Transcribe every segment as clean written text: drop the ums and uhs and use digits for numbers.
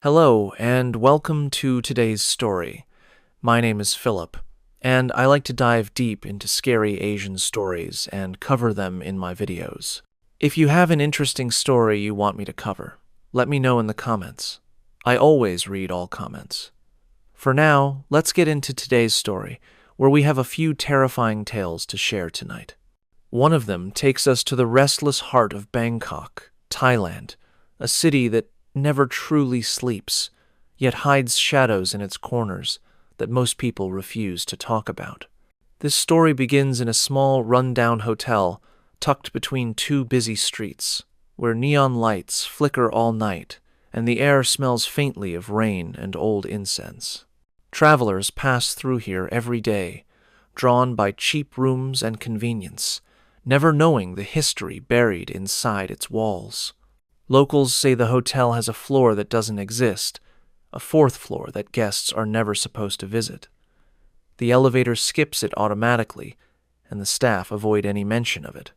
Hello, and welcome to today's story. My name is Philip, and I like to dive deep into scary Asian stories and cover them in my videos. If you have an interesting story you want me to cover, let me know in the comments. I always read all comments. For now, let's get into today's story, where we have a few terrifying tales to share tonight. One of them takes us to the restless heart of Bangkok, Thailand, a city that never truly sleeps, yet hides shadows in its corners that most people refuse to talk about. This story begins in a small, run-down hotel tucked between two busy streets, where neon lights flicker all night and the air smells faintly of rain and old incense. Travelers pass through here every day, drawn by cheap rooms and convenience, never knowing the history buried inside its walls. Locals say the hotel has a floor that doesn't exist, a fourth floor that guests are never supposed to visit. The elevator skips it automatically, and the staff avoid any mention of it.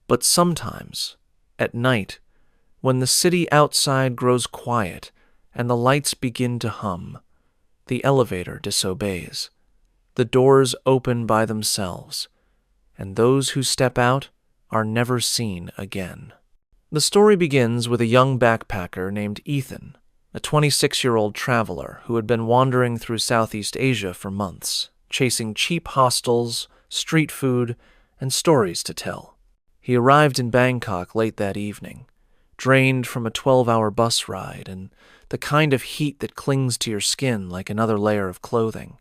But sometimes, at night, when the city outside grows quiet and the lights begin to hum, the elevator disobeys. The doors open by themselves, and those who step out are never seen again. The story begins with a young backpacker named Ethan, a 26-year-old traveler who had been wandering through Southeast Asia for months, chasing cheap hostels, street food, and stories to tell. He arrived in Bangkok late that evening, drained from a 12-hour bus ride and the kind of heat that clings to your skin like another layer of clothing.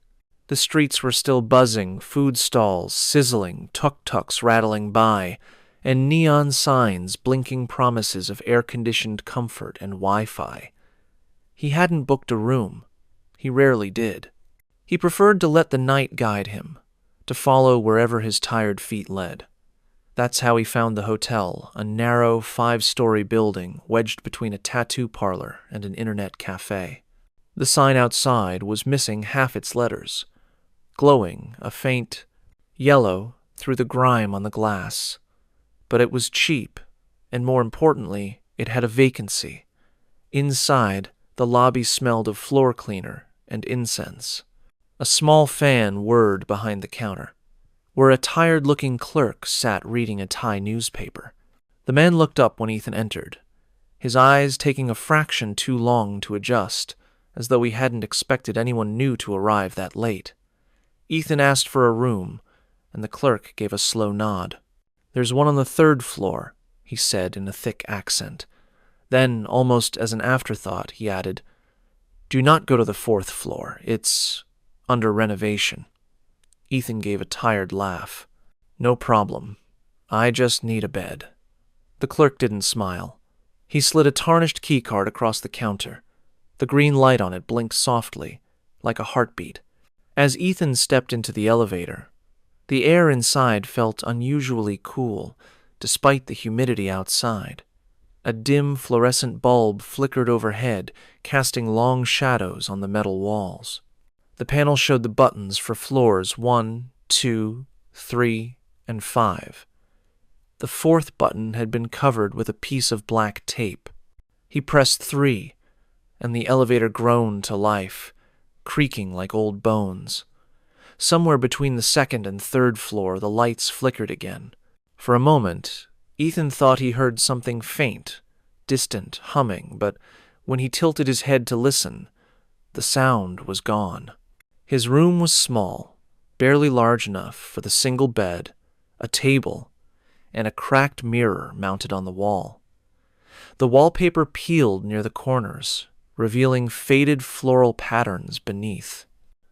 The streets were still buzzing, food stalls sizzling, tuk-tuks rattling by, and neon signs blinking promises of air-conditioned comfort and Wi-Fi. He hadn't booked a room. He rarely did. He preferred to let the night guide him, to follow wherever his tired feet led. That's how he found the hotel, a narrow 5-story building wedged between a tattoo parlor and an internet cafe. The sign outside was missing half its letters, glowing a faint yellow through the grime on the glass. But it was cheap, and more importantly, it had a vacancy. Inside, the lobby smelled of floor cleaner and incense. A small fan whirred behind the counter, where a tired-looking clerk sat reading a Thai newspaper. The man looked up when Ethan entered, his eyes taking a fraction too long to adjust, as though he hadn't expected anyone new to arrive that late. Ethan asked for a room, and the clerk gave a slow nod. "There's one on the 3rd floor," he said in a thick accent. Then, almost as an afterthought, he added, "Do not go to the 4th floor. It's under renovation." Ethan gave a tired laugh. "No problem. I just need a bed." The clerk didn't smile. He slid a tarnished keycard across the counter. The green light on it blinked softly, like a heartbeat. As Ethan stepped into the elevator, the air inside felt unusually cool, despite the humidity outside. A dim fluorescent bulb flickered overhead, casting long shadows on the metal walls. The panel showed the buttons for floors 1, 2, 3, and 5. The 4th button had been covered with a piece of black tape. He pressed 3, and the elevator groaned to life, creaking like old bones. Somewhere between the 2nd and 3rd floor, the lights flickered again. For a moment, Ethan thought he heard something faint, distant humming, but when he tilted his head to listen, the sound was gone. His room was small, barely large enough for the single bed, a table, and a cracked mirror mounted on the wall. The wallpaper peeled near the corners, revealing faded floral patterns beneath.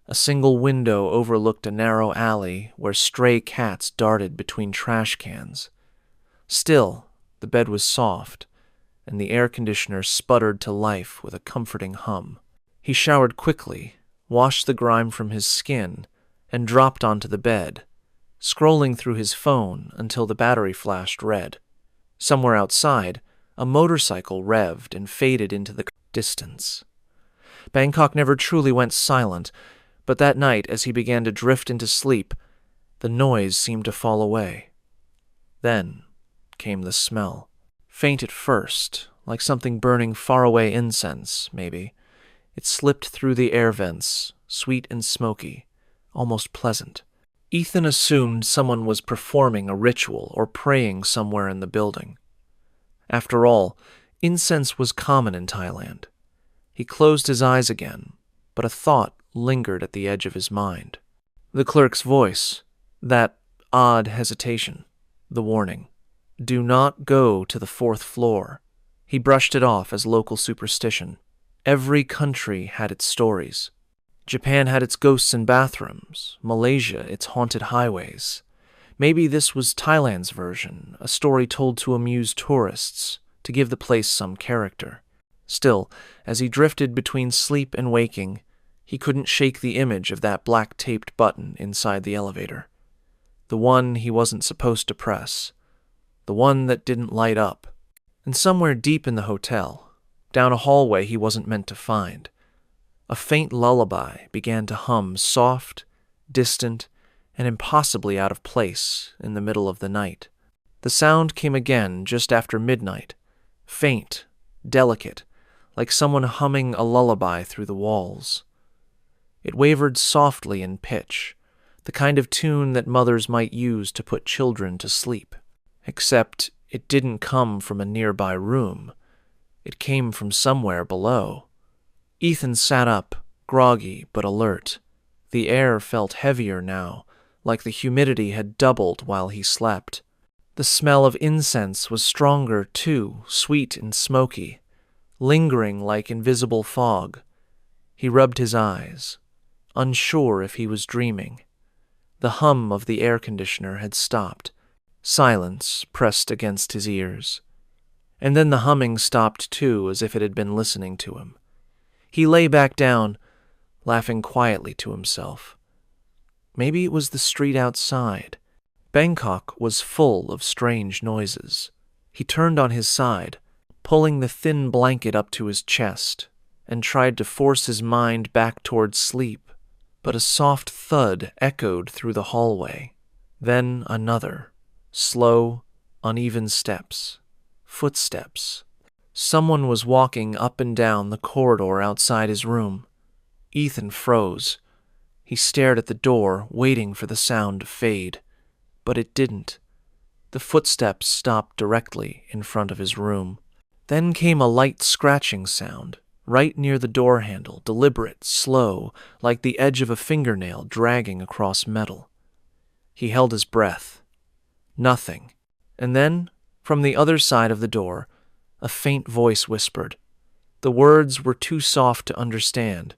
A single window overlooked a narrow alley where stray cats darted between trash cans. Still, the bed was soft, and the air conditioner sputtered to life with a comforting hum. He showered quickly, washed the grime from his skin, and dropped onto the bed, scrolling through his phone until the battery flashed red. Somewhere outside, a motorcycle revved and faded into the distance. Bangkok never truly went silent, but that night, as he began to drift into sleep, the noise seemed to fall away. Then came the smell. Faint at first, like something burning faraway incense, maybe, It slipped through the air vents, sweet and smoky, almost pleasant. Ethan assumed someone was performing a ritual or praying somewhere in the building. After all, incense was common in Thailand. He closed his eyes again, but a thought lingered at the edge of his mind. The clerk's voice, that odd hesitation, the warning, "Do not go to the 4th floor." He brushed it off as local superstition. Every country had its stories. Japan had its ghosts in bathrooms, Malaysia its haunted highways. Maybe this was Thailand's version, a story told to amuse tourists, to give the place some character. Still, as he drifted between sleep and waking, he couldn't shake the image of that black-taped button inside the elevator. The one he wasn't supposed to press. The one that didn't light up. And somewhere deep in the hotel, down a hallway he wasn't meant to find, a faint lullaby began to hum, soft, distant, and impossibly out of place in the middle of the night. The sound came again just after midnight, faint, delicate, like someone humming a lullaby through the walls. It wavered softly in pitch, the kind of tune that mothers might use to put children to sleep. Except it didn't come from a nearby room. It came from somewhere below. Ethan sat up, groggy but alert. The air felt heavier now, like the humidity had doubled while he slept. The smell of incense was stronger too, sweet and smoky, lingering like invisible fog. He rubbed his eyes, unsure if he was dreaming. The hum of the air conditioner had stopped. Silence pressed against his ears. And then the humming stopped too, as if it had been listening to him. He lay back down, laughing quietly to himself. Maybe it was the street outside. Bangkok was full of strange noises. He turned on his side, pulling the thin blanket up to his chest, and tried to force his mind back towards sleep. But a soft thud echoed through the hallway. Then another. Slow, uneven steps. Footsteps. Someone was walking up and down the corridor outside his room. Ethan froze. He stared at the door, waiting for the sound to fade. But it didn't. The footsteps stopped directly in front of his room. Then came a light scratching sound, right near the door handle, deliberate, slow, like the edge of a fingernail dragging across metal. He held his breath. Nothing. And then, from the other side of the door, a faint voice whispered. The words were too soft to understand,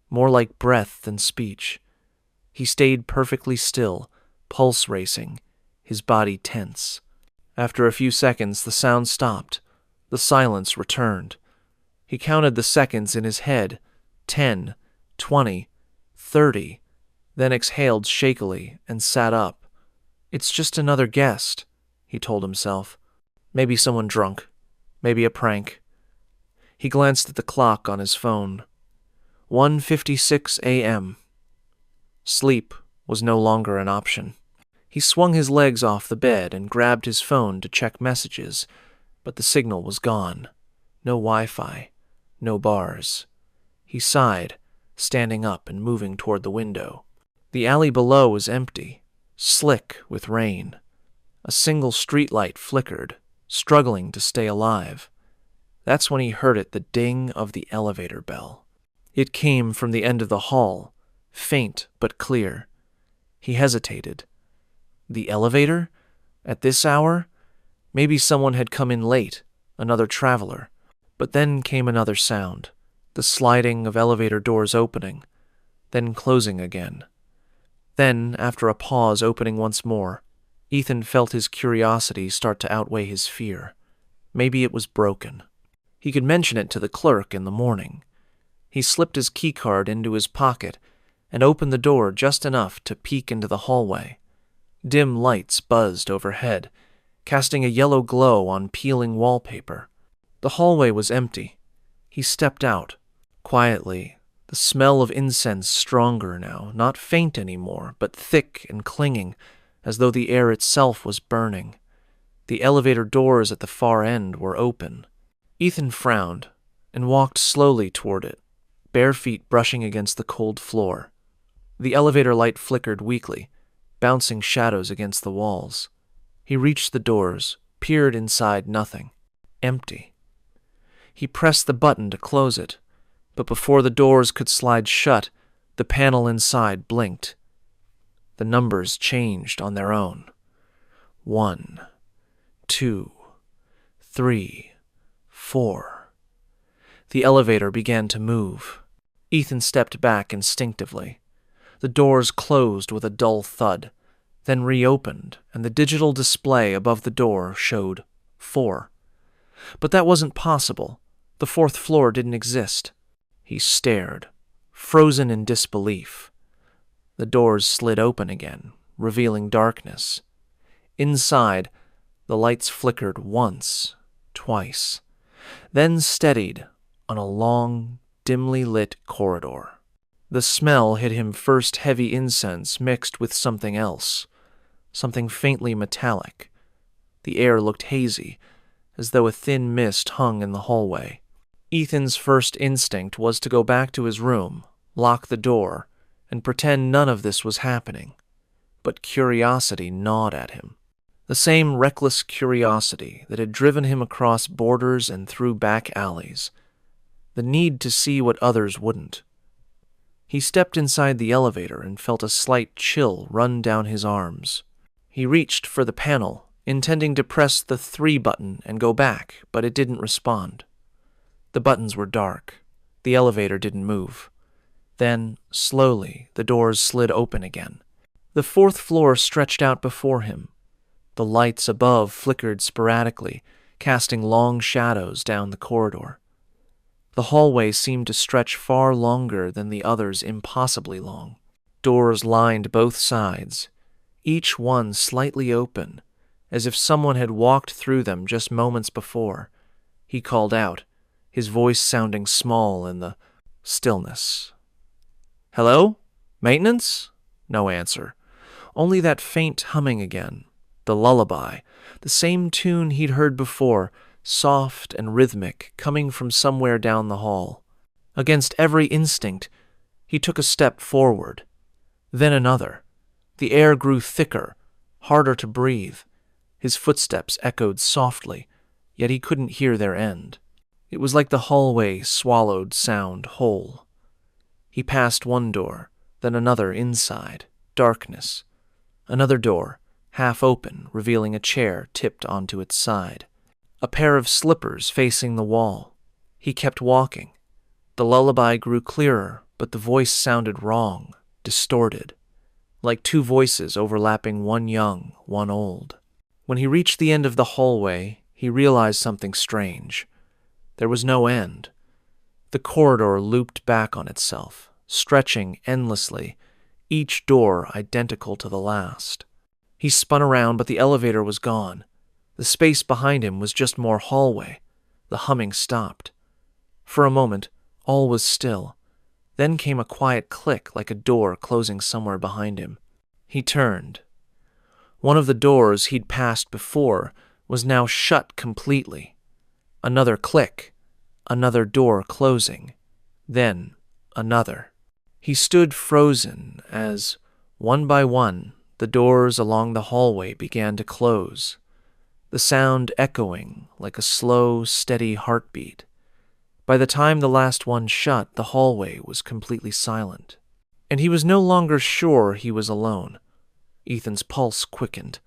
more like breath than speech. He stayed perfectly still, pulse racing, his body tense. After a few seconds, the sound stopped. The silence returned. He counted the seconds in his head, 10, 20, 30, then exhaled shakily and sat up. It's just another guest, he told himself. Maybe someone drunk. Maybe a prank. He glanced at the clock on his phone. 1:56 a.m. Sleep was no longer an option. He swung his legs off the bed and grabbed his phone to check messages, but the signal was gone. No Wi-Fi. No bars. He sighed, standing up and moving toward the window. The alley below was empty, slick with rain. A single streetlight flickered, struggling to stay alive. That's when he heard the ding of the elevator bell. It came from the end of the hall, faint but clear. He hesitated. The elevator? At this hour? Maybe someone had come in late, another traveler. But then came another sound, the sliding of elevator doors opening, then closing again. Then, after a pause opening once more, Ethan felt his curiosity start to outweigh his fear. Maybe it was broken. He could mention it to the clerk in the morning. He slipped his keycard into his pocket and opened the door just enough to peek into the hallway. Dim lights buzzed overhead, casting a yellow glow on peeling wallpaper. The hallway was empty. He stepped out, quietly, the smell of incense stronger now, not faint anymore, but thick and clinging, as though the air itself was burning. The elevator doors at the far end were open. Ethan frowned and walked slowly toward it, bare feet brushing against the cold floor. The elevator light flickered weakly, bouncing shadows against the walls. He reached the doors, peered inside. Nothing. Empty. He pressed the button to close it, but before the doors could slide shut, the panel inside blinked. The numbers changed on their own. 1, 2, 3, 4. The elevator began to move. Ethan stepped back instinctively. The doors closed with a dull thud, then reopened, and the digital display above the door showed 4. But that wasn't possible. The 4th floor didn't exist. He stared, frozen in disbelief. The doors slid open again, revealing darkness. Inside, the lights flickered once, twice, then steadied on a long, dimly lit corridor. The smell hit him first, heavy incense mixed with something else, something faintly metallic. The air looked hazy, as though a thin mist hung in the hallway. Ethan's first instinct was to go back to his room, lock the door, and pretend none of this was happening. But curiosity gnawed at him. The same reckless curiosity that had driven him across borders and through back alleys. The need to see what others wouldn't. He stepped inside the elevator and felt a slight chill run down his arms. He reached for the panel, intending to press the 3 button and go back, but it didn't respond. The buttons were dark. The elevator didn't move. Then, slowly, the doors slid open again. The 4th floor stretched out before him. The lights above flickered sporadically, casting long shadows down the corridor. The hallway seemed to stretch far longer than the others, impossibly long. Doors lined both sides, each one slightly open, as if someone had walked through them just moments before. He called out, his voice sounding small in the stillness. "Hello? Maintenance?" No answer. Only that faint humming again. The lullaby, the same tune he'd heard before, soft and rhythmic, coming from somewhere down the hall. Against every instinct, he took a step forward. Then another. The air grew thicker, harder to breathe. His footsteps echoed softly, yet he couldn't hear their end. It was like the hallway swallowed sound whole. He passed one door, then another inside. Darkness. Another door, half open, revealing a chair tipped onto its side. A pair of slippers facing the wall. He kept walking. The lullaby grew clearer, but the voice sounded wrong, distorted, like 2 voices overlapping, one young, one old. When he reached the end of the hallway, he realized something strange. There was no end. The corridor looped back on itself, stretching endlessly, each door identical to the last. He spun around, but the elevator was gone. The space behind him was just more hallway. The humming stopped. For a moment, all was still. Then came a quiet click, like a door closing somewhere behind him. He turned. One of the doors he'd passed before was now shut completely. Another click. Another door closing. Then another. He stood frozen as, one by one, the doors along the hallway began to close, the sound echoing like a slow, steady heartbeat. By the time the last one shut, the hallway was completely silent, and he was no longer sure he was alone. Ethan's pulse quickened.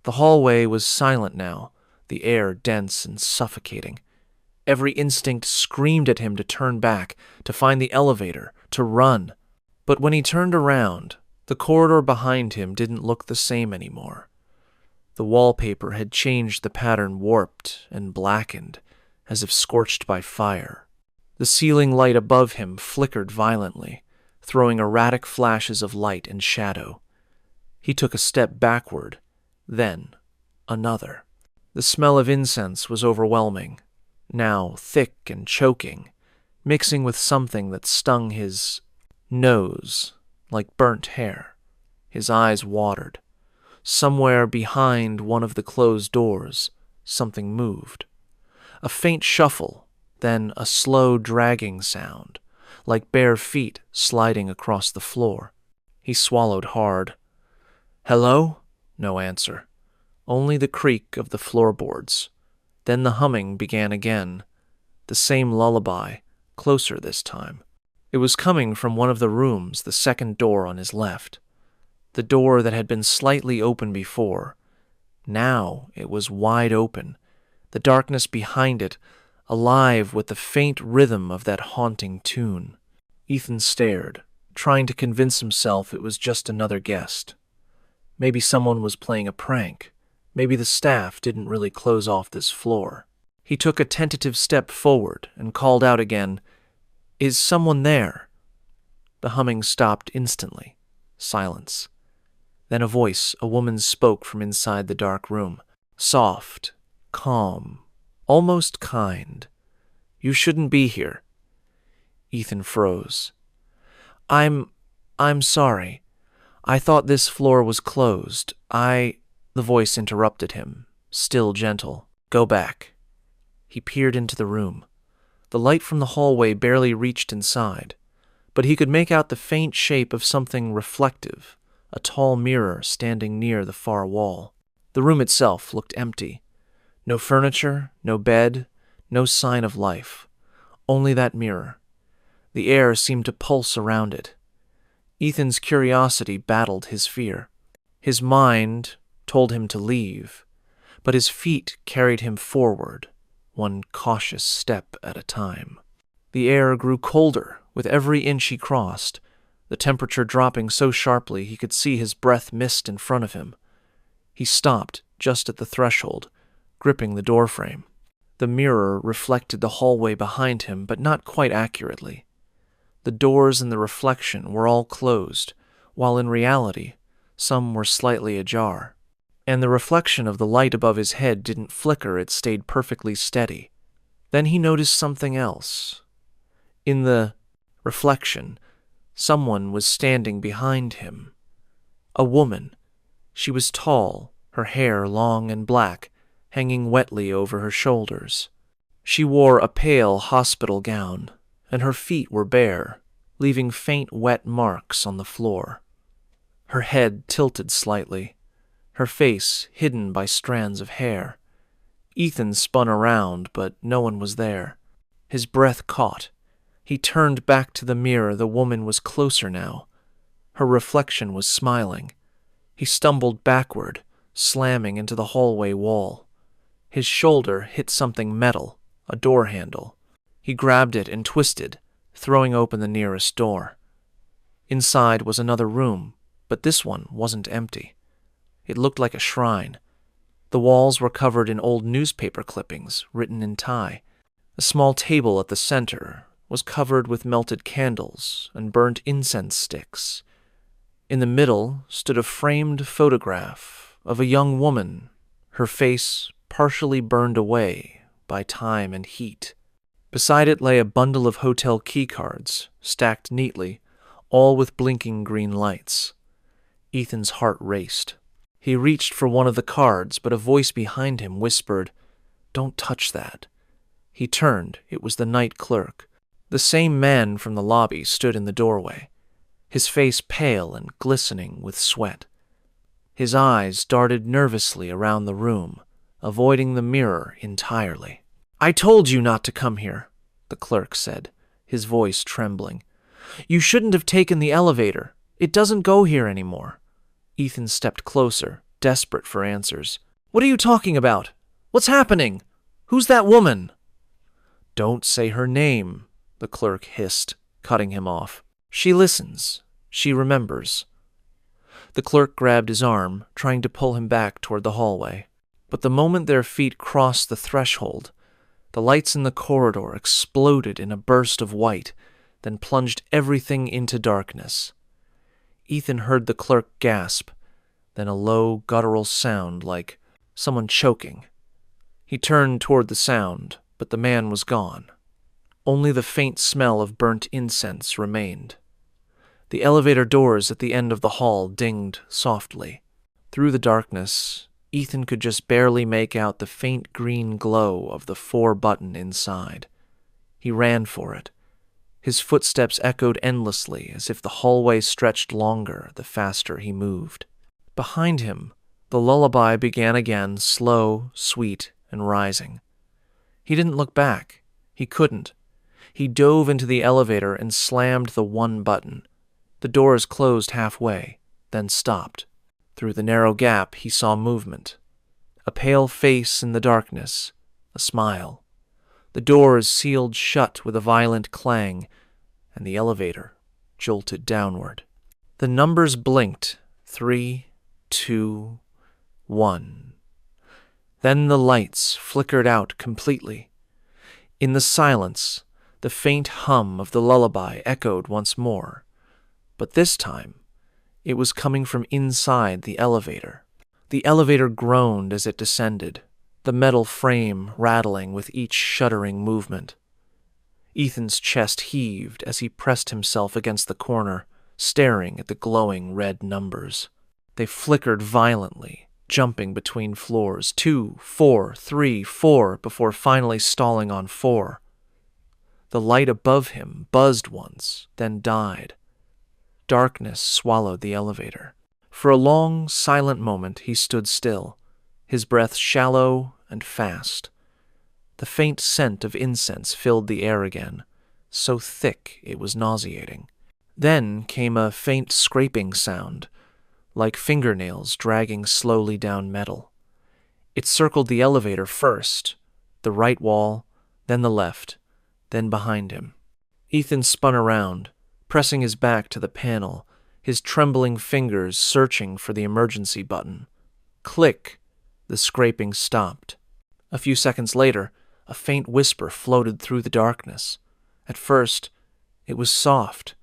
The hallway was silent now, the air dense and suffocating. Every instinct screamed at him to turn back, to find the elevator, to run. But when he turned around, the corridor behind him didn't look the same anymore. The wallpaper had changed, the pattern warped and blackened, as if scorched by fire. The ceiling light above him flickered violently, throwing erratic flashes of light and shadow. He took a step backward, then another. The smell of incense was overwhelming, now thick and choking, mixing with something that stung his nose like burnt hair. His eyes watered. Somewhere behind one of the closed doors, something moved. A faint shuffle, then a slow dragging sound, like bare feet sliding across the floor. He swallowed hard. "Hello?" No answer. Only the creak of the floorboards. Then the humming began again. The same lullaby, closer this time. It was coming from one of the rooms, the second door on his left. The door that had been slightly open before. Now it was wide open, the darkness behind it alive with the faint rhythm of that haunting tune. Ethan stared, trying to convince himself it was just another guest. Maybe someone was playing a prank. Maybe the staff didn't really close off this floor. He took a tentative step forward and called out again, "Is someone there?" The humming stopped instantly. Silence. Then a woman spoke from inside the dark room. Soft, calm, almost kind. "You shouldn't be here." Ethan froze. I'm sorry. I thought this floor was closed. The voice interrupted him, still gentle. "Go back." He peered into the room. The light from the hallway barely reached inside, but he could make out the faint shape of something reflective, a tall mirror standing near the far wall. The room itself looked empty. No furniture, no bed, no sign of life. Only that mirror. The air seemed to pulse around it. Ethan's curiosity battled his fear. His mind told him to leave, but his feet carried him forward, one cautious step at a time. The air grew colder with every inch he crossed, the temperature dropping so sharply he could see his breath mist in front of him. He stopped just at the threshold, gripping the doorframe. The mirror reflected the hallway behind him, but not quite accurately. The doors in the reflection were all closed, while in reality, some were slightly ajar. And the reflection of the light above his head didn't flicker, it stayed perfectly steady. Then he noticed something else. In the reflection, someone was standing behind him. A woman. She was tall, her hair long and black, hanging wetly over her shoulders. She wore a pale hospital gown, and her feet were bare, leaving faint wet marks on the floor. Her head tilted slightly, her face hidden by strands of hair. Ethan spun around, but no one was there. His breath caught. He turned back to the mirror. The woman was closer now. Her reflection was smiling. He stumbled backward, slamming into the hallway wall. His shoulder hit something metal, a door handle. He grabbed it and twisted, throwing open the nearest door. Inside was another room, but this one wasn't empty. It looked like a shrine. The walls were covered in old newspaper clippings written in Thai. A small table at the center was covered with melted candles and burnt incense sticks. In the middle stood a framed photograph of a young woman, her face partially burned away by time and heat. Beside it lay a bundle of hotel keycards, stacked neatly, all with blinking green lights. Ethan's heart raced. He reached for one of the cards, but a voice behind him whispered, "Don't touch that." He turned. It was the night clerk. The same man from the lobby stood in the doorway, his face pale and glistening with sweat. His eyes darted nervously around the room, avoiding the mirror entirely. "I told you not to come here," the clerk said, his voice trembling. "You shouldn't have taken the elevator. It doesn't go here anymore." Ethan stepped closer, desperate for answers. "What are you talking about? What's happening? Who's that woman?" "Don't say her name," the clerk hissed, cutting him off. "She listens. She remembers." The clerk grabbed his arm, trying to pull him back toward the hallway. But the moment their feet crossed the threshold, the lights in the corridor exploded in a burst of white, then plunged everything into darkness. Ethan heard the clerk gasp, then a low, guttural sound like someone choking. He turned toward the sound, but the man was gone. Only the faint smell of burnt incense remained. The elevator doors at the end of the hall dinged softly. Through the darkness, Ethan could just barely make out the faint green glow of the 4 button inside. He ran for it. His footsteps echoed endlessly, as if the hallway stretched longer the faster he moved. Behind him, the lullaby began again, slow, sweet, and rising. He didn't look back. He couldn't. He dove into the elevator and slammed the one button. The doors closed halfway, then stopped. Through the narrow gap, he saw movement. A pale face in the darkness, a smile. The doors sealed shut with a violent clang, and the elevator jolted downward. The numbers blinked. 3, 2, 1. Then the lights flickered out completely. In the silence, the faint hum of the lullaby echoed once more, but this time it was coming from inside the elevator. The elevator groaned as it descended, the metal frame rattling with each shuddering movement. Ethan's chest heaved as he pressed himself against the corner, staring at the glowing red numbers. They flickered violently, jumping between floors, 2, 4, 3, 4, before finally stalling on 4. The light above him buzzed once, then died. Darkness swallowed the elevator. For a long, silent moment he stood still, his breath shallow and fast. The faint scent of incense filled the air again, so thick it was nauseating. Then came a faint scraping sound, like fingernails dragging slowly down metal. It circled the elevator first, the right wall, then the left, then behind him. Ethan spun around, pressing his back to the panel, his trembling fingers searching for the emergency button. Click! The scraping stopped. A few seconds later, a faint whisper floated through the darkness. At first, it was soft,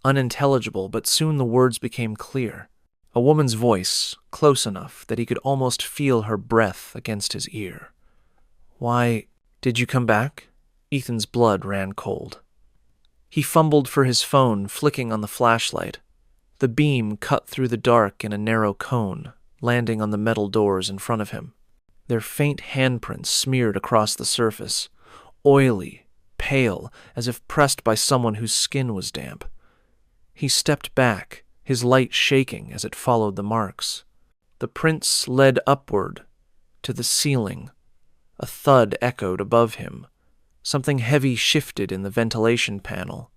unintelligible, but soon the words became clear. A woman's voice, close enough that he could almost feel her breath against his ear. "Why, did you come back?" Ethan's blood ran cold. He fumbled for his phone, flicking on the flashlight. The beam cut through the dark in a narrow cone, landing on the metal doors in front of him. Their faint handprints smeared across the surface, oily, pale, as if pressed by someone whose skin was damp. He stepped back, his light shaking as it followed the marks. The prints led upward to the ceiling. A thud echoed above him. Something heavy shifted in the ventilation panel.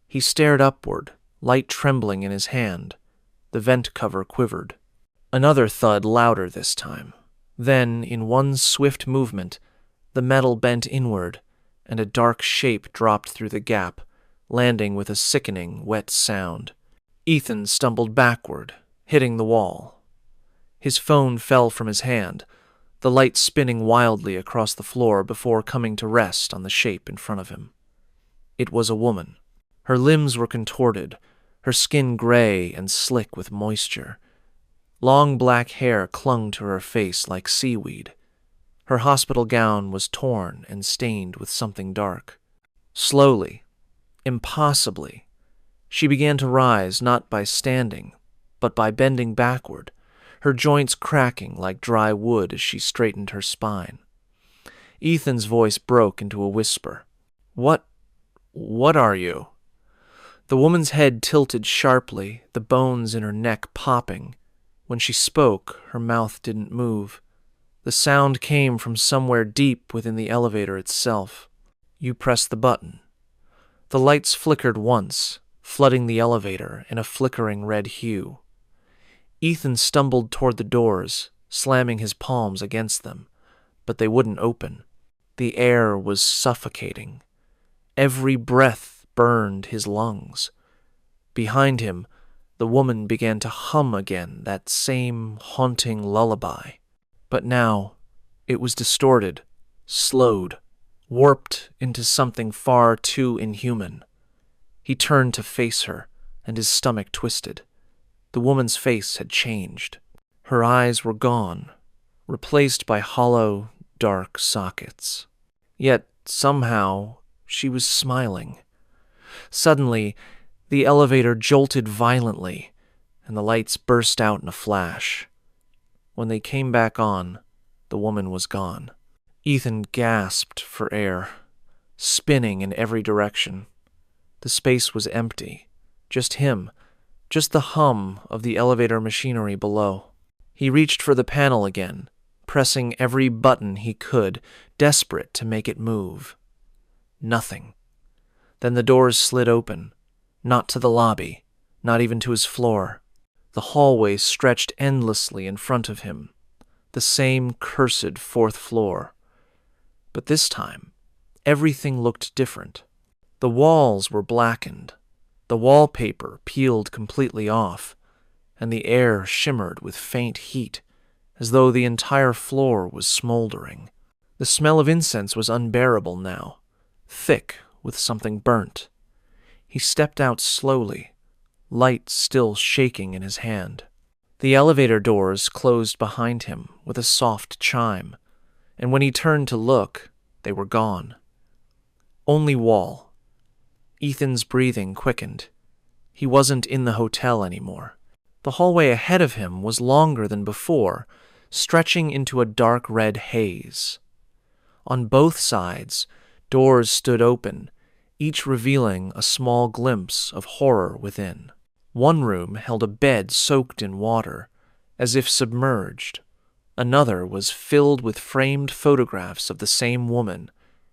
He stared upward, light trembling in his hand. The vent cover quivered. Another thud, louder this time. Then, in one swift movement, the metal bent inward, and a dark shape dropped through the gap, landing with a sickening, wet sound. Ethan stumbled backward, hitting the wall. His phone fell from his hand, the light spinning wildly across the floor before coming to rest on the shape in front of him. It was a woman. Her limbs were contorted, her skin gray and slick with moisture. Long black hair clung to her face like seaweed. Her hospital gown was torn and stained with something dark. Slowly, impossibly, she began to rise, not by standing, but by bending backward, her joints cracking like dry wood as she straightened her spine. Ethan's voice broke into a whisper. What are you?" The woman's head tilted sharply, the bones in her neck popping. When she spoke, her mouth didn't move. The sound came from somewhere deep within the elevator itself. "You pressed the button." The lights flickered once, flooding the elevator in a flickering red hue. Ethan stumbled toward the doors, slamming his palms against them, but they wouldn't open. The air was suffocating. Every breath burned his lungs. Behind him, the woman began to hum again that same haunting lullaby. But now, it was distorted, slowed, warped into something far too inhuman. He turned to face her, and his stomach twisted. The woman's face had changed. Her eyes were gone, replaced by hollow, dark sockets. Yet, somehow, she was smiling. Suddenly, the elevator jolted violently, and the lights burst out in a flash. When they came back on, the woman was gone. Ethan gasped for air, spinning in every direction. The The space was empty. Just him. Just the hum of the elevator machinery below. He reached for the panel again, pressing every button he could, desperate to make it move. Nothing. Then the doors slid open. Not to the lobby, not even to his floor. The hallway stretched endlessly in front of him. The same cursed fourth floor. But this time, everything looked different. The walls were blackened, the wallpaper peeled completely off, and the air shimmered with faint heat, as though the entire floor was smoldering. The smell of incense was unbearable now, thick with something burnt. He stepped out slowly, light still shaking in his hand. The elevator doors closed behind him with a soft chime, and when he turned to look, they were gone. Only wall. Ethan's breathing quickened. He wasn't in the hotel anymore. The hallway ahead of him was longer than before, stretching into a dark red haze. On both sides, doors stood open, each revealing a small glimpse of horror within. One room held a bed soaked in water, as if submerged. Another was filled with framed photographs of the same woman,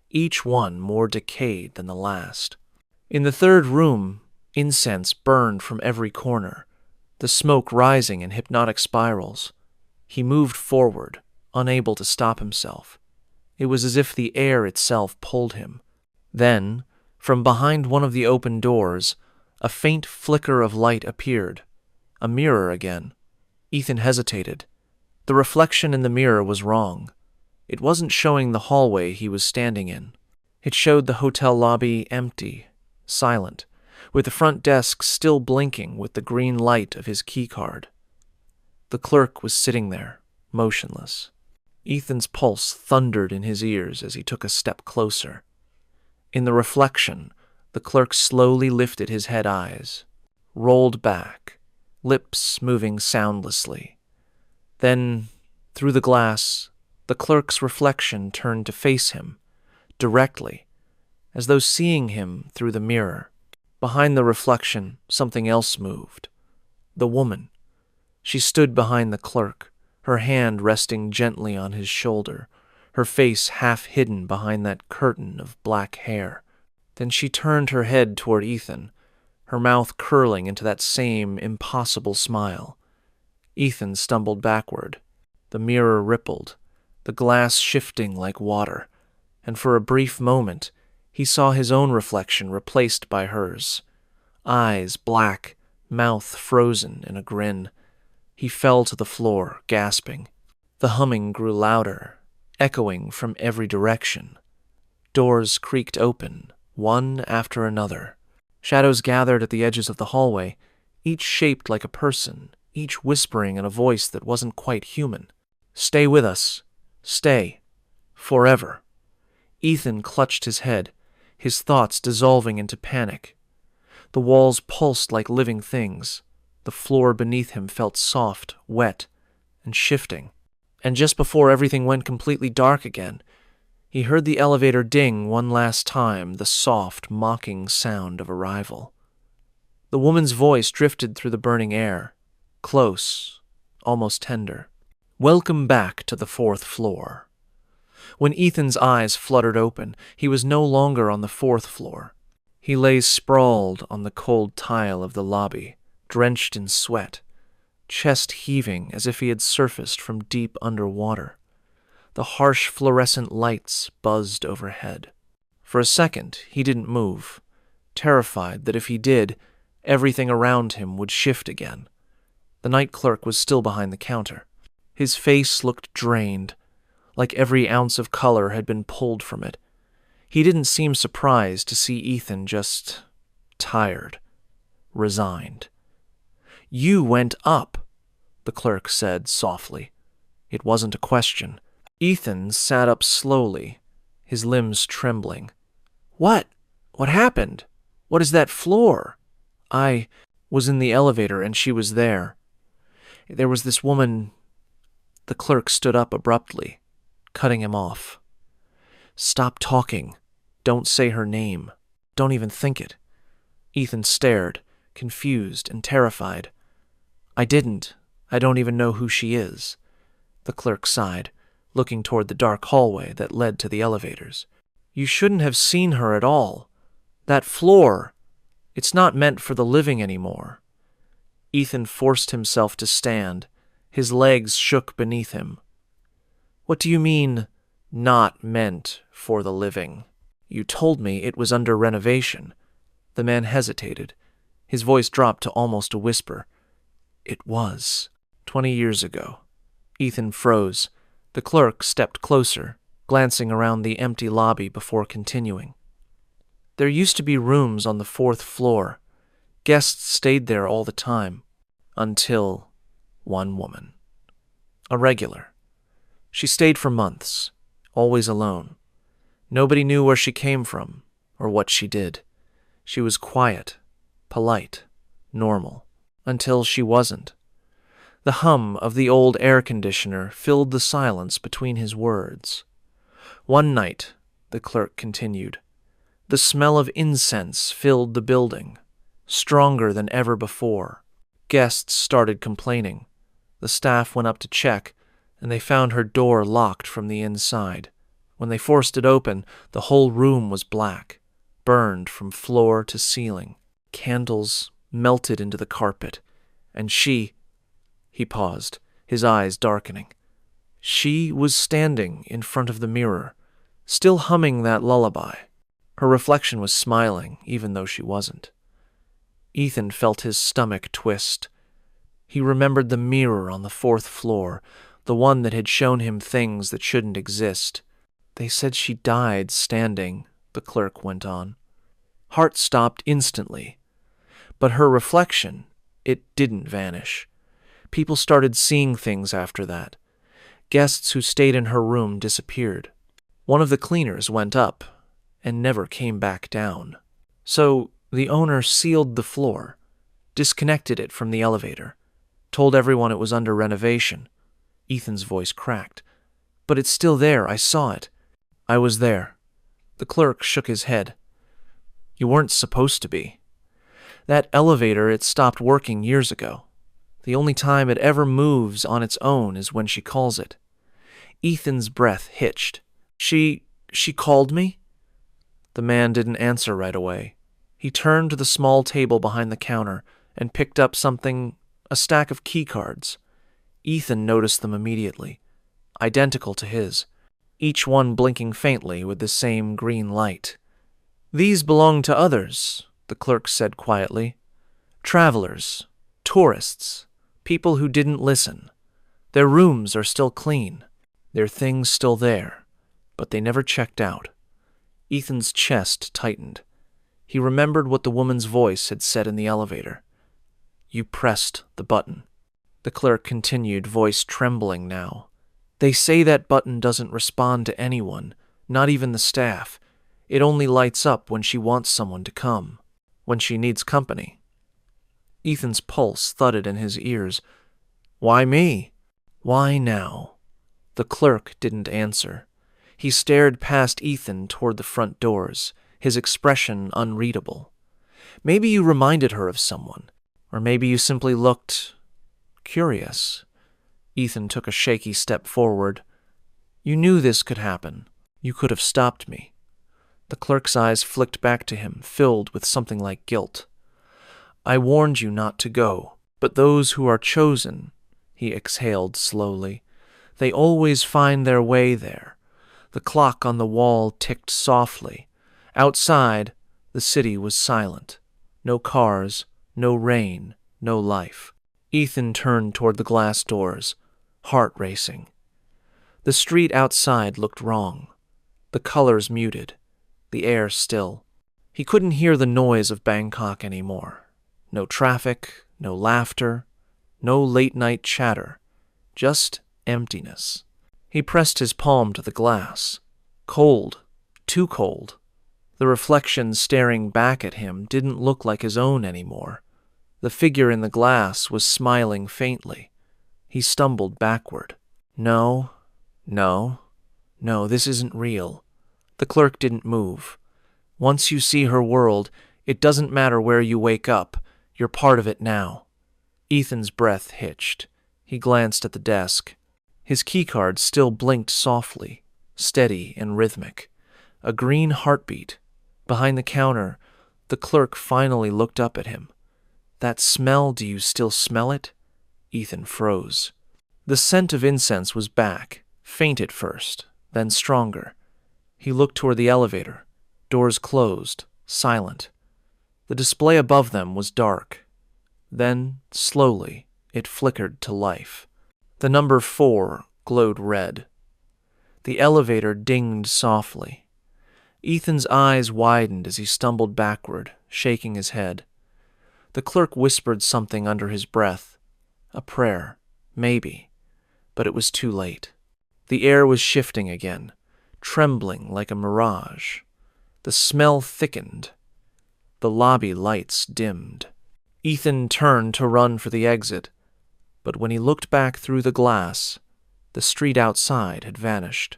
each one more decayed than the last. In the third room, incense burned from every corner, the smoke rising in hypnotic spirals. He moved forward, unable to stop himself. It was as if the air itself pulled him. Then, from behind one of the open doors, a faint flicker of light appeared. A mirror again. Ethan hesitated. The reflection in the mirror was wrong. It wasn't showing the hallway he was standing in. It showed the hotel lobby empty, silent, with the front desk still blinking with the green light of his keycard. The clerk was sitting there, motionless. Ethan's pulse thundered in his ears as he took a step closer. In the reflection, the clerk slowly lifted his head eyes, rolled back, lips moving soundlessly. Then, through the glass, the clerk's reflection turned to face him, directly, as though seeing him through the mirror. Behind the reflection, something else moved. The woman. She stood behind the clerk, her hand resting gently on his shoulder, her face half hidden behind that curtain of black hair. Then she turned her head toward Ethan, her mouth curling into that same impossible smile. Ethan stumbled backward. The mirror rippled, the glass shifting like water, and for a brief moment he saw his own reflection replaced by hers. Eyes black, mouth frozen in a grin. He fell to the floor, gasping. The humming grew louder, echoing from every direction. Doors creaked open, one after another. Shadows gathered at the edges of the hallway, each shaped like a person, each whispering in a voice that wasn't quite human. "Stay with us. Stay. Forever." Ethan clutched his head, his thoughts dissolving into panic. The walls pulsed like living things. The floor beneath him felt soft, wet, and shifting. And just before everything went completely dark again, he heard the elevator ding one last time, the soft, mocking sound of arrival. The woman's voice drifted through the burning air, close, almost tender. "Welcome back to the fourth floor." When Ethan's eyes fluttered open, he was no longer on the fourth floor. He lay sprawled on the cold tile of the lobby, drenched in sweat, chest heaving as if he had surfaced from deep underwater. The harsh fluorescent lights buzzed overhead. For a second, he didn't move, terrified that if he did, everything around him would shift again. The night clerk was still behind the counter. His face looked drained, like every ounce of color had been pulled from it. He didn't seem surprised to see Ethan, just tired, resigned. "You went up," the clerk said softly. It wasn't a question. Ethan sat up slowly, his limbs trembling. What happened? What is that floor?" "I was in the elevator and she was there. There was this woman." The clerk stood up abruptly, cutting him off. "Stop talking. Don't say her name. Don't even think it. Ethan stared, confused and terrified. I didn't. I don't even know who she is. The clerk sighed, looking toward the dark hallway that led to the elevators. You shouldn't have seen her at all. That floor, it's not meant for the living anymore. Ethan forced himself to stand. His legs shook beneath him. What do you mean, not meant for the living? You told me it was under renovation. The man hesitated. His voice dropped to almost a whisper. It was. 20 years ago. Ethan froze. The clerk stepped closer, glancing around the empty lobby before continuing. There used to be rooms on the 4th floor. Guests stayed there all the time. Until one woman. A regular. She stayed for months, always alone. Nobody knew where she came from or what she did. She was quiet, polite, normal, until she wasn't. The hum of the old air conditioner filled the silence between his words. One night, the clerk continued, the smell of incense filled the building, stronger than ever before. Guests started complaining. The staff went up to check, and they found her door locked from the inside. When they forced it open, the whole room was black, burned from floor to ceiling. Candles melted into the carpet, and she... He paused, his eyes darkening. She was standing in front of the mirror, still humming that lullaby. Her reflection was smiling, even though she wasn't. Ethan felt his stomach twist. He remembered the mirror on the 4th floor, the one that had shown him things that shouldn't exist. They said she died standing, the clerk went on. Heart stopped instantly. But her reflection, it didn't vanish. People started seeing things after that. Guests who stayed in her room disappeared. One of the cleaners went up and never came back down. So the owner sealed the floor, disconnected it from the elevator, told everyone it was under renovation. Ethan's voice cracked. But it's still there, I saw it. I was there. The clerk shook his head. You weren't supposed to be. That elevator, it stopped working years ago. The only time it ever moves on its own is when she calls it. Ethan's breath hitched. She called me? The man didn't answer right away. He turned to the small table behind the counter and picked up something, a stack of key cards. Ethan noticed them immediately, identical to his, each one blinking faintly with the same green light. These belong to others, the clerk said quietly. Travelers, tourists, people who didn't listen. Their rooms are still clean, their things still there, but they never checked out. Ethan's chest tightened. He remembered what the woman's voice had said in the elevator. You pressed the button. The clerk continued, voice trembling now. They say that button doesn't respond to anyone, not even the staff. It only lights up when she wants someone to come, when she needs company. Ethan's pulse thudded in his ears. Why me? Why now? The clerk didn't answer. He stared past Ethan toward the front doors, his expression unreadable. Maybe you reminded her of someone, or maybe you simply looked curious. Ethan took a shaky step forward. You knew this could happen. You could have stopped me. The clerk's eyes flicked back to him, filled with something like guilt. I warned you not to go, but those who are chosen, he exhaled slowly, they always find their way there. The clock on the wall ticked softly. Outside, the city was silent. No cars, no rain, no life. Ethan turned toward the glass doors, heart racing. The street outside looked wrong. The colors muted, the air still. He couldn't hear the noise of Bangkok anymore. No traffic, no laughter, no late-night chatter, just emptiness. He pressed his palm to the glass. Cold, too cold. The reflection staring back at him didn't look like his own anymore. The figure in the glass was smiling faintly. He stumbled backward. No, this isn't real. The clerk didn't move. Once you see her world, It doesn't matter where you wake up. You're part of it now. Ethan's breath hitched. He glanced at the desk. His keycard still blinked softly, steady and rhythmic. A green heartbeat. Behind the counter, the clerk finally looked up at him. That smell, do you still smell it? Ethan froze. The scent of incense was back, faint at first, then stronger. He looked toward the elevator. Doors closed, silent. The display above them was dark. Then, slowly, it flickered to life. The number 4 glowed red. The elevator dinged softly. Ethan's eyes widened as he stumbled backward, shaking his head. The clerk whispered something under his breath. A prayer, maybe, but it was too late. The air was shifting again, trembling like a mirage. The smell thickened. The lobby lights dimmed. Ethan turned to run for the exit, but when he looked back through the glass, the street outside had vanished.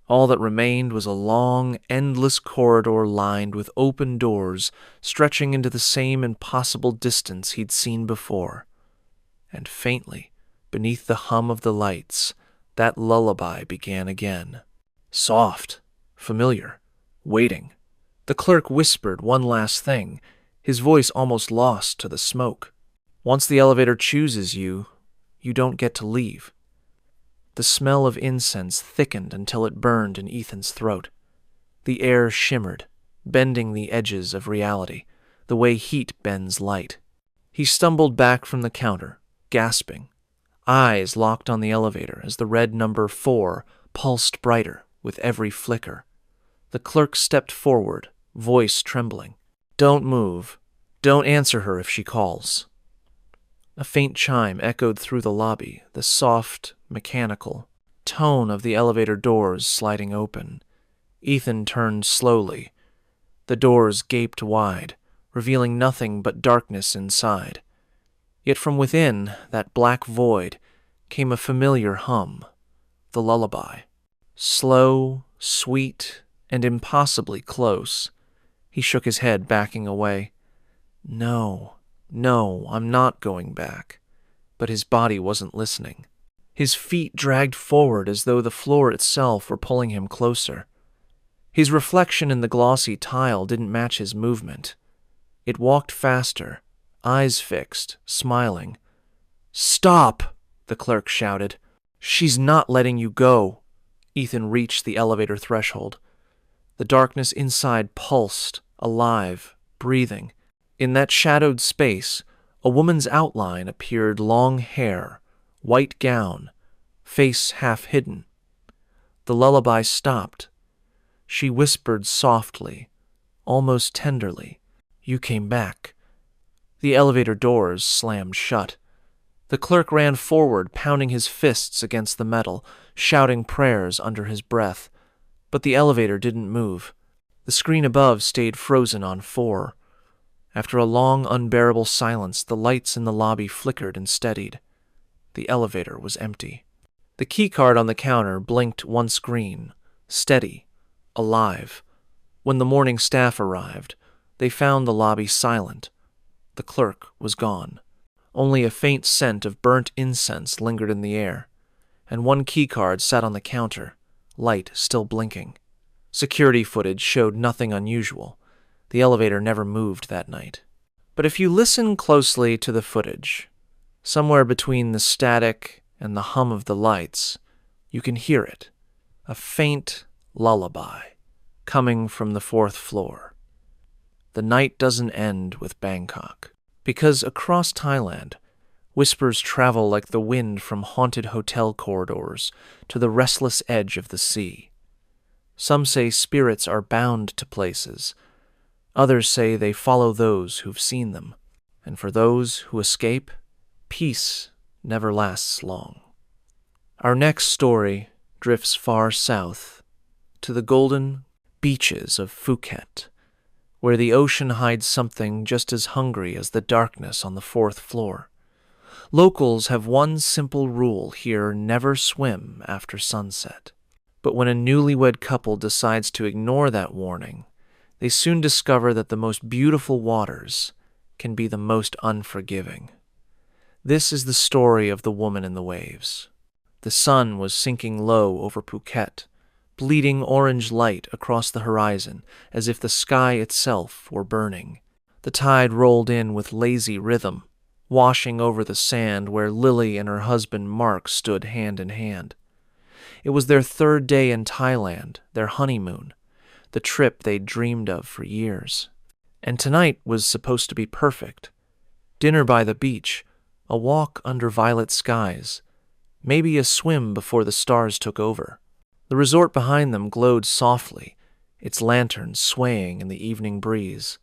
All that remained was a long, endless corridor lined with open doors stretching into the same impossible distance he'd seen before. And faintly, beneath the hum of the lights, that lullaby began again. Soft, familiar, waiting. The clerk whispered one last thing, his voice almost lost to the smoke. Once the elevator chooses you, you don't get to leave. The smell of incense thickened until it burned in Ethan's throat. The air shimmered, bending the edges of reality, the way heat bends light. He stumbled back from the counter, gasping, eyes locked on the elevator as the red number 4 pulsed brighter with every flicker. The clerk stepped forward, voice trembling. "Don't move. Don't answer her if she calls." A faint chime echoed through the lobby, the soft, mechanical tone of the elevator doors sliding open. Ethan turned slowly. The doors gaped wide, revealing nothing but darkness inside. Yet from within that black void came a familiar hum, the lullaby. Slow, sweet, and impossibly close. He shook his head, backing away. No, I'm not going back. But his body wasn't listening. His feet dragged forward as though the floor itself were pulling him closer. His reflection in the glossy tile didn't match his movement. It walked faster, eyes fixed, smiling. "Stop!" the clerk shouted. "She's not letting you go." Ethan reached the elevator threshold. The darkness inside pulsed, alive, breathing. In that shadowed space, a woman's outline appeared, long hair, white gown, face half hidden. The lullaby stopped. She whispered softly, almost tenderly, "You came back." The elevator doors slammed shut. The clerk ran forward, pounding his fists against the metal, shouting prayers under his breath. But the elevator didn't move. The screen above stayed frozen on 4. After a long, unbearable silence, the lights in the lobby flickered and steadied. The elevator was empty. The keycard on the counter blinked once green, steady, alive. When the morning staff arrived, they found the lobby silent. The clerk was gone. Only a faint scent of burnt incense lingered in the air, and one keycard sat on the counter, light still blinking. Security footage showed nothing unusual. The elevator never moved that night. But if you listen closely to the footage, somewhere between the static and the hum of the lights, you can hear it, a faint lullaby coming from the 4th floor. The night doesn't end with Bangkok, because across Thailand, whispers travel like the wind from haunted hotel corridors to the restless edge of the sea. Some say spirits are bound to places. Others say they follow those who've seen them. And for those who escape, peace never lasts long. Our next story drifts far south to the golden beaches of Phuket, where the ocean hides something just as hungry as the darkness on the 4th floor. Locals have one simple rule here: never swim after sunset. But when a newlywed couple decides to ignore that warning, they soon discover that the most beautiful waters can be the most unforgiving. This is the story of the woman in the waves. The sun was sinking low over Phuket, bleeding orange light across the horizon as if the sky itself were burning. The tide rolled in with lazy rhythm, washing over the sand where Lily and her husband Mark stood hand in hand. It was their third day in Thailand, their honeymoon, the trip they'd dreamed of for years. And tonight was supposed to be perfect. Dinner by the beach, a walk under violet skies, maybe a swim before the stars took over. The resort behind them glowed softly, its lanterns swaying in the evening breeze.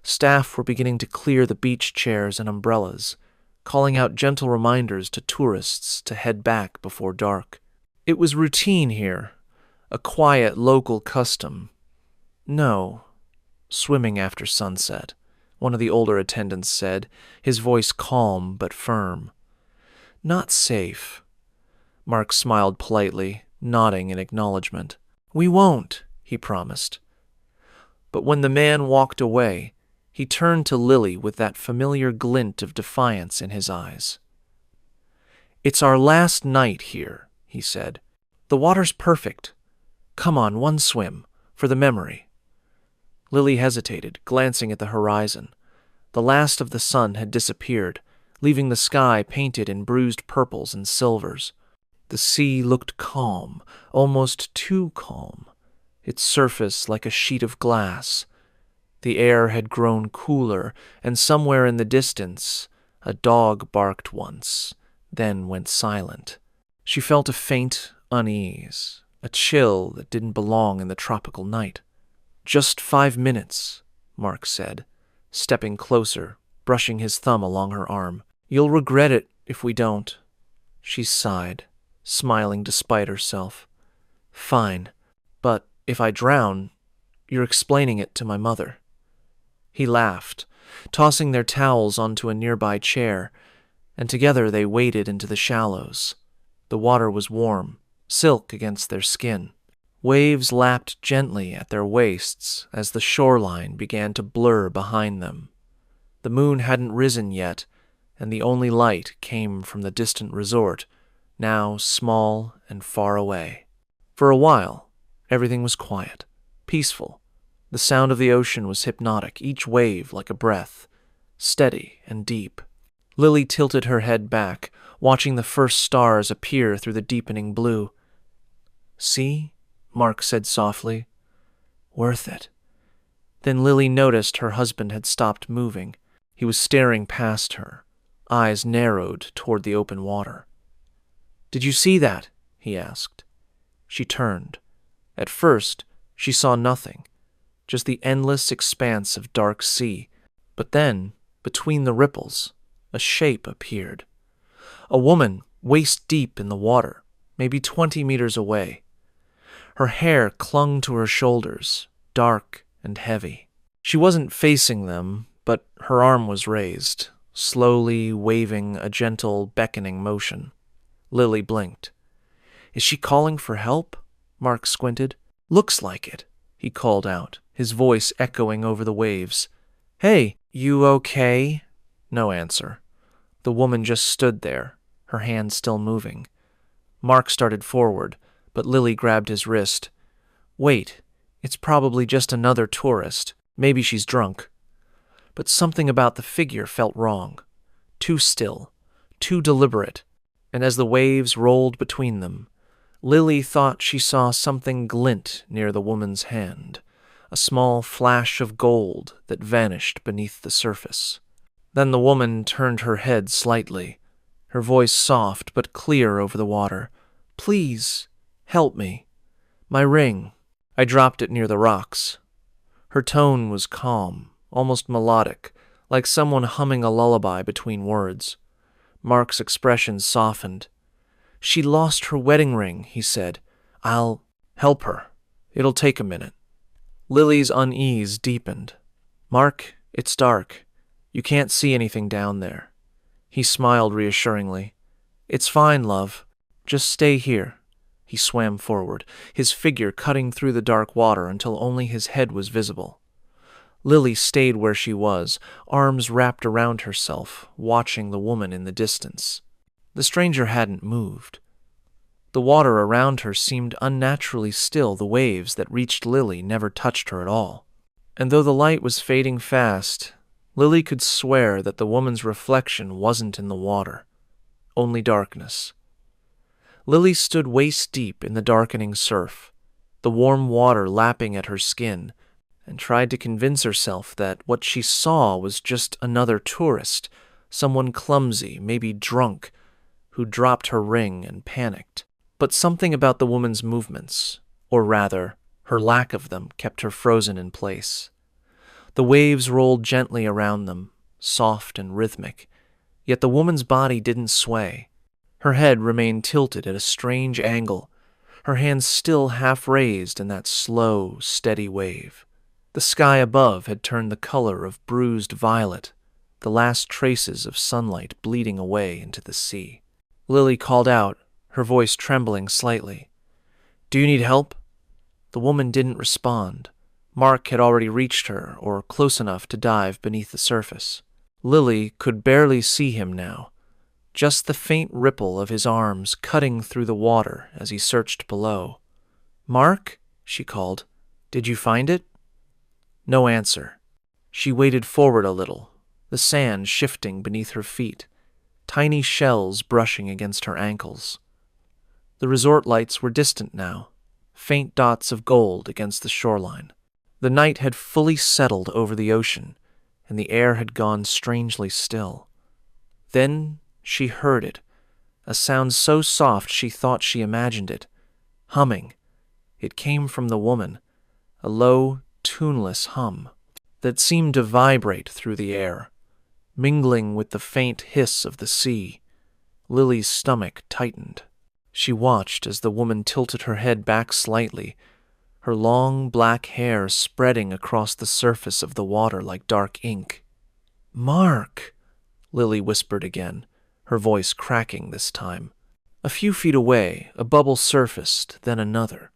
Staff were beginning to clear the beach chairs and umbrellas, calling out gentle reminders to tourists to head back before dark. It was routine here, a quiet local custom. No, swimming after sunset, one of the older attendants said, his voice calm but firm. Not safe. Mark smiled politely, nodding in acknowledgement. We won't, he promised. But when the man walked away, he turned to Lily with that familiar glint of defiance in his eyes. It's our last night here, he said. The water's perfect. Come on, one swim, for the memory. Lily hesitated, glancing at the horizon. The last of the sun had disappeared, leaving the sky painted in bruised purples and silvers. The sea looked calm, almost too calm, its surface like a sheet of glass. The air had grown cooler, and somewhere in the distance, a dog barked once, then went silent. She felt a faint unease, a chill that didn't belong in the tropical night. Just 5 minutes, Mark said, stepping closer, brushing his thumb along her arm. You'll regret it if we don't. She sighed, smiling despite herself. Fine, but if I drown, you're explaining it to my mother. He laughed, tossing their towels onto a nearby chair, and together they waded into the shallows. The water was warm, silk against their skin. Waves lapped gently at their waists as the shoreline began to blur behind them. The moon hadn't risen yet, and the only light came from the distant resort, now small and far away. For a while, everything was quiet, peaceful. The sound of the ocean was hypnotic, each wave like a breath, steady and deep. Lily tilted her head back, watching the first stars appear through the deepening blue. See? Mark said softly. Worth it. Then Lily noticed her husband had stopped moving. He was staring past her, eyes narrowed toward the open water. Did you see that? He asked. She turned. At first, she saw nothing, just the endless expanse of dark sea. But then, between the ripples, a shape appeared. A woman, waist deep in the water, maybe 20 meters away. Her hair clung to her shoulders, dark and heavy. She wasn't facing them, but her arm was raised, slowly waving a gentle, beckoning motion. Lily blinked. Is she calling for help? Mark squinted. Looks like it, he called out, his voice echoing over the waves. Hey, you okay? No answer. The woman just stood there, her hand still moving. Mark started forward, but Lily grabbed his wrist. Wait, it's probably just another tourist. Maybe she's drunk. But something about the figure felt wrong. Too still, too deliberate. And as the waves rolled between them, Lily thought she saw something glint near the woman's hand, a small flash of gold that vanished beneath the surface. Then the woman turned her head slightly, her voice soft but clear over the water. Please, help me. My ring. I dropped it near the rocks. Her tone was calm, almost melodic, like someone humming a lullaby between words. Mark's expression softened. She lost her wedding ring, he said. I'll help her. It'll take a minute. Lily's unease deepened. Mark, it's dark. You can't see anything down there. He smiled reassuringly. It's fine, love. Just stay here. He swam forward, his figure cutting through the dark water until only his head was visible. Lily stayed where she was, arms wrapped around herself, watching the woman in the distance. The stranger hadn't moved. The water around her seemed unnaturally still. The waves that reached Lily never touched her at all. And though the light was fading fast, Lily could swear that the woman's reflection wasn't in the water, only darkness. Lily stood waist-deep in the darkening surf, the warm water lapping at her skin, and tried to convince herself that what she saw was just another tourist, someone clumsy, maybe drunk, who dropped her ring and panicked. But something about the woman's movements, or rather, her lack of them, kept her frozen in place. The waves rolled gently around them, soft and rhythmic, yet the woman's body didn't sway. Her head remained tilted at a strange angle, her hands still half raised in that slow, steady wave. The sky above had turned the color of bruised violet, the last traces of sunlight bleeding away into the sea. Lily called out, her voice trembling slightly. "Do you need help?" The woman didn't respond. Mark had already reached her, or close enough to dive beneath the surface. Lily could barely see him now, just the faint ripple of his arms cutting through the water as he searched below. "Mark?" she called. "Did you find it?" No answer. She waded forward a little, the sand shifting beneath her feet, tiny shells brushing against her ankles. The resort lights were distant now, faint dots of gold against the shoreline. The night had fully settled over the ocean, and the air had gone strangely still. Then she heard it, a sound so soft she thought she imagined it, humming. It came from the woman, a low, tuneless hum that seemed to vibrate through the air, mingling with the faint hiss of the sea. Lily's stomach tightened. She watched as the woman tilted her head back slightly, her long black hair spreading across the surface of the water like dark ink. "Mark," Lily whispered again, her voice cracking this time. A few feet away, a bubble surfaced, then another.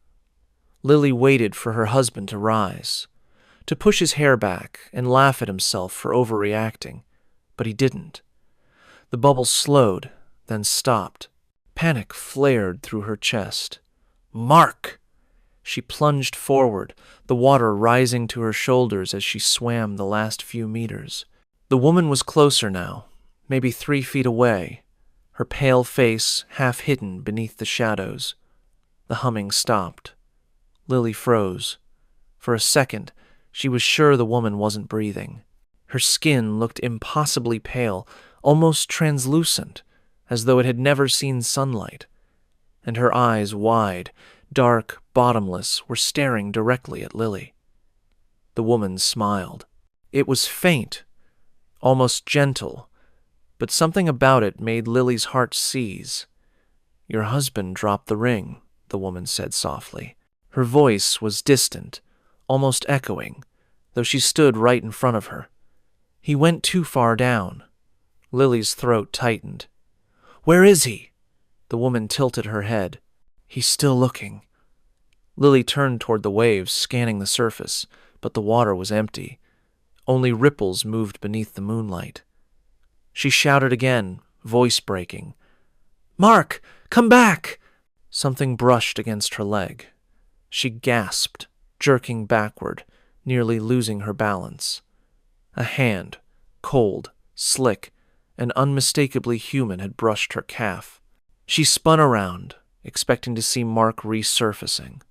Lily waited for her husband to rise, to push his hair back and laugh at himself for overreacting, but he didn't. The bubble slowed, then stopped. Panic flared through her chest. "Mark!" She plunged forward, the water rising to her shoulders as she swam the last few meters. The woman was closer now, maybe 3 feet away, her pale face half hidden beneath the shadows. The humming stopped. Lily froze. For a second, she was sure the woman wasn't breathing. Her skin looked impossibly pale, almost translucent, as though it had never seen sunlight. And her eyes, wide, dark, bottomless, were staring directly at Lily. The woman smiled. It was faint, almost gentle, but something about it made Lily's heart seize. "Your husband dropped the ring," the woman said softly. Her voice was distant, almost echoing, though she stood right in front of her. "He went too far down." Lily's throat tightened. "Where is he?" The woman tilted her head. "He's still looking." Lily turned toward the waves, scanning the surface, but the water was empty. Only ripples moved beneath the moonlight. She shouted again, voice breaking. "Mark, come back!" Something brushed against her leg. She gasped, jerking backward, nearly losing her balance. A hand, cold, slick, and unmistakably human, had brushed her calf. She spun around, expecting to see Mark resurfacing.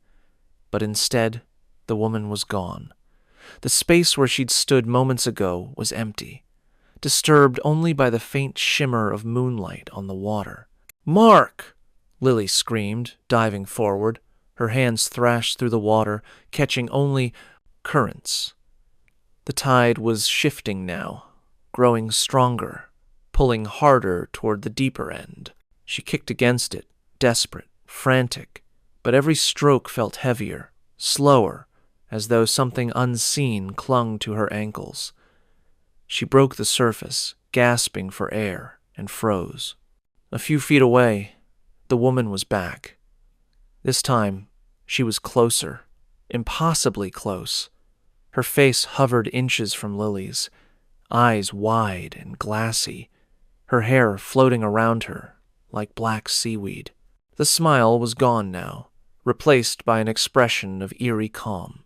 But instead, the woman was gone. The space where she'd stood moments ago was empty, disturbed only by the faint shimmer of moonlight on the water. "Mark!" Lily screamed, diving forward. Her hands thrashed through the water, catching only currents. The tide was shifting now, growing stronger, pulling harder toward the deeper end. She kicked against it, desperate, frantic, but every stroke felt heavier, slower, as though something unseen clung to her ankles. She broke the surface, gasping for air, and froze. A few feet away, the woman was back. This time, she was closer, impossibly close. Her face hovered inches from Lily's, eyes wide and glassy, her hair floating around her like black seaweed. The smile was gone now, replaced by an expression of eerie calm.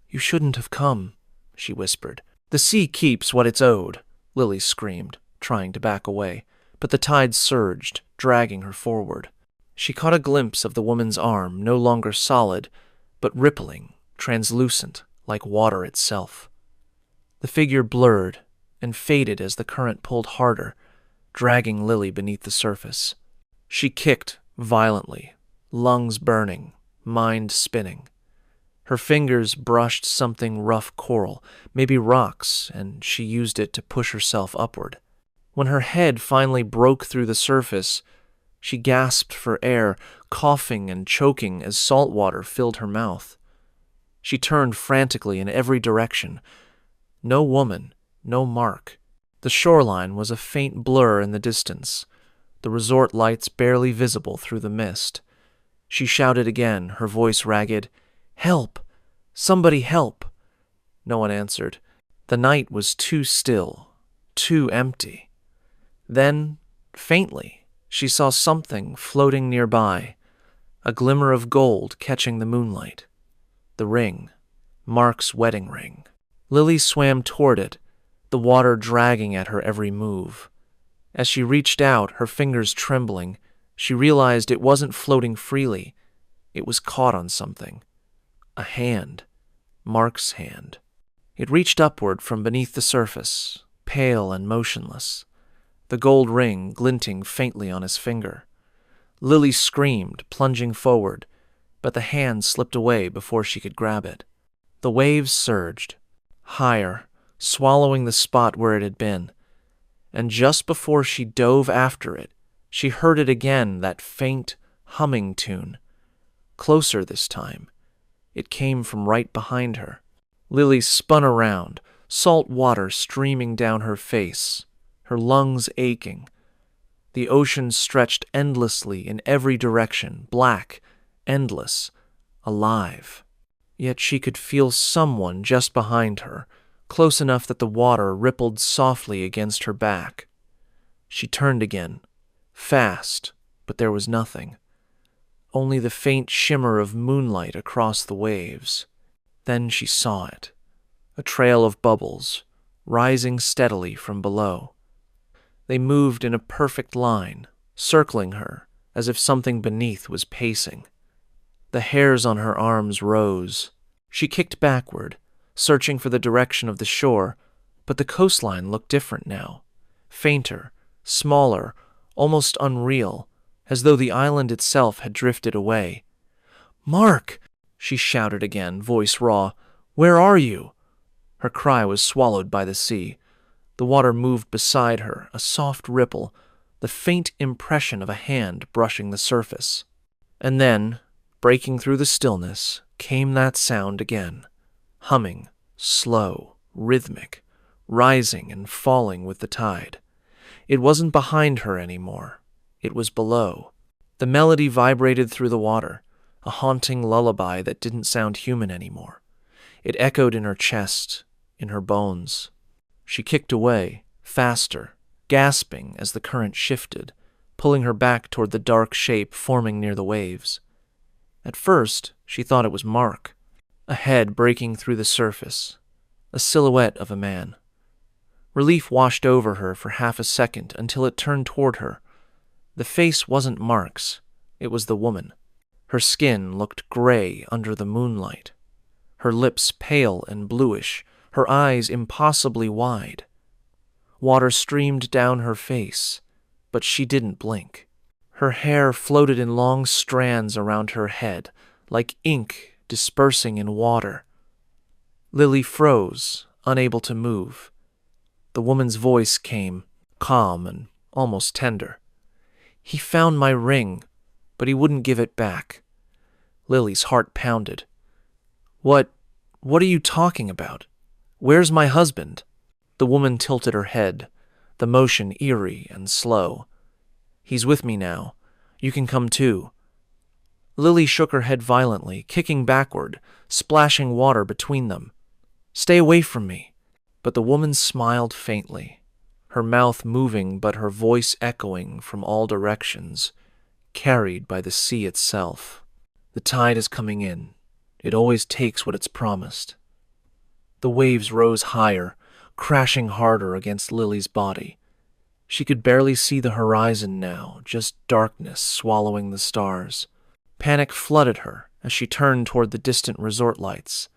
"You shouldn't have come," she whispered. "The sea keeps what it's owed," Lily screamed, trying to back away, but the tide surged, dragging her forward. She caught a glimpse of the woman's arm, no longer solid, but rippling, translucent, like water itself. The figure blurred and faded as the current pulled harder, dragging Lily beneath the surface. She kicked violently, lungs burning, mind spinning. Her fingers brushed something rough coral, maybe rocks, and she used it to push herself upward. When her head finally broke through the surface, she gasped for air, coughing and choking as salt water filled her mouth. She turned frantically in every direction. No woman, no mark. The shoreline was a faint blur in the distance, the resort lights barely visible through the mist. She shouted again, her voice ragged, "Help! Somebody help!" No one answered. The night was too still, too empty. Then, faintly, she saw something floating nearby, a glimmer of gold catching the moonlight. The ring, Mark's wedding ring. Lily swam toward it, the water dragging at her every move. As she reached out, her fingers trembling, she realized it wasn't floating freely. It was caught on something. A hand. Mark's hand. It reached upward from beneath the surface, pale and motionless, the gold ring glinting faintly on his finger. Lily screamed, plunging forward, but the hand slipped away before she could grab it. The waves surged, higher, swallowing the spot where it had been, and just before she dove after it, she heard it again, that faint, humming tune. Closer this time. It came from right behind her. Lily spun around, salt water streaming down her face, her lungs aching. The ocean stretched endlessly in every direction, black, endless, alive. Yet she could feel someone just behind her, close enough that the water rippled softly against her back. She turned again, fast, but there was nothing. Only the faint shimmer of moonlight across the waves. Then she saw it, a trail of bubbles, rising steadily from below. They moved in a perfect line, circling her, as if something beneath was pacing. The hairs on her arms rose. She kicked backward, searching for the direction of the shore, but the coastline looked different now. Fainter, smaller, almost unreal, as though the island itself had drifted away. "Mark!" she shouted again, voice raw. "Where are you?" Her cry was swallowed by the sea. The water moved beside her, a soft ripple, the faint impression of a hand brushing the surface. And then, breaking through the stillness, came that sound again, humming, slow, rhythmic, rising and falling with the tide. It wasn't behind her anymore. It was below. The melody vibrated through the water, a haunting lullaby that didn't sound human anymore. It echoed in her chest, in her bones. She kicked away, faster, gasping as the current shifted, pulling her back toward the dark shape forming near the waves. At first, she thought it was Mark, a head breaking through the surface, a silhouette of a man. Relief washed over her for half a second until it turned toward her. The face wasn't Mark's, it was the woman. Her skin looked gray under the moonlight, her lips pale and bluish, her eyes impossibly wide. Water streamed down her face, but she didn't blink. Her hair floated in long strands around her head, like ink dispersing in water. Lily froze, unable to move. The woman's voice came, calm and almost tender. "He found my ring, but he wouldn't give it back." Lily's heart pounded. What are you talking about? Where's my husband?" The woman tilted her head, the motion eerie and slow. "He's with me now. You can come too." Lily shook her head violently, kicking backward, splashing water between them. "Stay away from me." But the woman smiled faintly, her mouth moving but her voice echoing from all directions, carried by the sea itself. "The tide is coming in. It always takes what it's promised." The waves rose higher, crashing harder against Lily's body. She could barely see the horizon now, just darkness swallowing the stars. Panic flooded her as she turned toward the distant resort lights.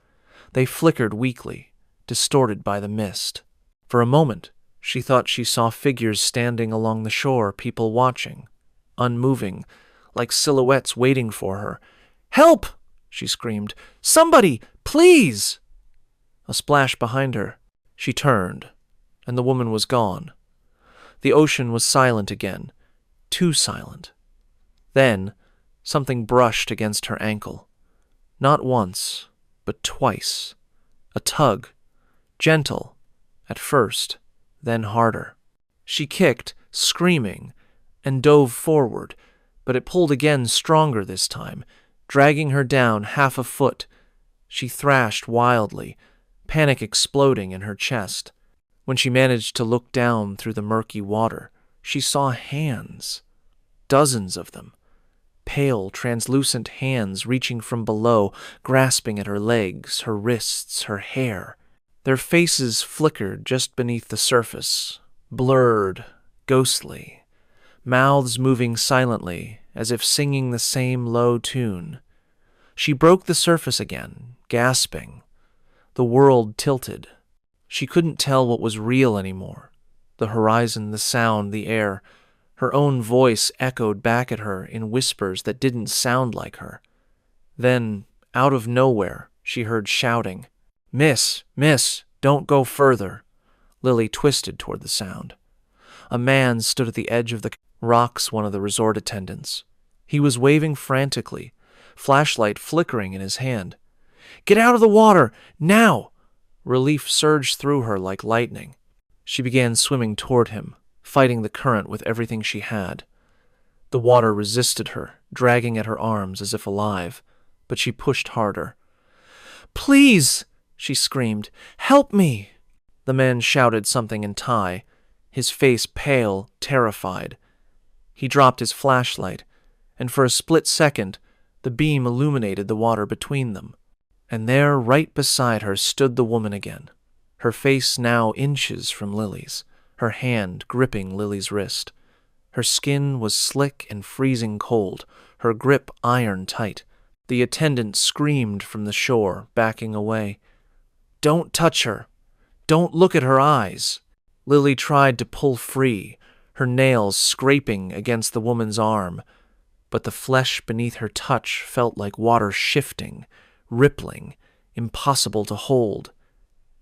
They flickered weakly, distorted by the mist. For a moment, she thought she saw figures standing along the shore, people watching, unmoving, like silhouettes waiting for her. "Help!" she screamed. "Somebody, please!" A splash behind her. She turned, and the woman was gone. The ocean was silent again, too silent. Then, something brushed against her ankle. Not once, but twice. A tug, gentle, at first, then harder. She kicked, screaming, and dove forward, but it pulled again stronger this time, dragging her down half a foot. She thrashed wildly, panic exploding in her chest. When she managed to look down through the murky water, she saw hands. Dozens of them. Pale, translucent hands reaching from below, grasping at her legs, her wrists, her hair. Their faces flickered just beneath the surface, blurred, ghostly, mouths moving silently, as if singing the same low tune. She broke the surface again, gasping. The world tilted. She couldn't tell what was real anymore. The horizon, the sound, the air. Her own voice echoed back at her in whispers that didn't sound like her. Then, out of nowhere, she heard shouting. Miss, don't go further." Lily twisted toward the sound. A man stood at the edge of the rocks, one of the resort attendants. He was waving frantically, flashlight flickering in his hand. "Get out of the water, now!" Relief surged through her like lightning. She began swimming toward him, fighting the current with everything she had. The water resisted her, dragging at her arms as if alive, but she pushed harder. "Please!" she screamed. "Help me!" The man shouted something in Thai, his face pale, terrified. He dropped his flashlight, and for a split second, the beam illuminated the water between them. And there, right beside her, stood the woman again, her face now inches from Lily's, her hand gripping Lily's wrist. Her skin was slick and freezing cold, her grip iron tight. The attendant screamed from the shore, backing away. "Don't touch her! Don't look at her eyes!" Lily tried to pull free, her nails scraping against the woman's arm, but the flesh beneath her touch felt like water shifting, rippling, impossible to hold.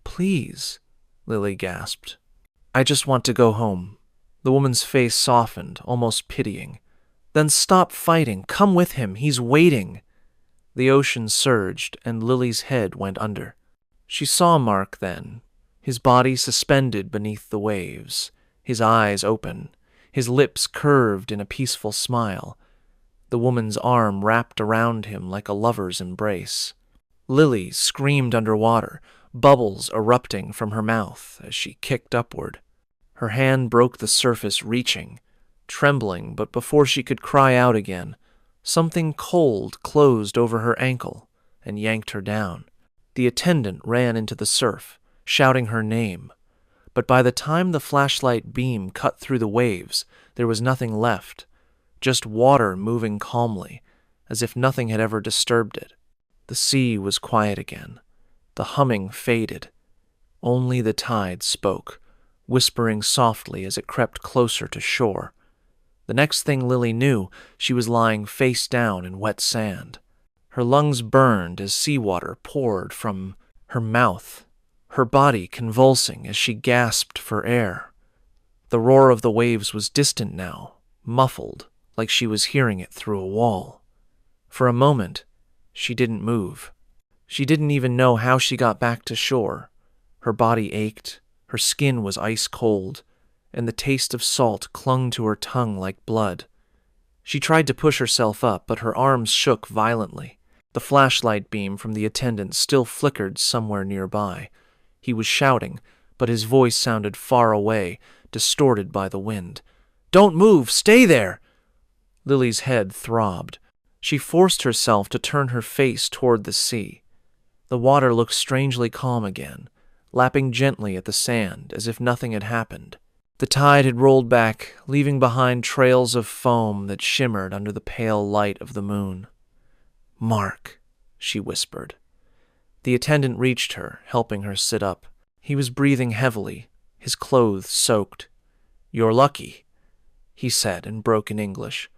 "Please," Lily gasped. "I just want to go home." The woman's face softened, almost pitying. "Then stop fighting. Come with him. He's waiting." The ocean surged, and Lily's head went under. She saw Mark then, his body suspended beneath the waves, his eyes open, his lips curved in a peaceful smile. The woman's arm wrapped around him like a lover's embrace. Lily screamed underwater, bubbles erupting from her mouth as she kicked upward. Her hand broke the surface, reaching, trembling, but before she could cry out again, something cold closed over her ankle and yanked her down. The attendant ran into the surf, shouting her name, but by the time the flashlight beam cut through the waves, there was nothing left, just water moving calmly, as if nothing had ever disturbed it. The sea was quiet again. The humming faded. Only the tide spoke, whispering softly as it crept closer to shore. The next thing Lily knew, she was lying face down in wet sand. Her lungs burned as seawater poured from her mouth, her body convulsing as she gasped for air. The roar of the waves was distant now, muffled, like she was hearing it through a wall. For a moment, she didn't move. She didn't even know how she got back to shore. Her body ached, her skin was ice cold, and the taste of salt clung to her tongue like blood. She tried to push herself up, but her arms shook violently. The flashlight beam from the attendant still flickered somewhere nearby. He was shouting, but his voice sounded far away, distorted by the wind. "Don't move! Stay there!" Lily's head throbbed. She forced herself to turn her face toward the sea. The water looked strangely calm again, lapping gently at the sand as if nothing had happened. The tide had rolled back, leaving behind trails of foam that shimmered under the pale light of the moon. "Mark," she whispered. The attendant reached her, helping her sit up. He was breathing heavily, his clothes soaked. "You're lucky," he said in broken English,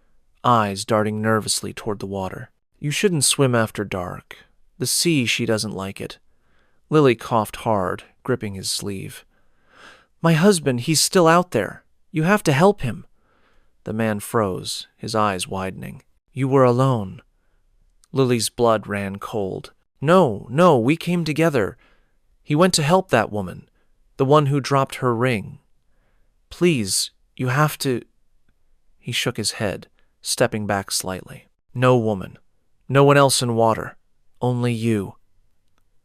eyes darting nervously toward the water. "You shouldn't swim after dark. The sea, she doesn't like it." Lily coughed hard, gripping his sleeve. "My husband, he's still out there. You have to help him." The man froze, his eyes widening. "You were alone." Lily's blood ran cold. No, we came together. He went to help that woman, the one who dropped her ring. Please, you have to—" He shook his head, stepping back slightly. "No woman. No one else in water. Only you."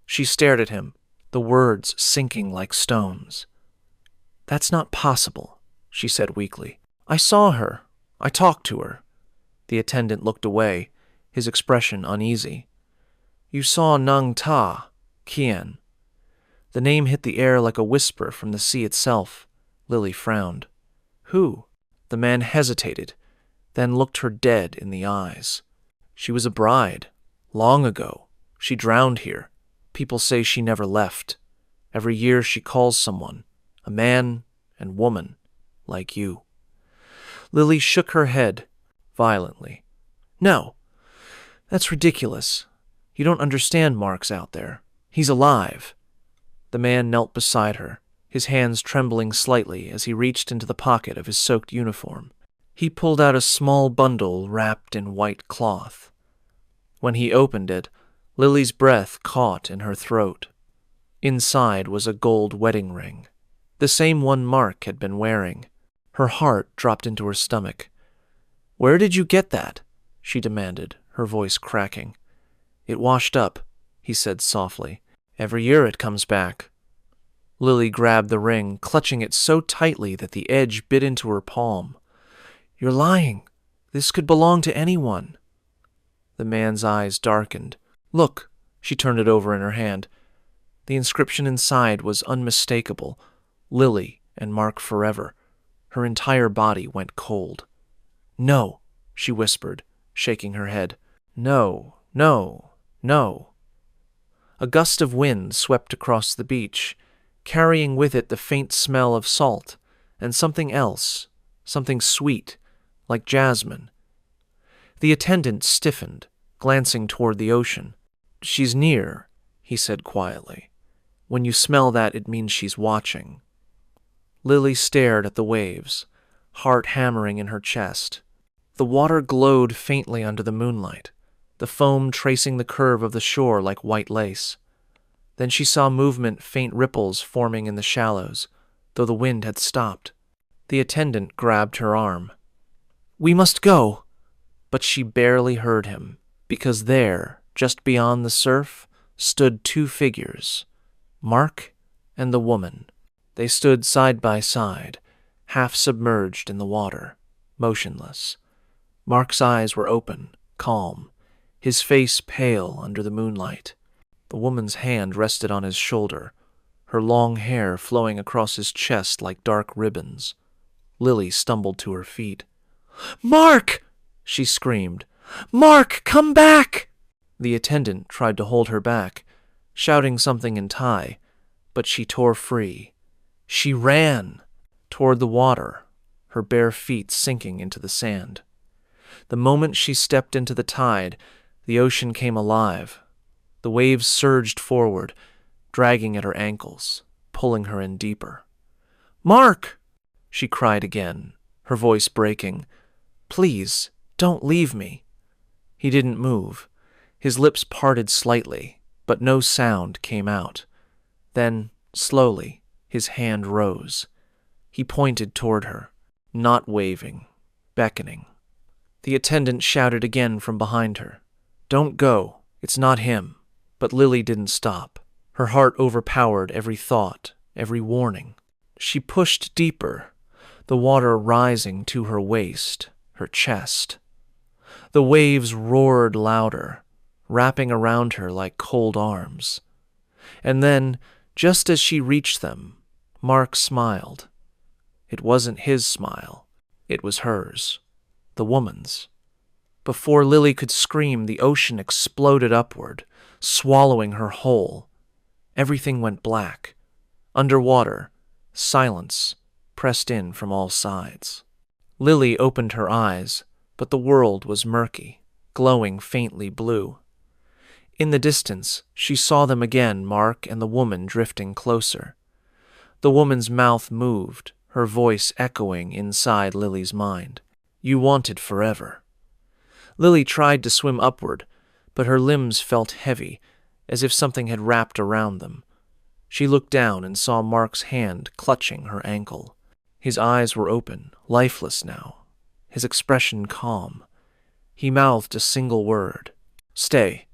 She stared at him, the words sinking like stones. "That's not possible," she said weakly. "I saw her. I talked to her." The attendant looked away, his expression uneasy. "You saw Nung Ta, Kian." The name hit the air like a whisper from the sea itself. Lily frowned. "Who?" The man hesitated, then looked her dead in the eyes. "She was a bride. Long ago. She drowned here. People say she never left. Every year she calls someone, a man and woman, like you." Lily shook her head violently. "No, that's ridiculous. You don't understand Mark's out there. He's alive." The man knelt beside her, his hands trembling slightly as he reached into the pocket of his soaked uniform. He pulled out a small bundle wrapped in white cloth. When he opened it, Lily's breath caught in her throat. Inside was a gold wedding ring, the same one Mark had been wearing. Her heart dropped into her stomach. "Where did you get that?" she demanded, her voice cracking. "It washed up," he said softly. "Every year it comes back." Lily grabbed the ring, clutching it so tightly that the edge bit into her palm. "You're lying. This could belong to anyone." The man's eyes darkened. "Look," she turned it over in her hand. The inscription inside was unmistakable. Lily and Mark forever. Her entire body went cold. "No," she whispered, shaking her head. "No, no, no." A gust of wind swept across the beach, carrying with it the faint smell of salt and something else, something sweet, like jasmine. The attendant stiffened, glancing toward the ocean. "She's near," he said quietly. "When you smell that, it means she's watching." Lily stared at the waves, heart hammering in her chest. The water glowed faintly under the moonlight, the foam tracing the curve of the shore like white lace. Then she saw movement, faint ripples forming in the shallows, though the wind had stopped. The attendant grabbed her arm. "We must go." But she barely heard him, because there, just beyond the surf, stood two figures, Mark and the woman. They stood side by side, half submerged in the water, motionless. Mark's eyes were open, calm, his face pale under the moonlight. The woman's hand rested on his shoulder, her long hair flowing across his chest like dark ribbons. Lily stumbled to her feet. "Mark!" she screamed. "Mark, come back!" The attendant tried to hold her back, shouting something in Thai, but she tore free. She ran toward the water, her bare feet sinking into the sand. The moment she stepped into the tide, the ocean came alive. The waves surged forward, dragging at her ankles, pulling her in deeper. "Mark!" she cried again, her voice breaking. "Please, don't leave me." He didn't move. His lips parted slightly, but no sound came out. Then, slowly, his hand rose. He pointed toward her, not waving, beckoning. The attendant shouted again from behind her. "Don't go. It's not him." But Lily didn't stop. Her heart overpowered every thought, every warning. She pushed deeper, the water rising to her waist, her chest. The waves roared louder, wrapping around her like cold arms. And then, just as she reached them, Mark smiled. It wasn't his smile. It was hers, the woman's. Before Lily could scream, the ocean exploded upward, swallowing her whole. Everything went black. Underwater, silence pressed in from all sides. Lily opened her eyes, but the world was murky, glowing faintly blue. In the distance, she saw them again, Mark and the woman drifting closer. The woman's mouth moved, her voice echoing inside Lily's mind. "You wanted forever." Lily tried to swim upward, but her limbs felt heavy, as if something had wrapped around them. She looked down and saw Mark's hand clutching her ankle. His eyes were open, lifeless now, his expression calm. He mouthed a single word. "Stay."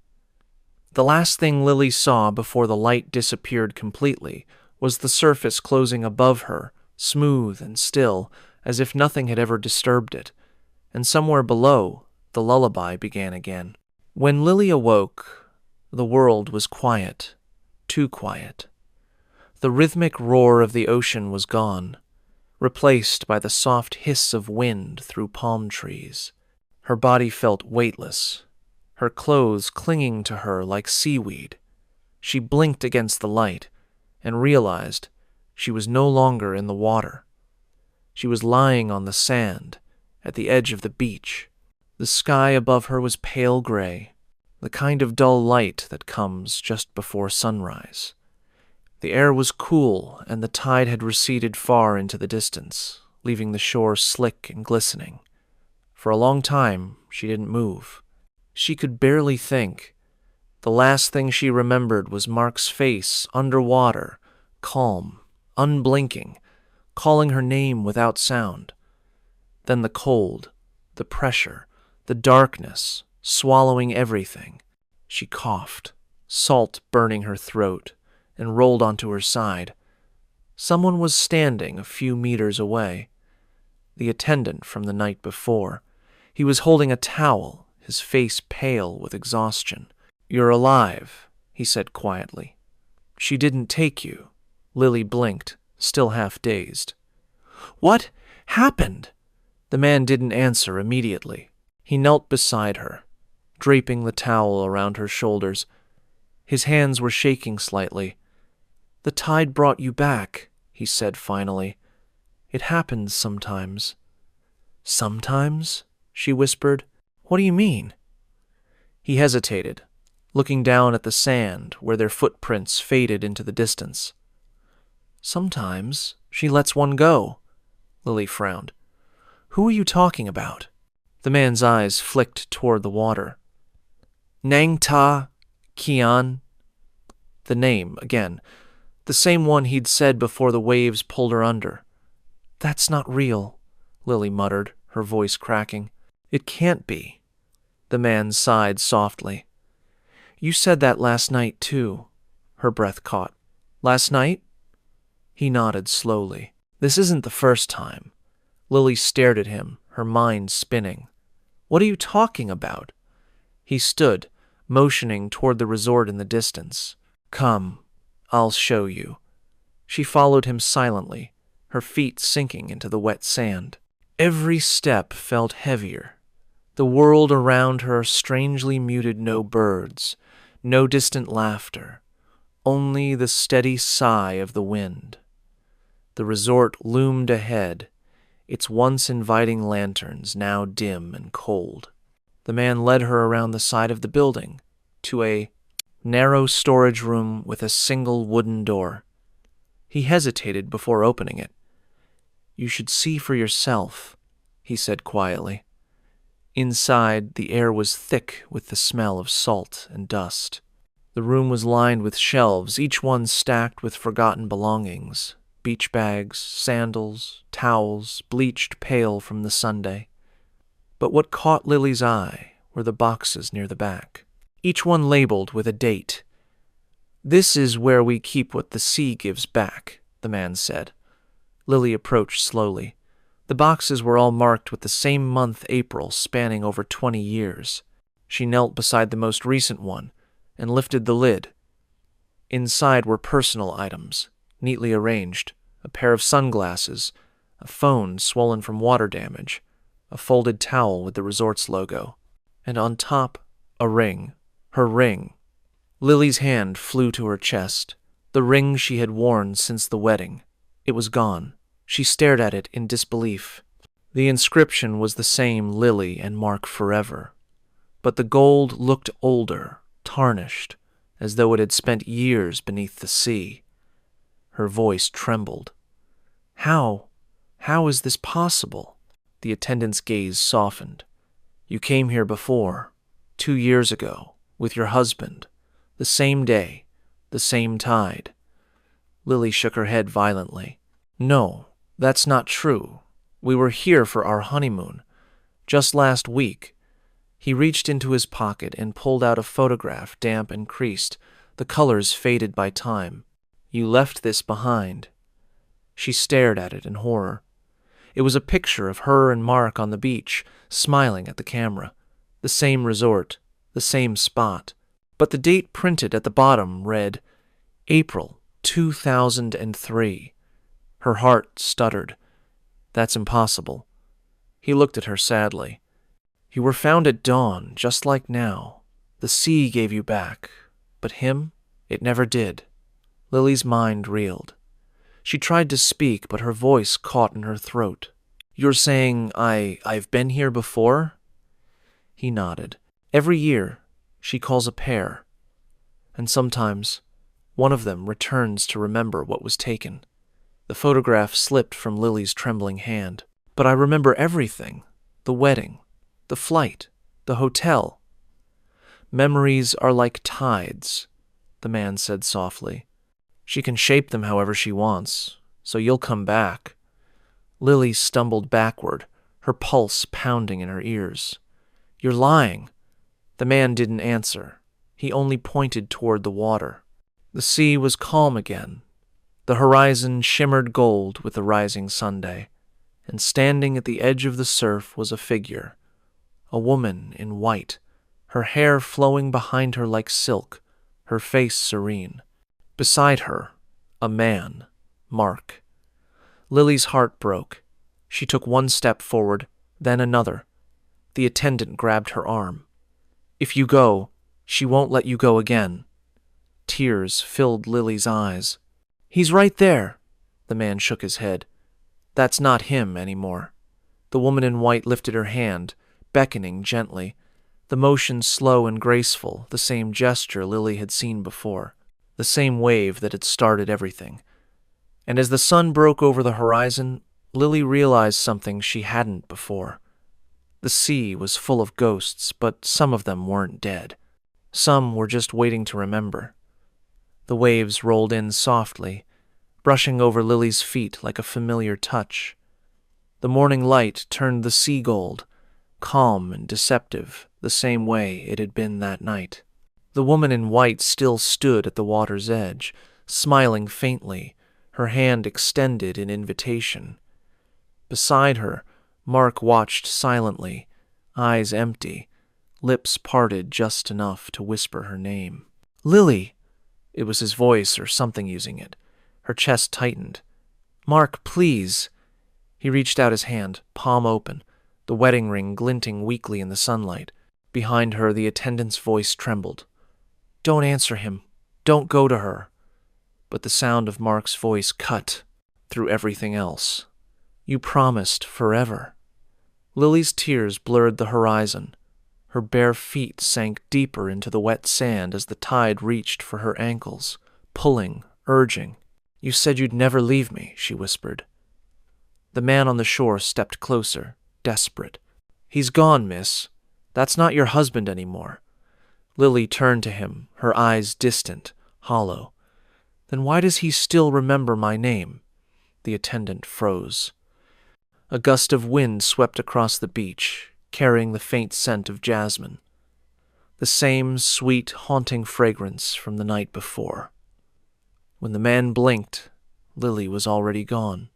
The last thing Lily saw before the light disappeared completely was the surface closing above her, smooth and still, as if nothing had ever disturbed it. And somewhere below, the lullaby began again. When Lily awoke, the world was quiet, too quiet. The rhythmic roar of the ocean was gone, replaced by the soft hiss of wind through palm trees. Her body felt weightless, her clothes clinging to her like seaweed. She blinked against the light and realized she was no longer in the water. She was lying on the sand at the edge of the beach. The sky above her was pale gray, the kind of dull light that comes just before sunrise. The air was cool, and the tide had receded far into the distance, leaving the shore slick and glistening. For a long time, she didn't move. She could barely think. The last thing she remembered was Mark's face underwater, calm, unblinking, calling her name without sound. Then the cold, the pressure, the darkness, swallowing everything. She coughed, salt burning her throat, and rolled onto her side. Someone was standing a few meters away. The attendant from the night before. He was holding a towel, his face pale with exhaustion. "You're alive," he said quietly. "She didn't take you." Lily blinked, still half dazed. "What happened?" The man didn't answer immediately. He knelt beside her, draping the towel around her shoulders. His hands were shaking slightly. "The tide brought you back," he said finally. "It happens sometimes." "Sometimes?" she whispered. "What do you mean?" He hesitated, looking down at the sand where their footprints faded into the distance. "Sometimes she lets one go." Lily frowned. "Who are you talking about?" The man's eyes flicked toward the water. "Nang Ta Kian." The name, again, the same one he'd said before the waves pulled her under. "That's not real," Lily muttered, her voice cracking. "It can't be." The man sighed softly. "You said that last night, too." Her breath caught. "Last night?" He nodded slowly. "This isn't the first time." Lily stared at him, her mind spinning. "What are you talking about?" He stood, motioning toward the resort in the distance. "Come, I'll show you." She followed him silently, her feet sinking into the wet sand. Every step felt heavier. The world around her strangely muted. No birds, no distant laughter, only the steady sigh of the wind. The resort loomed ahead, its once inviting lanterns now dim and cold. The man led her around the side of the building, to a narrow storage room with a single wooden door. He hesitated before opening it. "You should see for yourself," he said quietly. Inside, the air was thick with the smell of salt and dust. The room was lined with shelves, each one stacked with forgotten belongings. Beach bags, sandals, towels, bleached pale from the Sunday. But what caught Lily's eye were the boxes near the back, each one labeled with a date. "This is where we keep what the sea gives back," the man said. Lily approached slowly. The boxes were all marked with the same month, April, spanning over 20 years. She knelt beside the most recent one and lifted the lid. Inside were personal items, neatly arranged, a pair of sunglasses, a phone swollen from water damage, a folded towel with the resort's logo, and on top, a ring, her ring. Lily's hand flew to her chest, the ring she had worn since the wedding. It was gone. She stared at it in disbelief. The inscription was the same, Lily and Mark forever, but the gold looked older, tarnished, as though it had spent years beneath the sea. Her voice trembled. How is this possible?" The attendant's gaze softened. "You came here before, 2 years ago, with your husband, the same day, the same tide." Lily shook her head violently. "No, that's not true. We were here for our honeymoon, just last week." He reached into his pocket and pulled out a photograph, damp and creased, the colors faded by time. "You left this behind." She stared at it in horror. It was a picture of her and Mark on the beach, smiling at the camera. The same resort, the same spot. But the date printed at the bottom read, April 2003. Her heart stuttered. "That's impossible." He looked at her sadly. "You were found at dawn, just like now. The sea gave you back, but him, it never did." Lily's mind reeled. She tried to speak, but her voice caught in her throat. "You're saying I've been here before?" He nodded. "Every year, she calls a pair, and sometimes one of them returns to remember what was taken." The photograph slipped from Lily's trembling hand. "But I remember everything. The wedding, the flight, the hotel." "Memories are like tides," the man said softly. "She can shape them however she wants, so you'll come back." Lily stumbled backward, her pulse pounding in her ears. "You're lying." The man didn't answer. He only pointed toward the water. The sea was calm again. The horizon shimmered gold with the rising Sunday, and standing at the edge of the surf was a figure, a woman in white, her hair flowing behind her like silk, her face serene. Beside her, a man, Mark. Lily's heart broke. She took one step forward, then another. The attendant grabbed her arm. "If you go, she won't let you go again." Tears filled Lily's eyes. "He's right there." The man shook his head. "That's not him anymore." The woman in white lifted her hand, beckoning gently, the motion slow and graceful, the same gesture Lily had seen before, the same wave that had started everything. And as the sun broke over the horizon, Lily realized something she hadn't before. The sea was full of ghosts, but some of them weren't dead. Some were just waiting to remember. The waves rolled in softly, brushing over Lily's feet like a familiar touch. The morning light turned the sea gold, calm and deceptive, the same way it had been that night. The woman in white still stood at the water's edge, smiling faintly, her hand extended in invitation. Beside her, Mark watched silently, eyes empty, lips parted just enough to whisper her name. "Lily!" It was his voice or something using it. Her chest tightened. "Mark, please." He reached out his hand, palm open, the wedding ring glinting weakly in the sunlight. Behind her, the attendant's voice trembled. "Don't answer him. Don't go to her." But the sound of Mark's voice cut through everything else. "You promised forever." Lily's tears blurred the horizon. Her bare feet sank deeper into the wet sand as the tide reached for her ankles, pulling, urging. "You said you'd never leave me," she whispered. The man on the shore stepped closer, desperate. "He's gone, miss. That's not your husband anymore." Lily turned to him, her eyes distant, hollow. "Then why does he still remember my name?" The attendant froze. A gust of wind swept across the beach. carrying the faint scent of jasmine. The same sweet, haunting fragrance from the night before. When the man blinked, Lily was already gone.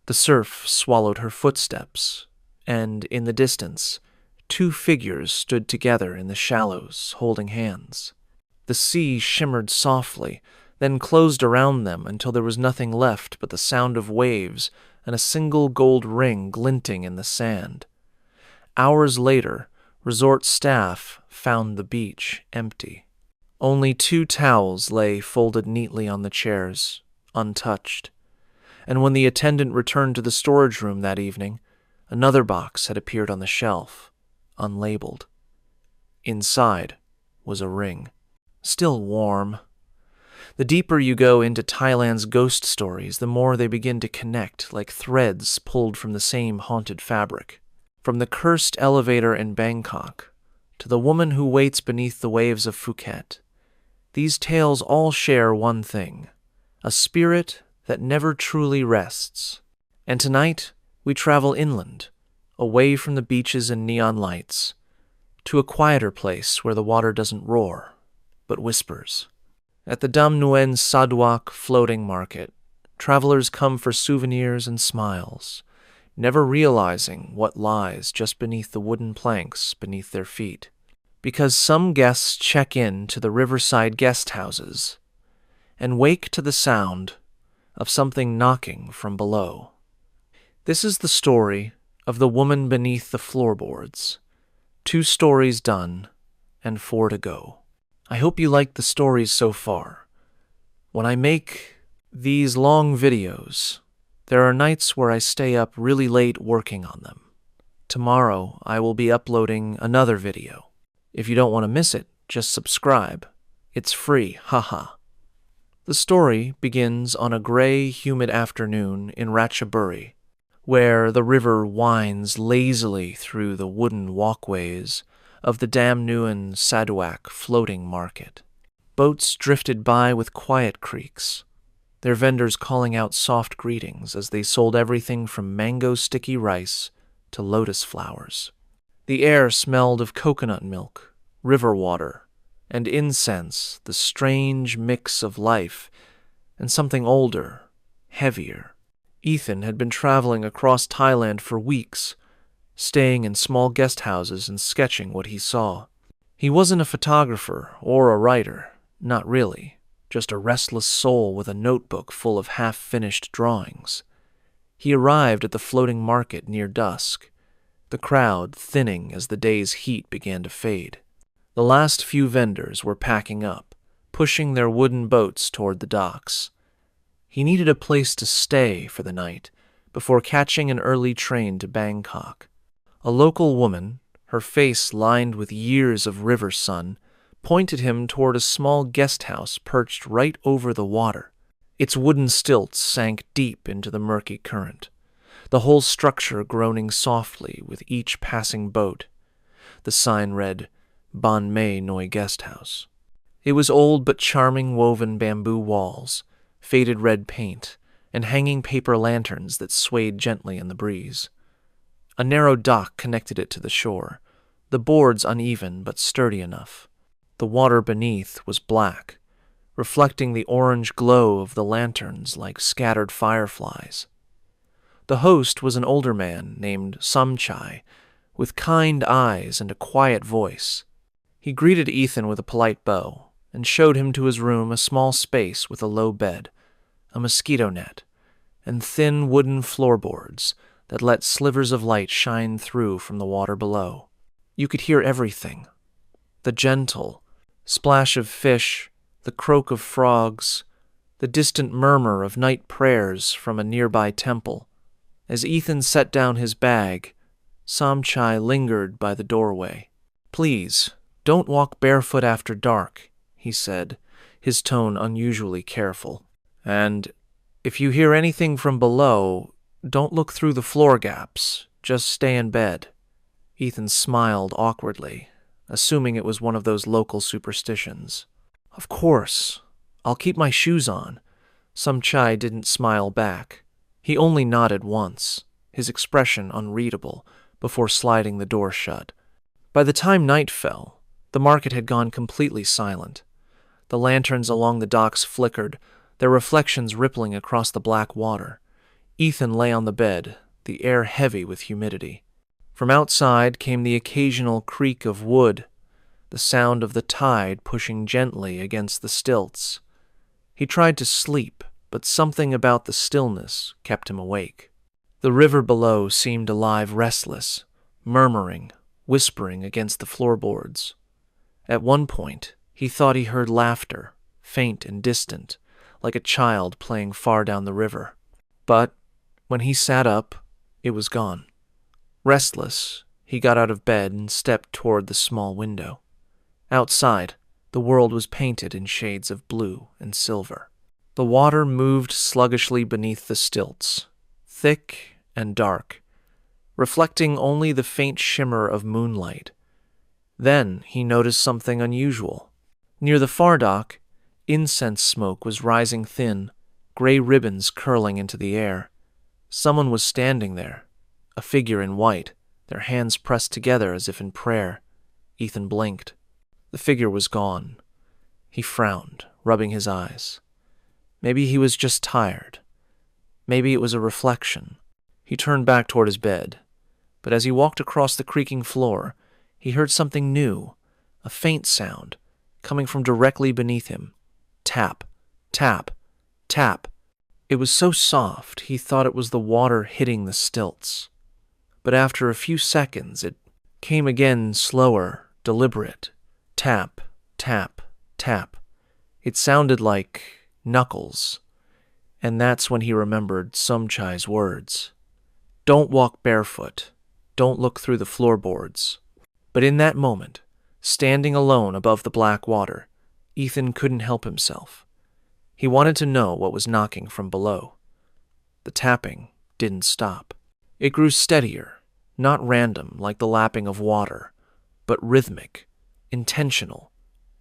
The surf swallowed her footsteps, and in the distance, 2 figures stood together in the shallows, holding hands. The sea shimmered softly, then closed around them until there was nothing left but the sound of waves and a single gold ring glinting in the sand. Hours later, resort staff found the beach empty. Only 2 towels lay folded neatly on the chairs, untouched. And when the attendant returned to the storage room that evening, another box had appeared on the shelf, unlabeled. Inside was a ring, still warm. The deeper you go into Thailand's ghost stories, the more they begin to connect like threads pulled from the same haunted fabric. From the cursed elevator in Bangkok to the woman who waits beneath the waves of Phuket, these tales all share one thing, a spirit that never truly rests. And tonight, we travel inland, away from the beaches and neon lights, to a quieter place where the water doesn't roar, but whispers. At the Dam Nguyen Saduak floating market, travelers come for souvenirs and smiles, never realizing what lies just beneath the wooden planks beneath their feet. Because some guests check in to the riverside guest houses and wake to the sound of something knocking from below. This is the story of the woman beneath the floorboards. 2 stories done and 4 to go. I hope you like the stories so far. When I make these long videos, there are nights where I stay up really late working on them. Tomorrow, I will be uploading another video. If you don't want to miss it, just subscribe. It's free, haha. The story begins on a gray, humid afternoon in Ratchaburi, where the river winds lazily through the wooden walkways of the Dam Nguyen Saduak floating market. Boats drifted by with quiet creaks, their vendors calling out soft greetings as they sold everything from mango sticky rice to lotus flowers. The air smelled of coconut milk, river water, and incense, the strange mix of life and something older, heavier. Ethan had been traveling across Thailand for weeks, staying in small guest houses and sketching what he saw. He wasn't a photographer or a writer, not really, just a restless soul with a notebook full of half-finished drawings. He arrived at the floating market near dusk, the crowd thinning as the day's heat began to fade. The last few vendors were packing up, pushing their wooden boats toward the docks. He needed a place to stay for the night before catching an early train to Bangkok. A local woman, her face lined with years of river sun, pointed him toward a small guest house perched right over the water. Its wooden stilts sank deep into the murky current, the whole structure groaning softly with each passing boat. The sign read, Ban Mae Noi Guest House. It was old but charming woven bamboo walls, faded red paint, and hanging paper lanterns that swayed gently in the breeze. A narrow dock connected it to the shore, the boards uneven but sturdy enough. The water beneath was black, reflecting the orange glow of the lanterns like scattered fireflies. The host was an older man named Samchai, with kind eyes and a quiet voice. He greeted Ethan with a polite bow and showed him to his room, a small space with a low bed, a mosquito net, and thin wooden floorboards that let slivers of light shine through from the water below. You could hear everything. The gentle splash of fish, the croak of frogs, the distant murmur of night prayers from a nearby temple. As Ethan set down his bag, Samchai lingered by the doorway. "Please, don't walk barefoot after dark," he said, his tone unusually careful. "And if you hear anything from below, don't look through the floor gaps. Just stay in bed." Ethan smiled awkwardly, assuming it was one of those local superstitions. "Of course. I'll keep my shoes on." Samchai didn't smile back. He only nodded once, his expression unreadable, before sliding the door shut. By the time night fell, the market had gone completely silent. The lanterns along the docks flickered, their reflections rippling across the black water. Ethan lay on the bed, the air heavy with humidity. From outside came the occasional creak of wood, the sound of the tide pushing gently against the stilts. He tried to sleep, but something about the stillness kept him awake. The river below seemed alive, restless, murmuring, whispering against the floorboards. At one point, he thought he heard laughter, faint and distant, like a child playing far down the river. But when he sat up, it was gone. Restless, he got out of bed and stepped toward the small window. Outside, the world was painted in shades of blue and silver. The water moved sluggishly beneath the stilts, thick and dark, reflecting only the faint shimmer of moonlight. Then he noticed something unusual. Near the far dock, incense smoke was rising thin, gray ribbons curling into the air. Someone was standing there, a figure in white, their hands pressed together as if in prayer. Ethan blinked. The figure was gone. He frowned, rubbing his eyes. Maybe he was just tired. Maybe it was a reflection. He turned back toward his bed, but as he walked across the creaking floor, he heard something new, a faint sound, coming from directly beneath him. Tap, tap, tap. It was so soft he thought it was the water hitting the stilts. But after a few seconds it came again, slower, deliberate. Tap, tap, tap. It sounded like knuckles. And that's when he remembered Somchai's words. Don't walk barefoot. Don't look through the floorboards. But in that moment, standing alone above the black water, Ethan couldn't help himself. He wanted to know what was knocking from below. The tapping didn't stop. It grew steadier, not random like the lapping of water, but rhythmic, intentional.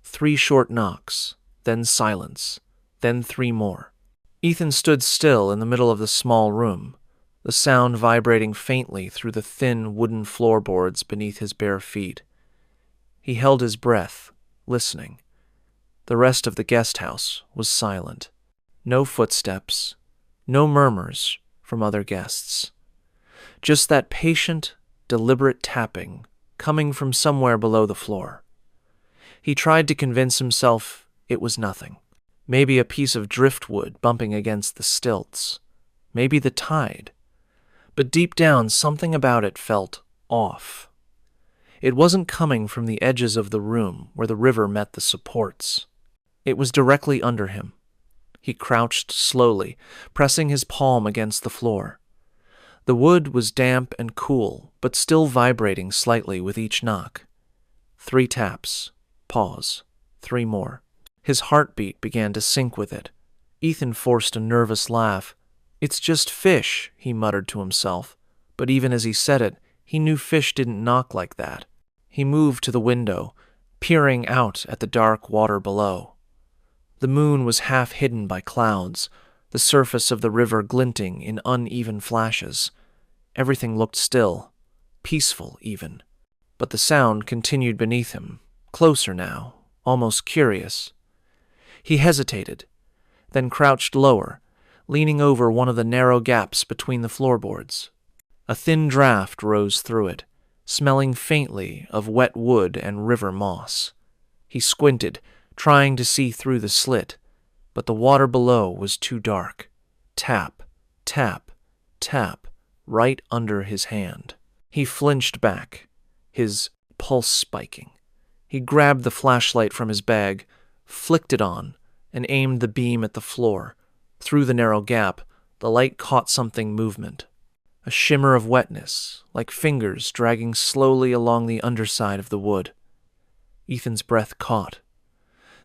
3 short knocks, then silence, then 3 more. Ethan stood still in the middle of the small room, the sound vibrating faintly through the thin wooden floorboards beneath his bare feet. He held his breath, listening. The rest of the guest house was silent. No footsteps, no murmurs from other guests. Just that patient, deliberate tapping coming from somewhere below the floor. He tried to convince himself it was nothing. Maybe a piece of driftwood bumping against the stilts. Maybe the tide. But deep down, something about it felt off. It wasn't coming from the edges of the room where the river met the supports. It was directly under him. He crouched slowly, pressing his palm against the floor. The wood was damp and cool, but still vibrating slightly with each knock. 3 taps. Pause. 3 more. His heartbeat began to sync with it. Ethan forced a nervous laugh. It's just fish, he muttered to himself. But even as he said it, he knew fish didn't knock like that. He moved to the window, peering out at the dark water below. The moon was half hidden by clouds, the surface of the river glinting in uneven flashes. Everything looked still, peaceful even. But the sound continued beneath him, closer now, almost curious. He hesitated, then crouched lower, leaning over one of the narrow gaps between the floorboards. A thin draft rose through it, smelling faintly of wet wood and river moss. He squinted, trying to see through the slit, but the water below was too dark. Tap, tap, tap, right under his hand. He flinched back, his pulse spiking. He grabbed the flashlight from his bag, flicked it on, and aimed the beam at the floor. Through the narrow gap, the light caught something movement. A shimmer of wetness, like fingers dragging slowly along the underside of the wood. Ethan's breath caught.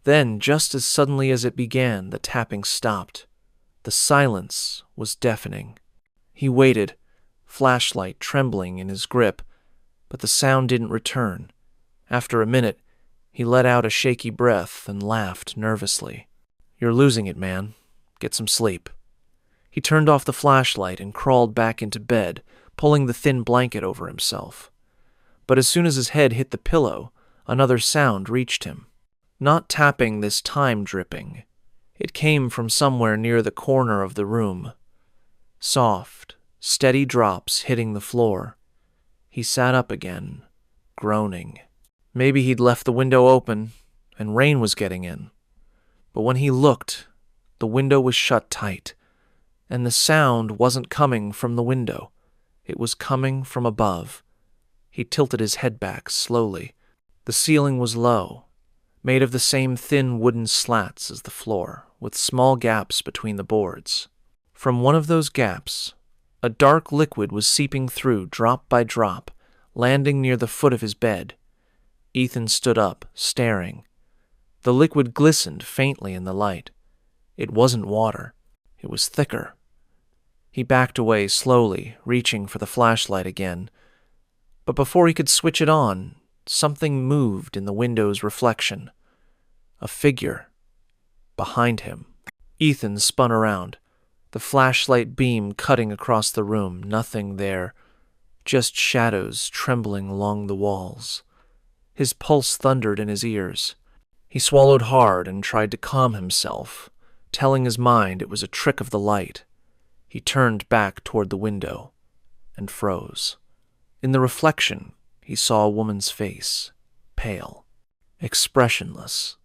Then, just as suddenly as it began, the tapping stopped. The silence was deafening. He waited, flashlight trembling in his grip, but the sound didn't return. After a minute, he let out a shaky breath and laughed nervously. You're losing it, man. Get some sleep. He turned off the flashlight and crawled back into bed, pulling the thin blanket over himself. But as soon as his head hit the pillow, another sound reached him. Not tapping this time, dripping. It came from somewhere near the corner of the room. Soft, steady drops hitting the floor. He sat up again, groaning. Maybe he'd left the window open, and rain was getting in. But when he looked, the window was shut tight, and the sound wasn't coming from the window. It was coming from above. He tilted his head back slowly. The ceiling was low, made of the same thin wooden slats as the floor, with small gaps between the boards. From one of those gaps, a dark liquid was seeping through drop by drop, landing near the foot of his bed. Ethan stood up, staring. The liquid glistened faintly in the light. It wasn't water. It was thicker. He backed away slowly, reaching for the flashlight again. But before he could switch it on, something moved in the window's reflection. A figure. Behind him. Ethan spun around, the flashlight beam cutting across the room. Nothing there. Just shadows trembling along the walls. His pulse thundered in his ears. He swallowed hard and tried to calm himself, telling his mind it was a trick of the light. He turned back toward the window and froze. In the reflection, he saw a woman's face, pale, expressionless,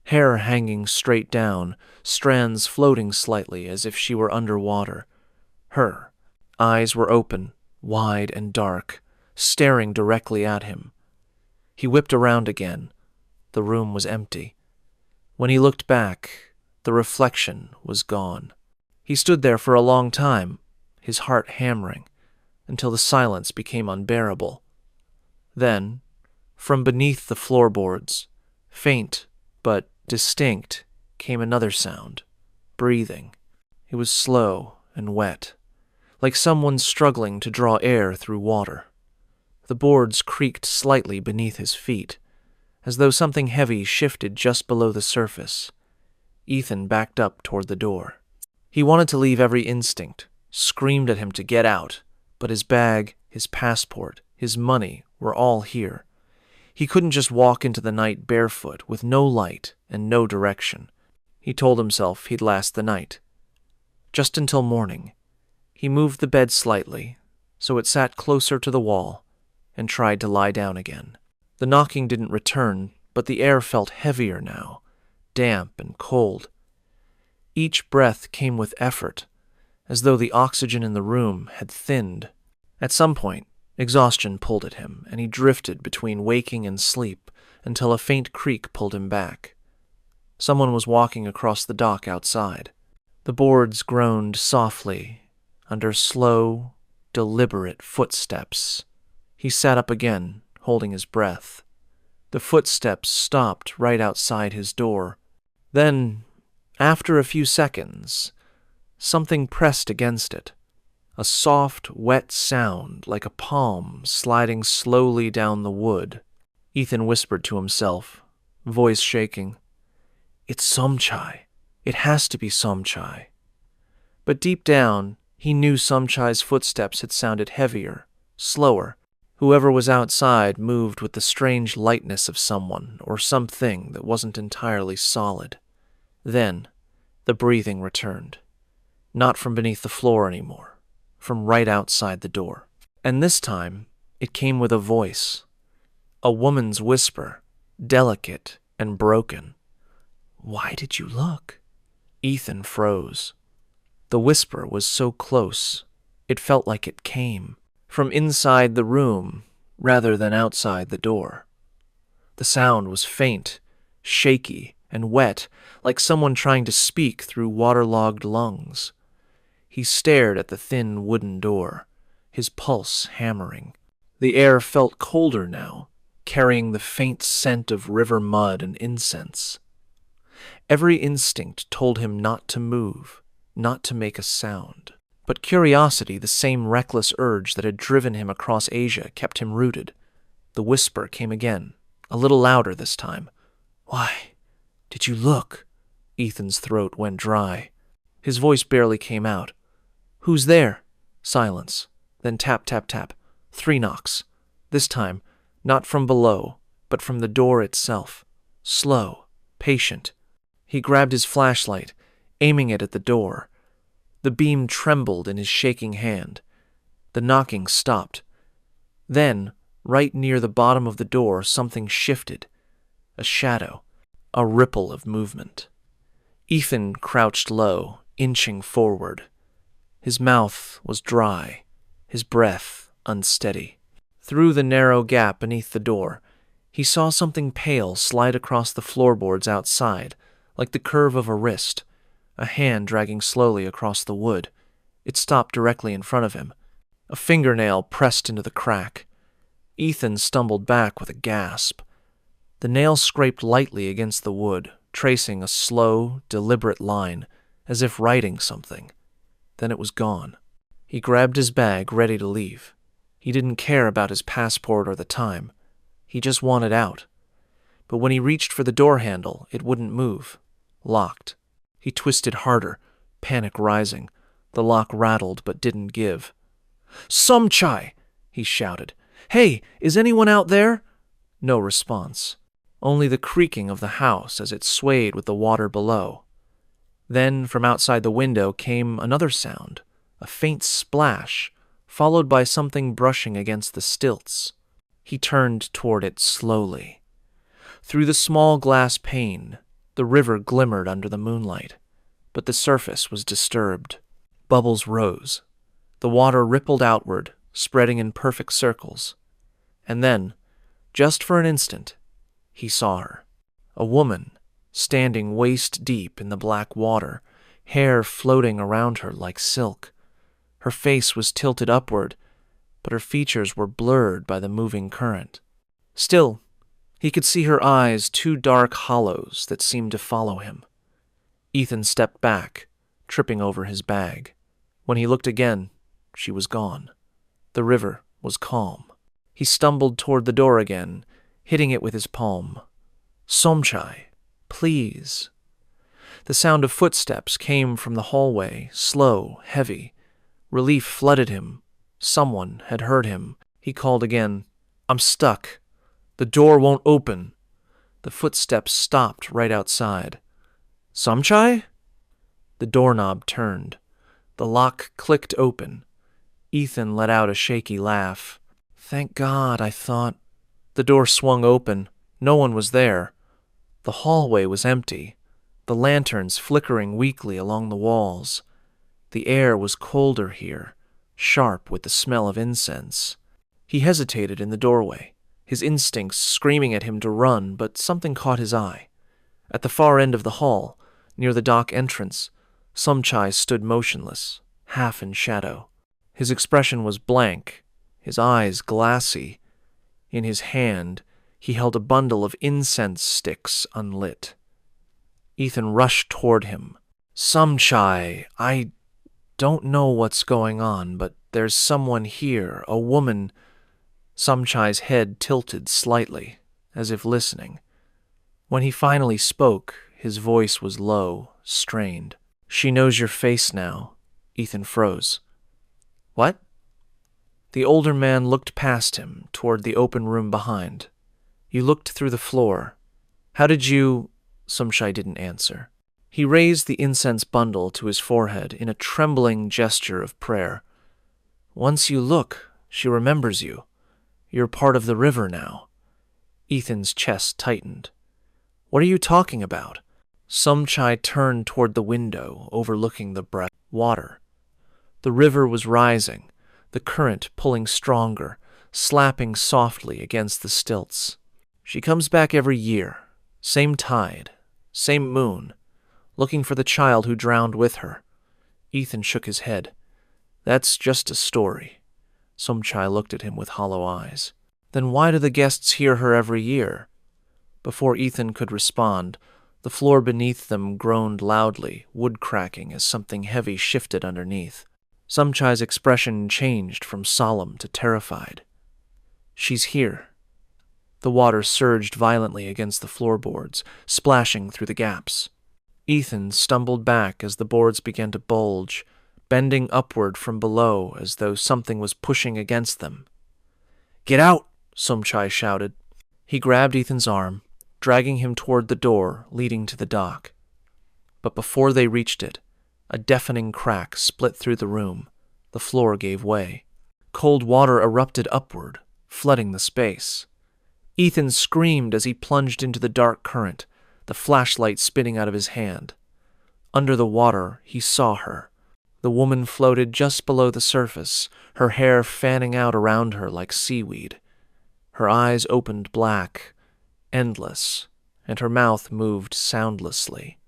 hair hanging straight down, strands floating slightly as if she were underwater. Her eyes were open, wide and dark, staring directly at him. He whipped around again. The room was empty. When he looked back, the reflection was gone. He stood there for a long time, his heart hammering, until the silence became unbearable. Then, from beneath the floorboards, faint but distinct, came another sound, breathing. It was slow and wet, like someone struggling to draw air through water. The boards creaked slightly beneath his feet, as though something heavy shifted just below the surface. Ethan backed up toward the door. He wanted to leave every instinct, screamed at him to get out, but his bag, his passport, his money were all here. He couldn't just walk into the night barefoot, with no light and no direction. He told himself he'd last the night. Just until morning. He moved the bed slightly, so it sat closer to the wall, and tried to lie down again. The knocking didn't return, but the air felt heavier now, damp and cold. Each breath came with effort, as though the oxygen in the room had thinned. At some point, exhaustion pulled at him, and he drifted between waking and sleep until a faint creak pulled him back. Someone was walking across the dock outside. The boards groaned softly under slow, deliberate footsteps. He sat up again, holding his breath. The footsteps stopped right outside his door. Then, after a few seconds, something pressed against it. A soft, wet sound like a palm sliding slowly down the wood. Ethan whispered to himself, voice shaking. It's Somchai. It has to be Somchai. But deep down, he knew Somchai's footsteps had sounded heavier, slower. Whoever was outside moved with the strange lightness of someone or something that wasn't entirely solid. Then, the breathing returned. Not from beneath the floor anymore, from right outside the door. And this time, it came with a voice. A woman's whisper, delicate and broken. Why did you look? Ethan froze. The whisper was so close, it felt like it came from inside the room rather than outside the door. The sound was faint, shaky, and wet, like someone trying to speak through waterlogged lungs. He stared at the thin wooden door, his pulse hammering. The air felt colder now, carrying the faint scent of river mud and incense. Every instinct told him not to move, not to make a sound. But curiosity, the same reckless urge that had driven him across Asia, kept him rooted. The whisper came again, a little louder this time. Why did you look? Ethan's throat went dry. His voice barely came out. Who's there? Silence. Then tap, tap, tap. 3 knocks. This time, not from below, but from the door itself. Slow, patient. He grabbed his flashlight, aiming it at the door. The beam trembled in his shaking hand. The knocking stopped. Then, right near the bottom of the door, something shifted. A shadow, a ripple of movement. Ethan crouched low, inching forward. His mouth was dry, his breath unsteady. Through the narrow gap beneath the door, he saw something pale slide across the floorboards outside, like the curve of a wrist, a hand dragging slowly across the wood. It stopped directly in front of him. A fingernail pressed into the crack. Ethan stumbled back with a gasp. The nail scraped lightly against the wood, tracing a slow, deliberate line, as if writing something. Then it was gone. He grabbed his bag, ready to leave. He didn't care about his passport or the time. He just wanted out. But when he reached for the door handle, it wouldn't move. Locked. He twisted harder, panic rising. The lock rattled but didn't give. "Somchai!" he shouted. "Hey, is anyone out there?" No response. Only the creaking of the house as it swayed with the water below. Then, from outside the window came another sound, a faint splash, followed by something brushing against the stilts. He turned toward it slowly. Through the small glass pane, the river glimmered under the moonlight, but the surface was disturbed. Bubbles rose. The water rippled outward, spreading in perfect circles. And then, just for an instant, he saw her. A woman, standing waist-deep in the black water, hair floating around her like silk. Her face was tilted upward, but her features were blurred by the moving current. Still, he could see her eyes, 2 dark hollows that seemed to follow him. Ethan stepped back, tripping over his bag. When he looked again, she was gone. The river was calm. He stumbled toward the door again, hitting it with his palm. "Somchai, please." The sound of footsteps came from the hallway, slow, heavy. Relief flooded him. Someone had heard him. He called again. "I'm stuck. The door won't open." The footsteps stopped right outside. "Somchai?" The doorknob turned. The lock clicked open. Ethan let out a shaky laugh. "Thank God," I thought. The door swung open. No one was there. The hallway was empty, the lanterns flickering weakly along the walls. The air was colder here, sharp with the smell of incense. He hesitated in the doorway, his instincts screaming at him to run, but something caught his eye. At the far end of the hall, near the dock entrance, Somchai stood motionless, half in shadow. His expression was blank, his eyes glassy. In his hand, he held a bundle of incense sticks unlit. Ethan rushed toward him. "Somchai, I don't know what's going on, but there's someone here, a woman." Somchai's head tilted slightly, as if listening. When he finally spoke, his voice was low, strained. "She knows your face now." Ethan froze. "What?" The older man looked past him, toward the open room behind. "You looked through the floor. How did you—" Somchai didn't answer. He raised the incense bundle to his forehead in a trembling gesture of prayer. "Once you look, she remembers you. You're part of the river now." Ethan's chest tightened. "What are you talking about?" Somchai turned toward the window overlooking the bright water. The river was rising, the current pulling stronger, slapping softly against the stilts. "She comes back every year, same tide, same moon, looking for the child who drowned with her." Ethan shook his head. "That's just a story." Somchai looked at him with hollow eyes. "Then why do the guests hear her every year?" Before Ethan could respond, the floor beneath them groaned loudly, wood cracking as something heavy shifted underneath. Somchai's expression changed from solemn to terrified. "She's here." The water surged violently against the floorboards, splashing through the gaps. Ethan stumbled back as the boards began to bulge, bending upward from below as though something was pushing against them. "Get out!" Somchai shouted. He grabbed Ethan's arm, dragging him toward the door leading to the dock. But before they reached it, a deafening crack split through the room. The floor gave way. Cold water erupted upward, flooding the space. Ethan screamed as he plunged into the dark current, the flashlight spinning out of his hand. Under the water, he saw her. The woman floated just below the surface, her hair fanning out around her like seaweed. Her eyes opened black, endless, and her mouth moved soundlessly.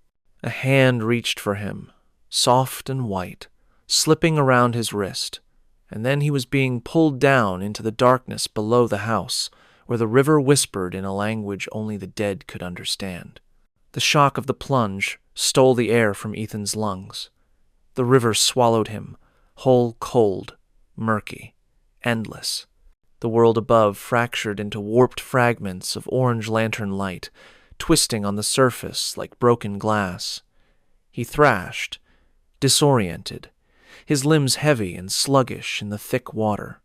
A hand reached for him, soft and white, slipping around his wrist, and then he was being pulled down into the darkness below the house, where the river whispered in a language only the dead could understand. The shock of the plunge stole the air from Ethan's lungs. The river swallowed him, whole cold, murky, endless. The world above fractured into warped fragments of orange lantern light, twisting on the surface like broken glass. He thrashed, disoriented, his limbs heavy and sluggish in the thick water.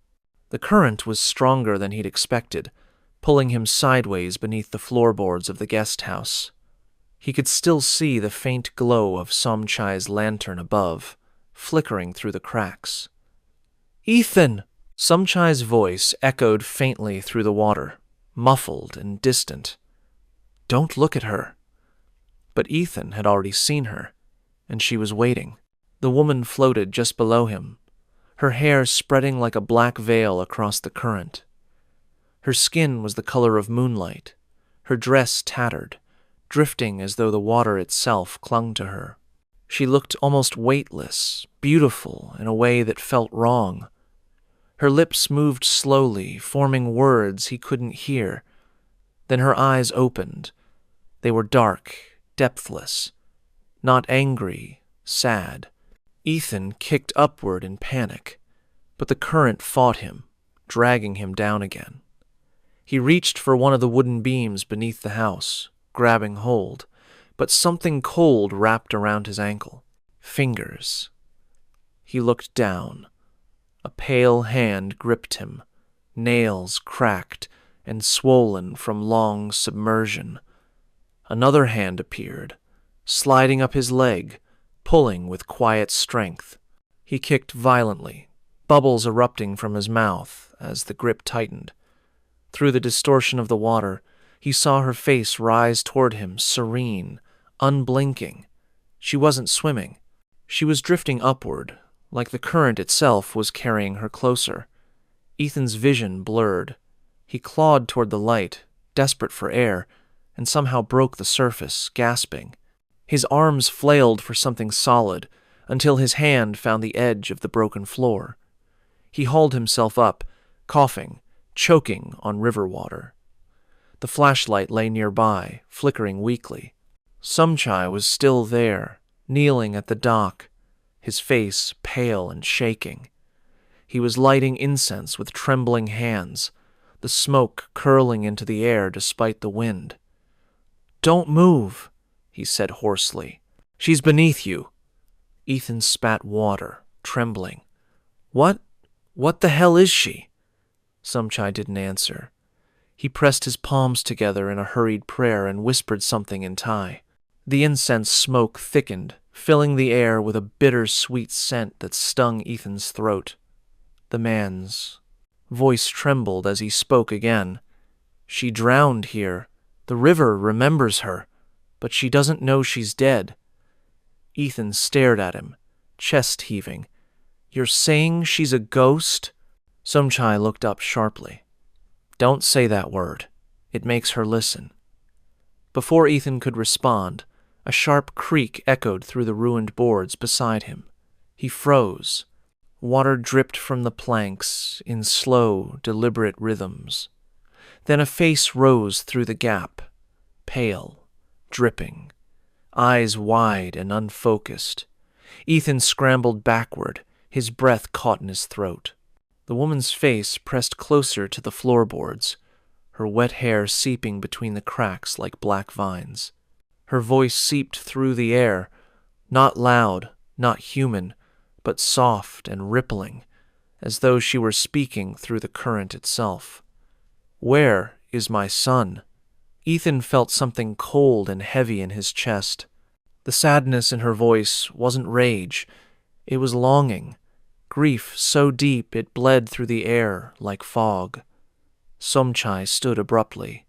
The current was stronger than he'd expected, pulling him sideways beneath the floorboards of the guest house. He could still see the faint glow of Somchai's lantern above, flickering through the cracks. "Ethan!" Somchai's voice echoed faintly through the water, muffled and distant. "Don't look at her." But Ethan had already seen her, and she was waiting. The woman floated just below him, her hair spreading like a black veil across the current. Her skin was the color of moonlight, her dress tattered, drifting as though the water itself clung to her. She looked almost weightless, beautiful in a way that felt wrong. Her lips moved slowly, forming words he couldn't hear. Then her eyes opened. They were dark, depthless, not angry, sad. Ethan kicked upward in panic, but the current fought him, dragging him down again. He reached for one of the wooden beams beneath the house, grabbing hold, but something cold wrapped around his ankle. Fingers. He looked down. A pale hand gripped him, nails cracked and swollen from long submersion. Another hand appeared, sliding up his leg, pulling with quiet strength. He kicked violently, bubbles erupting from his mouth as the grip tightened. Through the distortion of the water, he saw her face rise toward him, serene, unblinking. She wasn't swimming. She was drifting upward, like the current itself was carrying her closer. Ethan's vision blurred. He clawed toward the light, desperate for air, and somehow broke the surface, gasping. His arms flailed for something solid, until his hand found the edge of the broken floor. He hauled himself up, coughing, choking on river water. The flashlight lay nearby, flickering weakly. Somchai was still there, kneeling at the dock, his face pale and shaking. He was lighting incense with trembling hands, the smoke curling into the air despite the wind. "Don't move," he said hoarsely. "She's beneath you." Ethan spat water, trembling. What the hell is she?" Somchai didn't answer. He pressed his palms together in a hurried prayer and whispered something in Thai. The incense smoke thickened, filling the air with a bitter-sweet scent that stung Ethan's throat. The man's voice trembled as he spoke again. "She drowned here. The river remembers her, but she doesn't know she's dead." Ethan stared at him, chest heaving. "You're saying she's a ghost?" Somchai looked up sharply. "Don't say that word. It makes her listen." Before Ethan could respond, a sharp creak echoed through the ruined boards beside him. He froze. Water dripped from the planks in slow, deliberate rhythms. Then a face rose through the gap, pale, dripping, eyes wide and unfocused. Ethan scrambled backward, his breath caught in his throat. The woman's face pressed closer to the floorboards, her wet hair seeping between the cracks like black vines. Her voice seeped through the air, not loud, not human, but soft and rippling, as though she were speaking through the current itself. "Where is my son?" Ethan felt something cold and heavy in his chest. The sadness in her voice wasn't rage, it was longing, grief so deep it bled through the air like fog. Somchai stood abruptly,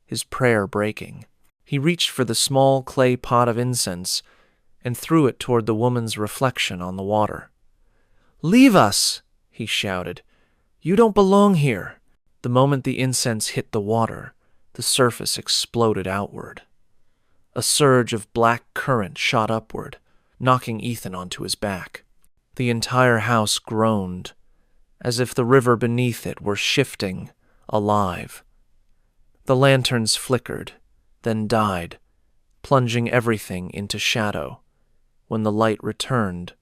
his prayer breaking. He reached for the small clay pot of incense and threw it toward the woman's reflection on the water. "Leave us!" he shouted. "You don't belong here." The moment the incense hit the water, the surface exploded outward. A surge of black current shot upward, knocking Ethan onto his back. The entire house groaned, as if the river beneath it were shifting, alive. The lanterns flickered, then died, plunging everything into shadow. When the light returned,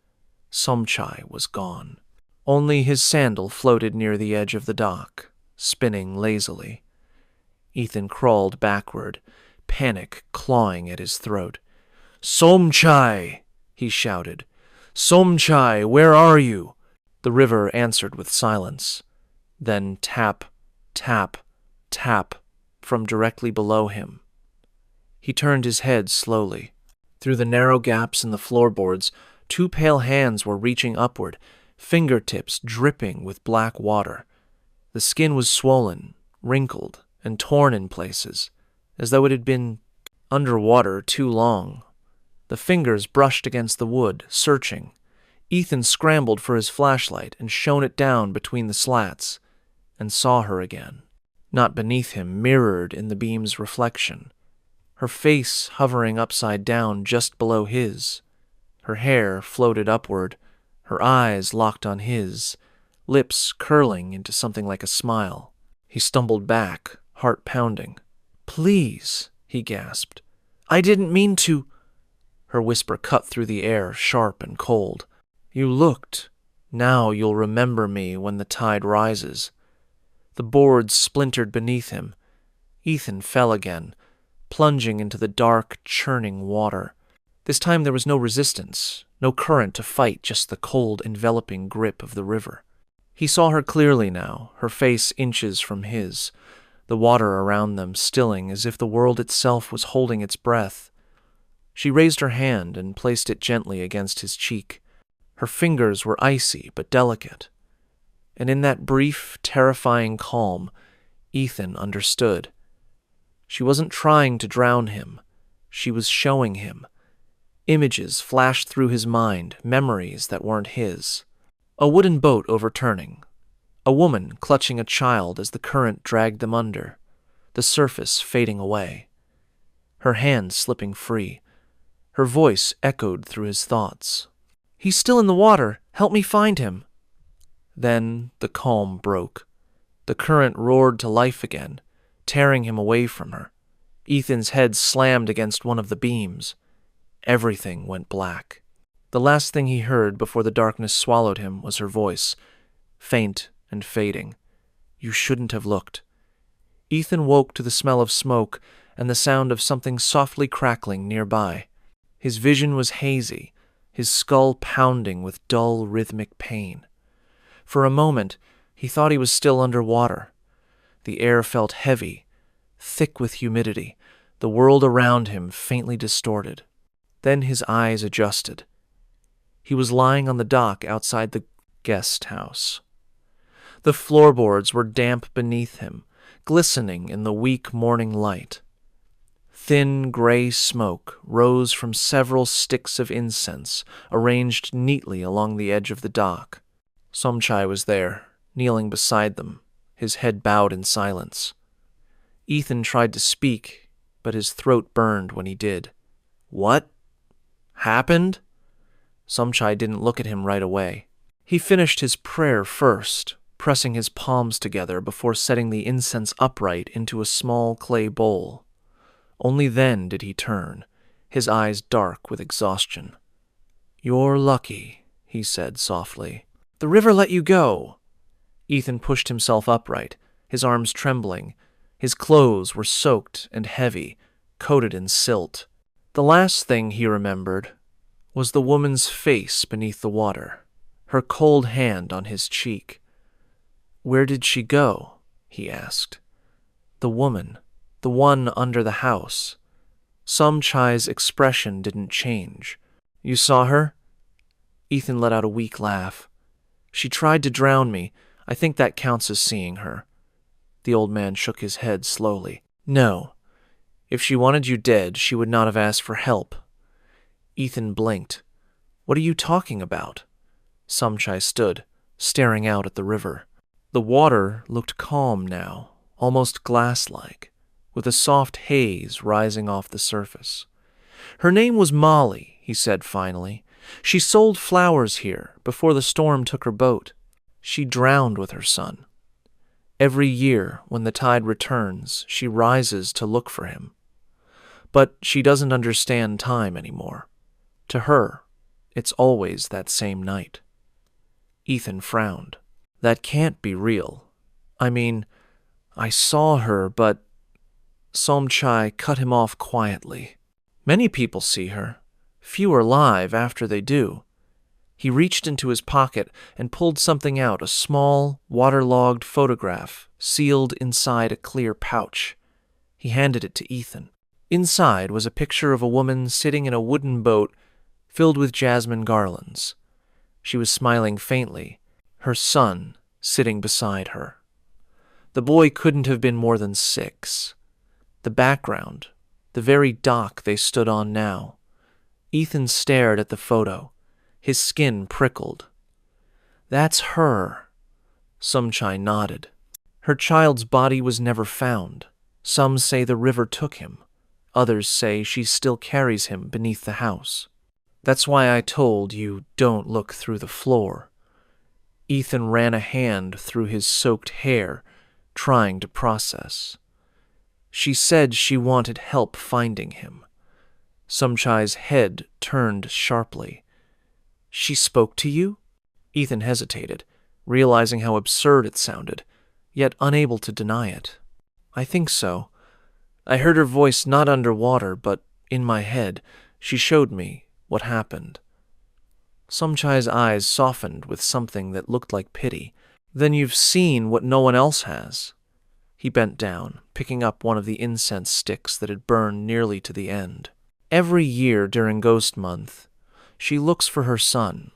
Somchai was gone. Only his sandal floated near the edge of the dock, spinning lazily. Ethan crawled backward, panic clawing at his throat. "Somchai!" he shouted. "Somchai, where are you?" The river answered with silence. Then tap, tap, tap from directly below him. He turned his head slowly. Through the narrow gaps in the floorboards, two pale hands were reaching upward, fingertips dripping with black water. The skin was swollen, wrinkled, and torn in places, as though it had been underwater too long. The fingers brushed against the wood, searching. Ethan scrambled for his flashlight and shone it down between the slats, and saw her again. Not beneath him, mirrored in the beam's reflection. Her face hovering upside down just below his. Her hair floated upward, her eyes locked on his, lips curling into something like a smile. He stumbled back, heart pounding. "Please," he gasped. "I didn't mean to—" Her whisper cut through the air, sharp and cold. "You looked. Now you'll remember me when the tide rises." The boards splintered beneath him. Ethan fell again, plunging into the dark, churning water. This time there was no resistance, no current to fight, just the cold, enveloping grip of the river. He saw her clearly now, her face inches from his, the water around them stilling as if the world itself was holding its breath. She raised her hand and placed it gently against his cheek. Her fingers were icy but delicate. And in that brief, terrifying calm, Ethan understood. She wasn't trying to drown him. She was showing him. Images flashed through his mind, memories that weren't his. A wooden boat overturning. A woman clutching a child as the current dragged them under. The surface fading away. Her hands slipping free. Her voice echoed through his thoughts. "He's still in the water. Help me find him." Then the calm broke. The current roared to life again, tearing him away from her. Ethan's head slammed against one of the beams. Everything went black. The last thing he heard before the darkness swallowed him was her voice, faint and fading. "You shouldn't have looked." Ethan woke to the smell of smoke and the sound of something softly crackling nearby. His vision was hazy, his skull pounding with dull, rhythmic pain. For a moment, he thought he was still underwater. The air felt heavy, thick with humidity, the world around him faintly distorted. Then his eyes adjusted. He was lying on the dock outside the guest house. The floorboards were damp beneath him, glistening in the weak morning light. Thin gray smoke rose from several sticks of incense arranged neatly along the edge of the dock. Somchai was there, kneeling beside them, his head bowed in silence. Ethan tried to speak, but his throat burned when he did. "What happened?" Somchai didn't look at him right away. He finished his prayer first, pressing his palms together before setting the incense upright into a small clay bowl. Only then did he turn, his eyes dark with exhaustion. "You're lucky," he said softly. "The river let you go." Ethan pushed himself upright, his arms trembling. His clothes were soaked and heavy, coated in silt. The last thing he remembered was the woman's face beneath the water. her cold hand on his cheek. "Where did she go?" he asked. "The woman, the one under the house." Somchai's expression didn't change. "You saw her?" Ethan let out a weak laugh. "She tried to drown me. I think that counts as seeing her." The old man shook his head slowly. "No. If she wanted you dead, she would not have asked for help." Ethan blinked. "What are you talking about?" Somchai stood, staring out at the river. The water looked calm now, almost glass-like, with a soft haze rising off the surface. "Her name was Molly," he said finally. "She sold flowers here before the storm took her boat. She drowned with her son. Every year, when the tide returns, she rises to look for him. But she doesn't understand time anymore. To her, it's always that same night." Ethan frowned. "That can't be real. I mean, I saw her, but—" Somchai cut him off quietly. "Many people see her. Few are alive after they do." He reached into his pocket and pulled something out, a small, waterlogged photograph sealed inside a clear pouch. He handed it to Ethan. Inside was a picture of a woman sitting in a wooden boat filled with jasmine garlands. She was smiling faintly, her son sitting beside her. The boy couldn't have been more than 6. The background, the very dock they stood on now. Ethan stared at the photo. His skin prickled. "That's her." Somchai nodded. "Her child's body was never found. Some say the river took him. Others say she still carries him beneath the house. That's why I told you don't look through the floor." Ethan ran a hand through his soaked hair, trying to process. "She said she wanted help finding him." Somchai's head turned sharply. "She spoke to you?" Ethan hesitated, realizing how absurd it sounded, yet unable to deny it. "I think so. I heard her voice not underwater, but in my head. She showed me what happened." Somchai's eyes softened with something that looked like pity. "Then you've seen what no one else has." He bent down, picking up one of the incense sticks that had burned nearly to the end. "Every year during Ghost Month, she looks for her son.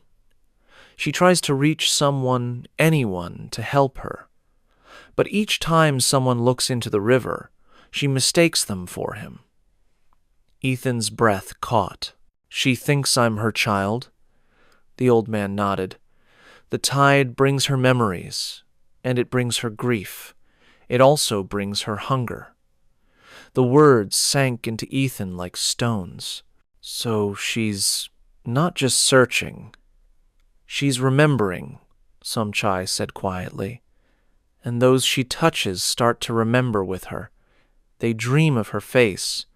She tries to reach someone, anyone, to help her. But each time someone looks into the river, she mistakes them for him." Ethan's breath caught. "She thinks I'm her child?" The old man nodded. "The tide brings her memories, and it brings her grief. It also brings her hunger." The words sank into Ethan like stones. "So she's not just searching. She's remembering," Somchai said quietly. "And those she touches start to remember with her. They dream of her face.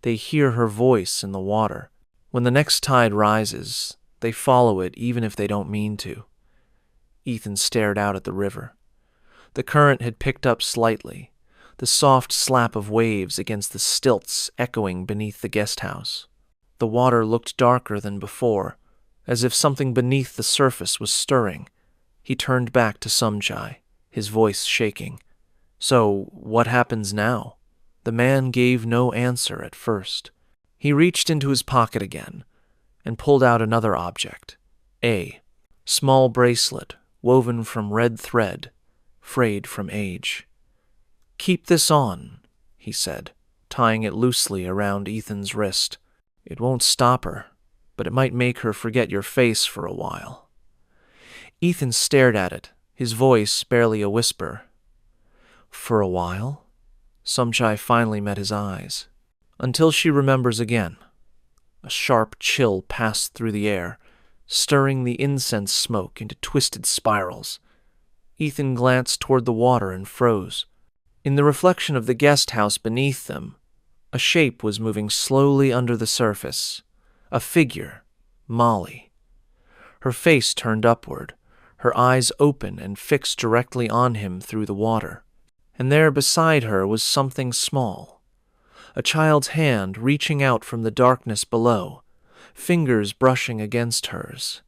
They hear her voice in the water. When the next tide rises, they follow it even if they don't mean to." Ethan stared out at the river. The current had picked up slightly, the soft slap of waves against the stilts echoing beneath the guest house. The water looked darker than before, as if something beneath the surface was stirring. He turned back to Somchai, his voice shaking. "So, what happens now?" The man gave no answer at first. He reached into his pocket again and pulled out another object, a small bracelet woven from red thread, frayed from age. "Keep this on," he said, tying it loosely around Ethan's wrist. "It won't stop her, but it might make her forget your face for a while." Ethan stared at it, his voice barely a whisper. "For a while?" Somchai finally met his eyes. "Until she remembers again." A sharp chill passed through the air, stirring the incense smoke into twisted spirals. Ethan glanced toward the water and froze. In the reflection of the guest house beneath them, a shape was moving slowly under the surface. A figure, Molly. Her face turned upward, her eyes open and fixed directly on him through the water. And there beside her was something small. A child's hand reaching out from the darkness below, fingers brushing against hers.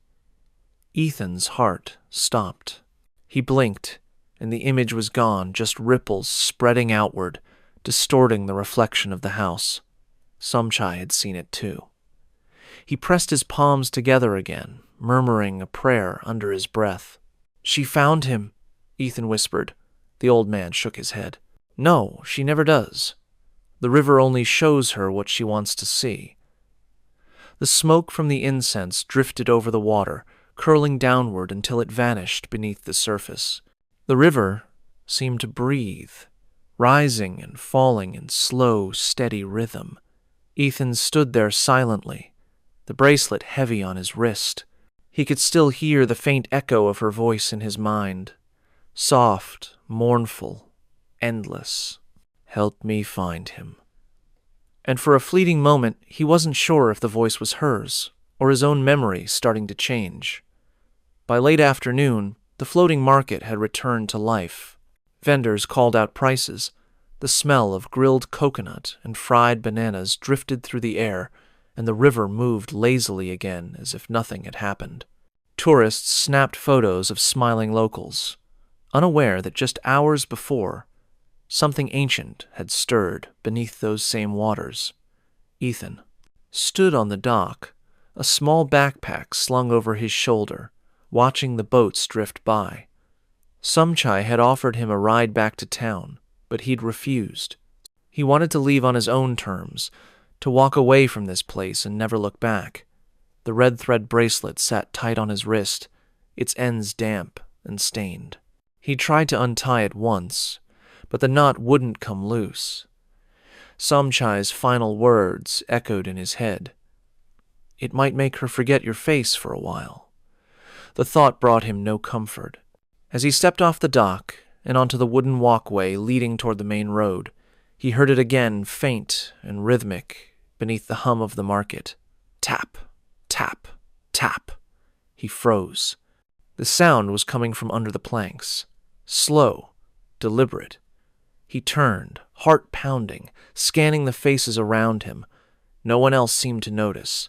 Ethan's heart stopped. He blinked, and the image was gone, just ripples spreading outward, distorting the reflection of the house. Somchai had seen it too. He pressed his palms together again, murmuring a prayer under his breath. "She found him," Ethan whispered. The old man shook his head. "No, she never does. The river only shows her what she wants to see." The smoke from the incense drifted over the water, curling downward until it vanished beneath the surface. The river seemed to breathe, rising and falling in slow, steady rhythm. Ethan stood there silently, the bracelet heavy on his wrist. He could still hear the faint echo of her voice in his mind. Soft, mournful, endless. "Help me find him." And for a fleeting moment, he wasn't sure if the voice was hers, or his own memory starting to change. By late afternoon, the floating market had returned to life. Vendors called out prices. The smell of grilled coconut and fried bananas drifted through the air, and the river moved lazily again as if nothing had happened. Tourists snapped photos of smiling locals, unaware that just hours before, something ancient had stirred beneath those same waters. Ethan stood on the dock, a small backpack slung over his shoulder, watching the boats drift by. Somchai had offered him a ride back to town, but he'd refused. He wanted to leave on his own terms, to walk away from this place and never look back. The red thread bracelet sat tight on his wrist, its ends damp and stained. He tried to untie it once, but the knot wouldn't come loose. Somchai's final words echoed in his head. "It might make her forget your face for a while." The thought brought him no comfort. As he stepped off the dock and onto the wooden walkway leading toward the main road, he heard it again, faint and rhythmic, beneath the hum of the market. Tap, tap, tap. He froze. The sound was coming from under the planks. Slow, deliberate. He turned, heart pounding, scanning the faces around him. No one else seemed to notice.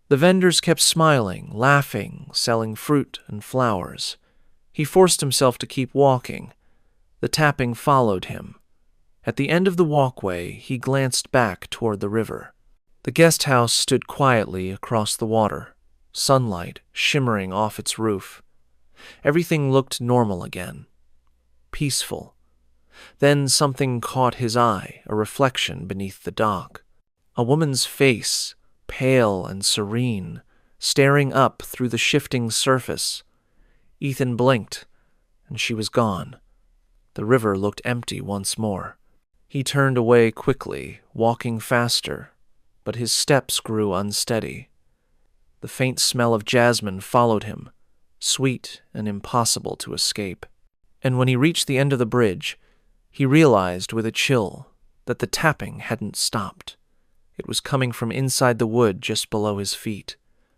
The vendors kept smiling, laughing, selling fruit and flowers. He forced himself to keep walking. The tapping followed him. At the end of the walkway, he glanced back toward the river. The guest house stood quietly across the water, sunlight shimmering off its roof. Everything looked normal again. Peaceful. Then something caught his eye, a reflection beneath the dock. A woman's face, pale and serene, staring up through the shifting surface. Ethan blinked, and she was gone. The river looked empty once more. He turned away quickly, walking faster, but his steps grew unsteady. The faint smell of jasmine followed him, sweet and impossible to escape. And when he reached the end of the bridge, he realized with a chill that the tapping hadn't stopped. It was coming from inside the wood just below his feet,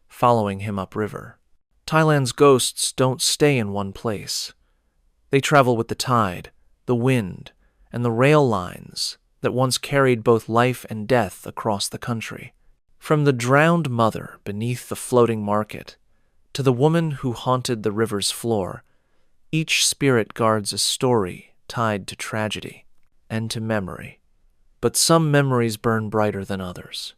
following him upriver. Thailand's ghosts don't stay in one place. They travel with the tide, the wind, and the rail lines that once carried both life and death across the country. From the drowned mother beneath the floating market to the woman who haunted the river's floor, each spirit guards a story tied to tragedy and to memory. But some memories burn brighter than others.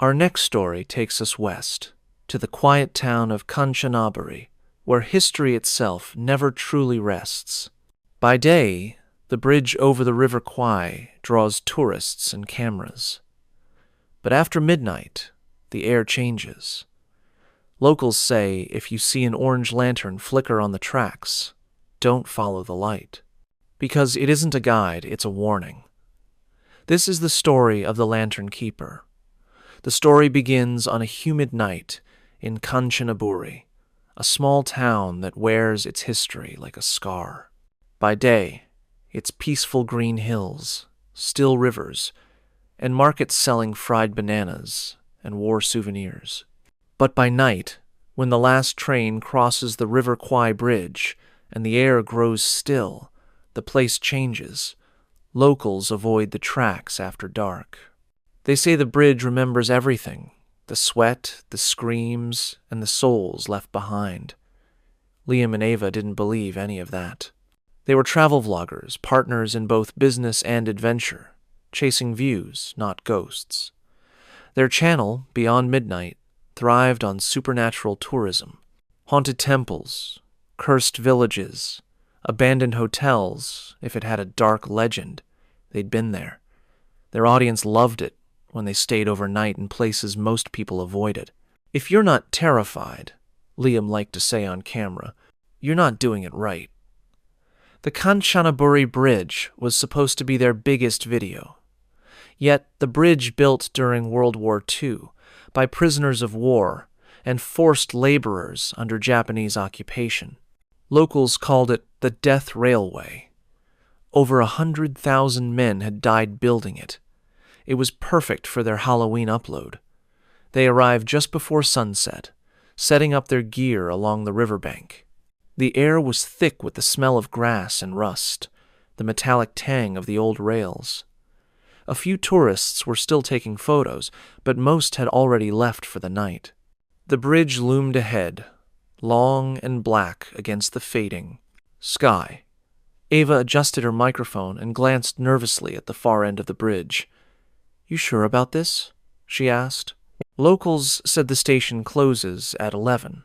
Our next story takes us west, to the quiet town of Kanchanaburi, where history itself never truly rests. By day, the bridge over the River Kwai draws tourists and cameras. But after midnight, the air changes. Locals say if you see an orange lantern flicker on the tracks, don't follow the light. Because it isn't a guide, it's a warning. This is the story of the Lantern Keeper. The story begins on a humid night in Kanchanaburi, a small town that wears its history like a scar. By day, it's peaceful green hills, still rivers, and markets selling fried bananas and war souvenirs. But by night, when the last train crosses the River Kwai Bridge and the air grows still, the place changes. Locals avoid the tracks after dark. They say the bridge remembers everything, the sweat, the screams, and the souls left behind. Liam and Ava didn't believe any of that. They were travel vloggers, partners in both business and adventure, chasing views, not ghosts. Their channel, Beyond Midnight, thrived on supernatural tourism. Haunted temples, cursed villages, abandoned hotels. If it had a dark legend, they'd been there. Their audience loved it when they stayed overnight in places most people avoided. If you're not terrified, Liam liked to say on camera, you're not doing it right. The Kanchanaburi Bridge was supposed to be their biggest video. Yet the bridge built during World War II by prisoners of war and forced laborers under Japanese occupation. Locals called it the Death Railway. Over 100,000 men had died building it. It was perfect for their Halloween upload. They arrived just before sunset, setting up their gear along the riverbank. The air was thick with the smell of grass and rust, the metallic tang of the old rails. A few tourists were still taking photos, but most had already left for the night. The bridge loomed ahead, long and black against the fading sky. Ava adjusted her microphone and glanced nervously at the far end of the bridge. "You sure about this?" she asked. "Locals said the station closes at 11.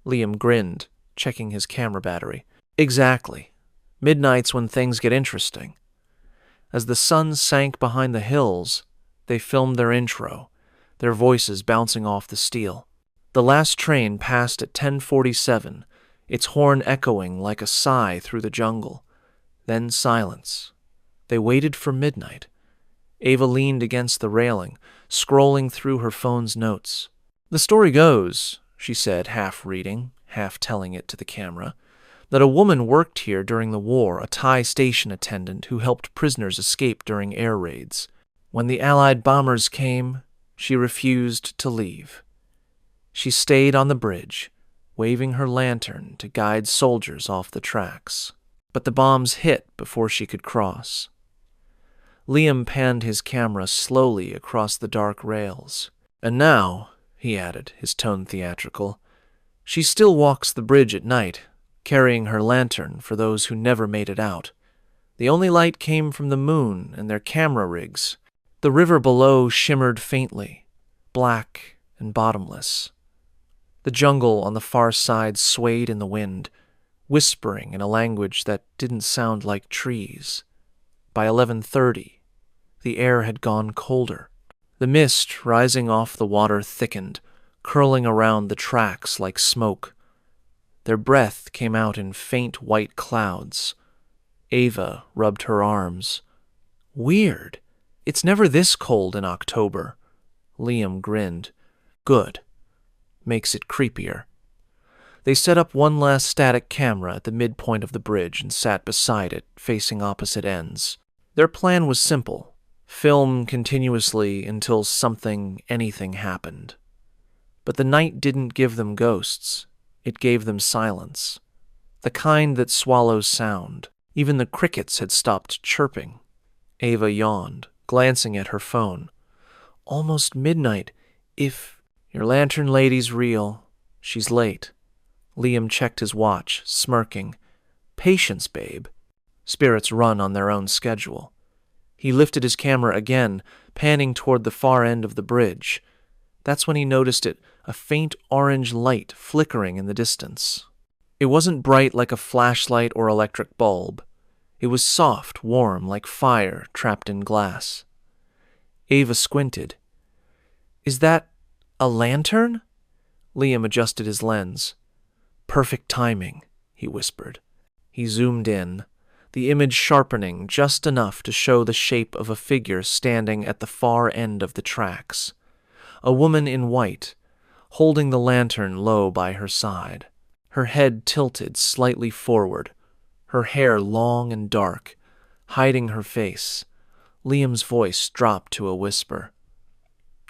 Liam grinned, checking his camera battery. "Exactly. Midnight's when things get interesting." As the sun sank behind the hills, they filmed their intro, their voices bouncing off the steel. The last train passed at 10:47, its horn echoing like a sigh through the jungle. Then silence. They waited for midnight. Ava leaned against the railing, scrolling through her phone's notes. "The story goes," she said, half reading, half telling it to the camera, "that a woman worked here during the war, a Thai station attendant who helped prisoners escape during air raids. When the Allied bombers came, she refused to leave. She stayed on the bridge, waving her lantern to guide soldiers off the tracks. But the bombs hit before she could cross." Liam panned his camera slowly across the dark rails. "And now," he added, his tone theatrical, "she still walks the bridge at night, carrying her lantern for those who never made it out. The only light came from the moon and their camera rigs. The river below shimmered faintly, black and bottomless. The jungle on the far side swayed in the wind, whispering in a language that didn't sound like trees. By 11:30, the air had gone colder. The mist rising off the water thickened, curling around the tracks like smoke. Their breath came out in faint white clouds. Ava rubbed her arms. "Weird. It's never this cold in October." Liam grinned. "Good. Makes it creepier." They set up one last static camera at the midpoint of the bridge and sat beside it, facing opposite ends. Their plan was simple: film continuously until anything happened. But the night didn't give them ghosts. It gave them silence. The kind that swallows sound. Even the crickets had stopped chirping. Ava yawned, glancing at her phone. "Almost midnight. If your lantern lady's real, she's late." Liam checked his watch, smirking. "Patience, babe. Spirits run on their own schedule." He lifted his camera again, panning toward the far end of the bridge. That's when he noticed it, a faint orange light flickering in the distance. It wasn't bright like a flashlight or electric bulb. It was soft, warm, like fire trapped in glass. Ava squinted. "Is that a lantern?" Liam adjusted his lens. "Perfect timing," he whispered. He zoomed in, the image sharpening just enough to show the shape of a figure standing at the far end of the tracks. A woman in white, holding the lantern low by her side, her head tilted slightly forward, her hair long and dark, hiding her face. Liam's voice dropped to a whisper.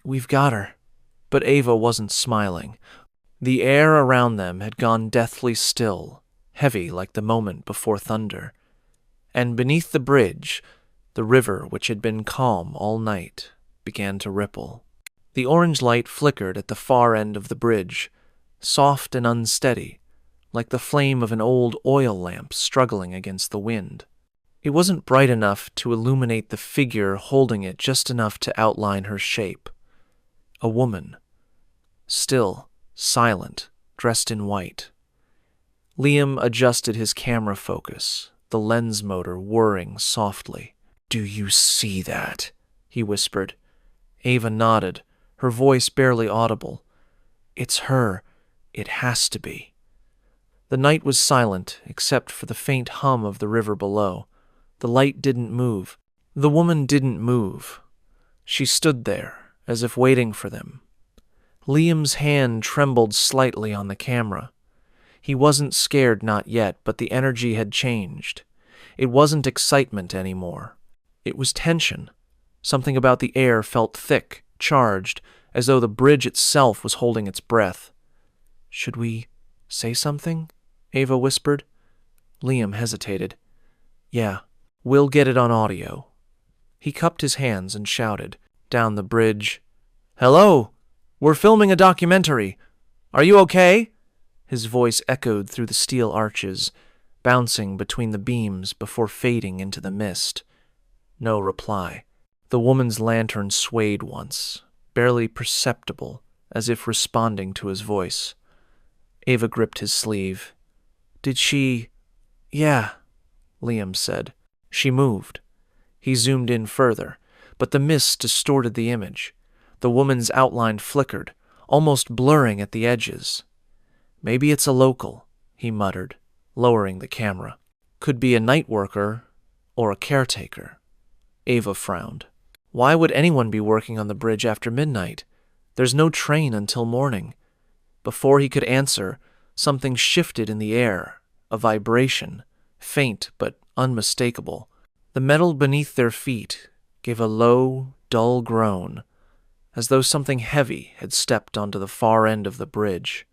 "We've got her." But Ava wasn't smiling. The air around them had gone deathly still, heavy like the moment before thunder. And beneath the bridge, the river, which had been calm all night, began to ripple. The orange light flickered at the far end of the bridge, soft and unsteady, like the flame of an old oil lamp struggling against the wind. It wasn't bright enough to illuminate the figure holding it, just enough to outline her shape. A woman. Still, silent, dressed in white. Liam adjusted his camera focus, the lens motor whirring softly. "Do you see that?" he whispered. Ava nodded, her voice barely audible. "It's her. It has to be." The night was silent, except for the faint hum of the river below. The light didn't move. The woman didn't move. She stood there, as if waiting for them. Liam's hand trembled slightly on the camera. He wasn't scared, not yet, but the energy had changed. It wasn't excitement anymore. It was tension. Something about the air felt thick, charged, as though the bridge itself was holding its breath. "Should we say something?" Ava whispered. Liam hesitated. "Yeah, we'll get it on audio." He cupped his hands and shouted, down the bridge, "Hello! We're filming a documentary. Are you okay?" His voice echoed through the steel arches, bouncing between the beams before fading into the mist. No reply. The woman's lantern swayed once, barely perceptible, as if responding to his voice. Ava gripped his sleeve. "Did she—" "Yeah," Liam said. She moved. He zoomed in further, but the mist distorted the image. The woman's outline flickered, almost blurring at the edges. "Maybe it's a local," he muttered, lowering the camera. "Could be a night worker or a caretaker." Ava frowned. "Why would anyone be working on the bridge after midnight? There's no train until morning." Before he could answer, something shifted in the air, a vibration, faint but unmistakable. The metal beneath their feet gave a low, dull groan, as though something heavy had stepped onto the far end of the bridge.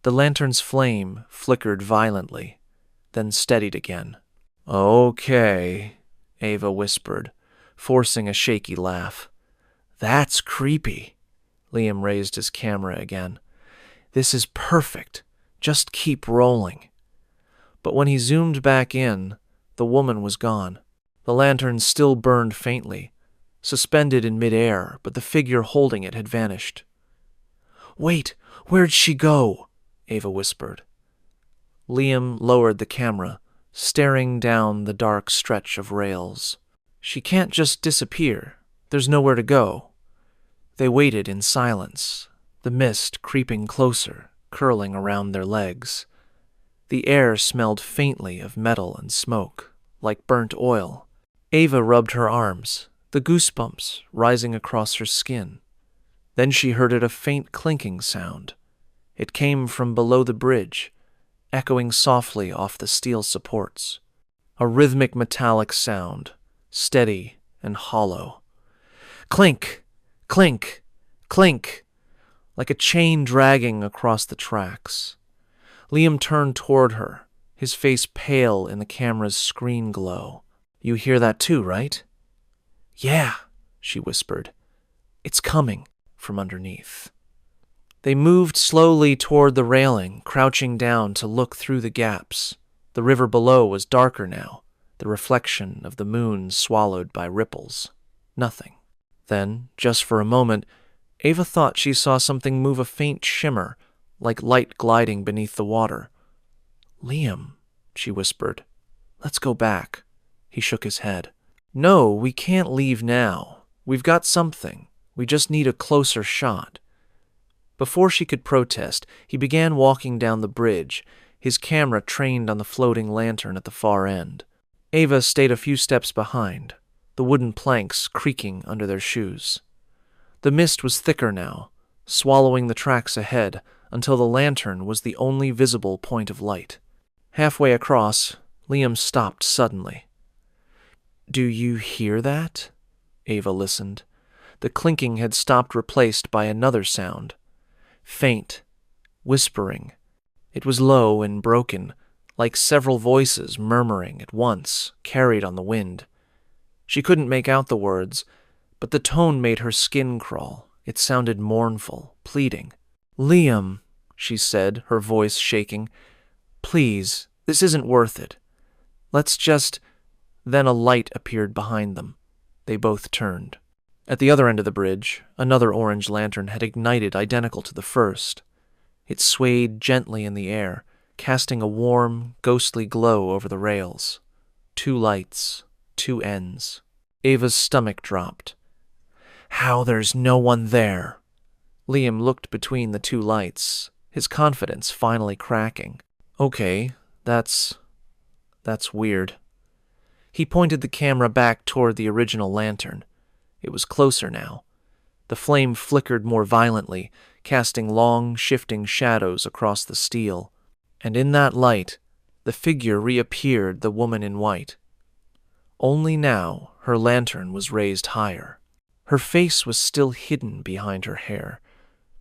The lantern's flame flickered violently, then steadied again. "Okay," Ava whispered, forcing a shaky laugh. "That's creepy." Liam raised his camera again. "This is perfect. Just keep rolling." But when he zoomed back in, the woman was gone. The lantern still burned faintly, suspended in midair, but the figure holding it had vanished. "Wait, where'd she go?" Ava whispered. Liam lowered the camera, staring down the dark stretch of rails. "She can't just disappear. There's nowhere to go." They waited in silence, the mist creeping closer, curling around their legs. The air smelled faintly of metal and smoke, like burnt oil. Ava rubbed her arms, the goosebumps rising across her skin. Then she heard a faint clinking sound. It came from below the bridge, echoing softly off the steel supports. A rhythmic metallic sound, steady and hollow. Clink! Clink! Clink! Like a chain dragging across the tracks. Liam turned toward her, his face pale in the camera's screen glow. "You hear that too, right?" "Yeah," she whispered. "It's coming," from underneath. They moved slowly toward the railing, crouching down to look through the gaps. The river below was darker now, the reflection of the moon swallowed by ripples. Nothing. Then, just for a moment, Ava thought she saw something move, a faint shimmer, like light gliding beneath the water. "Liam," she whispered. "Let's go back." He shook his head. "No, we can't leave now. We've got something. We just need a closer shot." Before she could protest, he began walking down the bridge, his camera trained on the floating lantern at the far end. Ava stayed a few steps behind, the wooden planks creaking under their shoes. The mist was thicker now, swallowing the tracks ahead until the lantern was the only visible point of light. Halfway across, Liam stopped suddenly. "Do you hear that?" Ava listened. The clinking had stopped, replaced by another sound. Faint, whispering. It was low and broken, like several voices murmuring at once, carried on the wind. She couldn't make out the words, but the tone made her skin crawl. It sounded mournful, pleading. "Liam," she said, her voice shaking, Please, this isn't worth it. Let's just... Then a light appeared behind them. They both turned. At the other end of the bridge, another orange lantern had ignited identical to the first. It swayed gently in the air, casting a warm, ghostly glow over the rails. 2 lights, 2 ends. Ava's stomach dropped. How there's no one there? Liam looked between the 2 lights, his confidence finally cracking. Okay, that's weird. He pointed the camera back toward the original lantern. It was closer now. The flame flickered more violently, casting long, shifting shadows across the steel. And in that light, the figure reappeared, the woman in white. Only now her lantern was raised higher. Her face was still hidden behind her hair,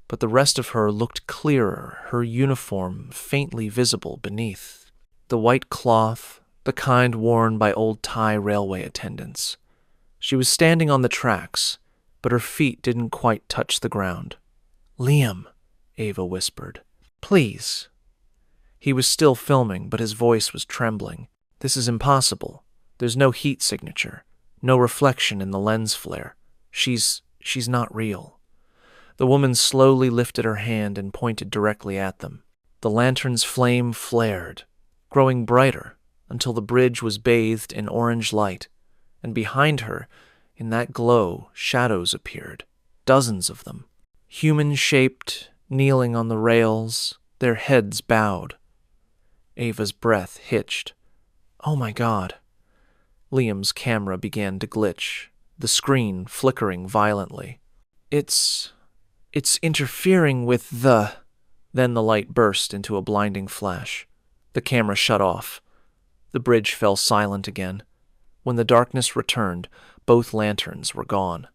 but the rest of her looked clearer, her uniform faintly visible beneath. The white cloth, the kind worn by old Thai railway attendants. She was standing on the tracks, but her feet didn't quite touch the ground. "Liam," Ava whispered. "Please." He was still filming, but his voice was trembling. "This is impossible. There's no heat signature, no reflection in the lens flare. She's not real." The woman slowly lifted her hand and pointed directly at them. The lantern's flame flared, growing brighter until the bridge was bathed in orange light, and behind her, in that glow, shadows appeared, dozens of them, human-shaped, kneeling on the rails, their heads bowed. Ava's breath hitched. "Oh my God." Liam's camera began to glitch, the screen flickering violently. It's interfering with the... Then the light burst into a blinding flash. The camera shut off. The bridge fell silent again. When the darkness returned, both lanterns were gone.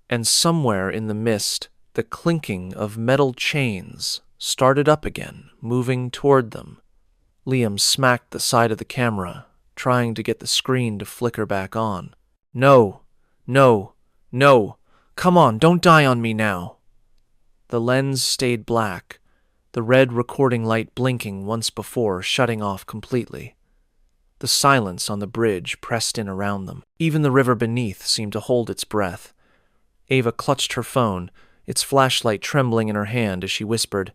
And somewhere in the mist, the clinking of metal chains started up again, moving toward them. Liam smacked the side of the camera, trying to get the screen to flicker back on. "No, no, no. Come on, don't die on me now." The lens stayed black, the red recording light blinking once before, shutting off completely. The silence on the bridge pressed in around them. Even the river beneath seemed to hold its breath. Ava clutched her phone, its flashlight trembling in her hand as she whispered,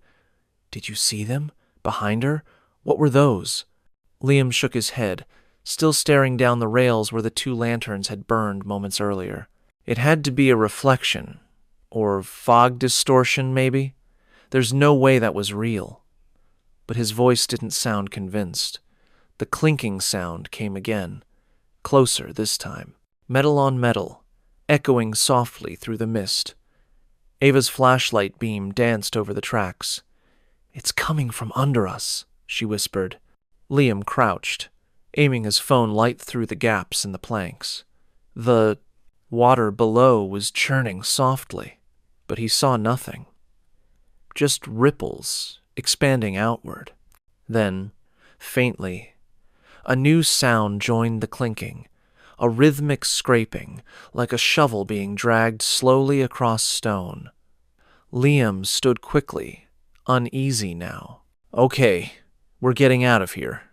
"Did you see them? Behind her? What were those?" Liam shook his head, still staring down the rails where the 2 lanterns had burned moments earlier. It had to be a reflection. Or fog distortion, maybe? There's no way that was real. But his voice didn't sound convinced. The clinking sound came again, closer this time. Metal on metal, echoing softly through the mist. Ava's flashlight beam danced over the tracks. "It's coming from under us," she whispered. Liam crouched, aiming his phone light through the gaps in the planks. The water below was churning softly, but he saw nothing. Just ripples expanding outward. Then, faintly, a new sound joined the clinking, a rhythmic scraping, like a shovel being dragged slowly across stone. Liam stood quickly, uneasy now. "Okay, we're getting out of here."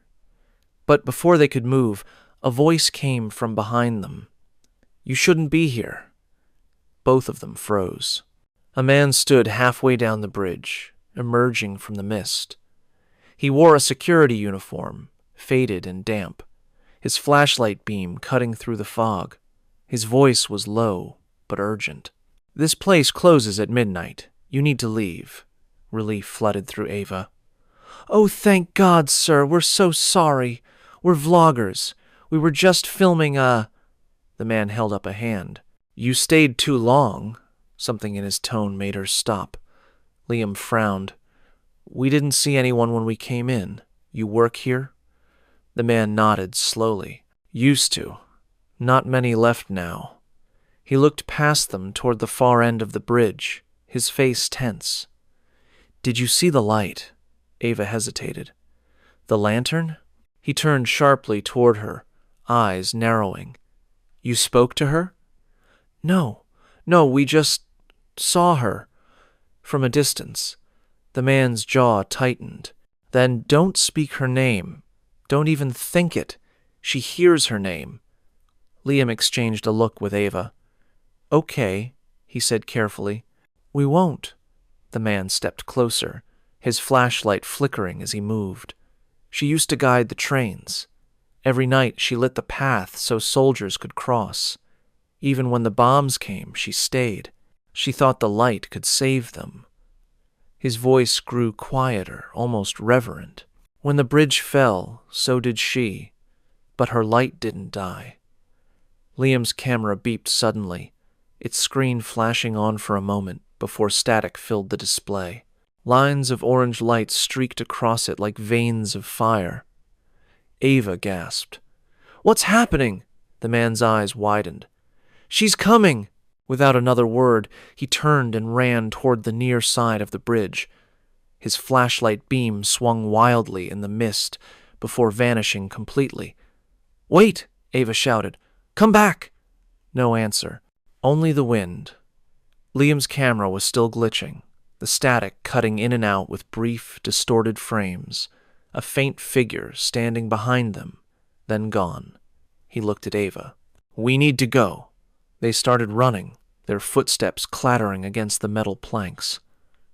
But before they could move, a voice came from behind them. "You shouldn't be here." Both of them froze. A man stood halfway down the bridge, emerging from the mist. He wore a security uniform, faded and damp, his flashlight beam cutting through the fog. His voice was low, but urgent. "This place closes at midnight. You need to leave." Relief flooded through Ava. "Oh, thank God, sir. We're so sorry. We're vloggers. We were just filming a..." The man held up a hand. "You stayed too long." Something in his tone made her stop. Liam frowned. "We didn't see anyone when we came in. You work here?" The man nodded slowly. "Used to. Not many left now." He looked past them toward the far end of the bridge, his face tense. "Did you see the light?" Ava hesitated. "The lantern?" He turned sharply toward her, eyes narrowing. "You spoke to her?" No, we just saw her." From a distance, the man's jaw tightened. Then don't speak her name. Don't even think it. She hears her name. Liam exchanged a look with Ava. Okay, he said carefully. We won't. The man stepped closer, his flashlight flickering as he moved. She used to guide the trains. Every night she lit the path so soldiers could cross. Even when the bombs came, she stayed. She thought the light could save them. His voice grew quieter, almost reverent. When the bridge fell, so did she, but her light didn't die. Liam's camera beeped suddenly, its screen flashing on for a moment before static filled the display. Lines of orange light streaked across it like veins of fire. Ava gasped. What's happening? The man's eyes widened. She's coming! Without another word, he turned and ran toward the near side of the bridge. His flashlight beam swung wildly in the mist before vanishing completely. Wait! Ava shouted. Come back! No answer. Only the wind. Liam's camera was still glitching, the static cutting in and out with brief, distorted frames, a faint figure standing behind them, then gone. He looked at Ava. We need to go. They started running, their footsteps clattering against the metal planks.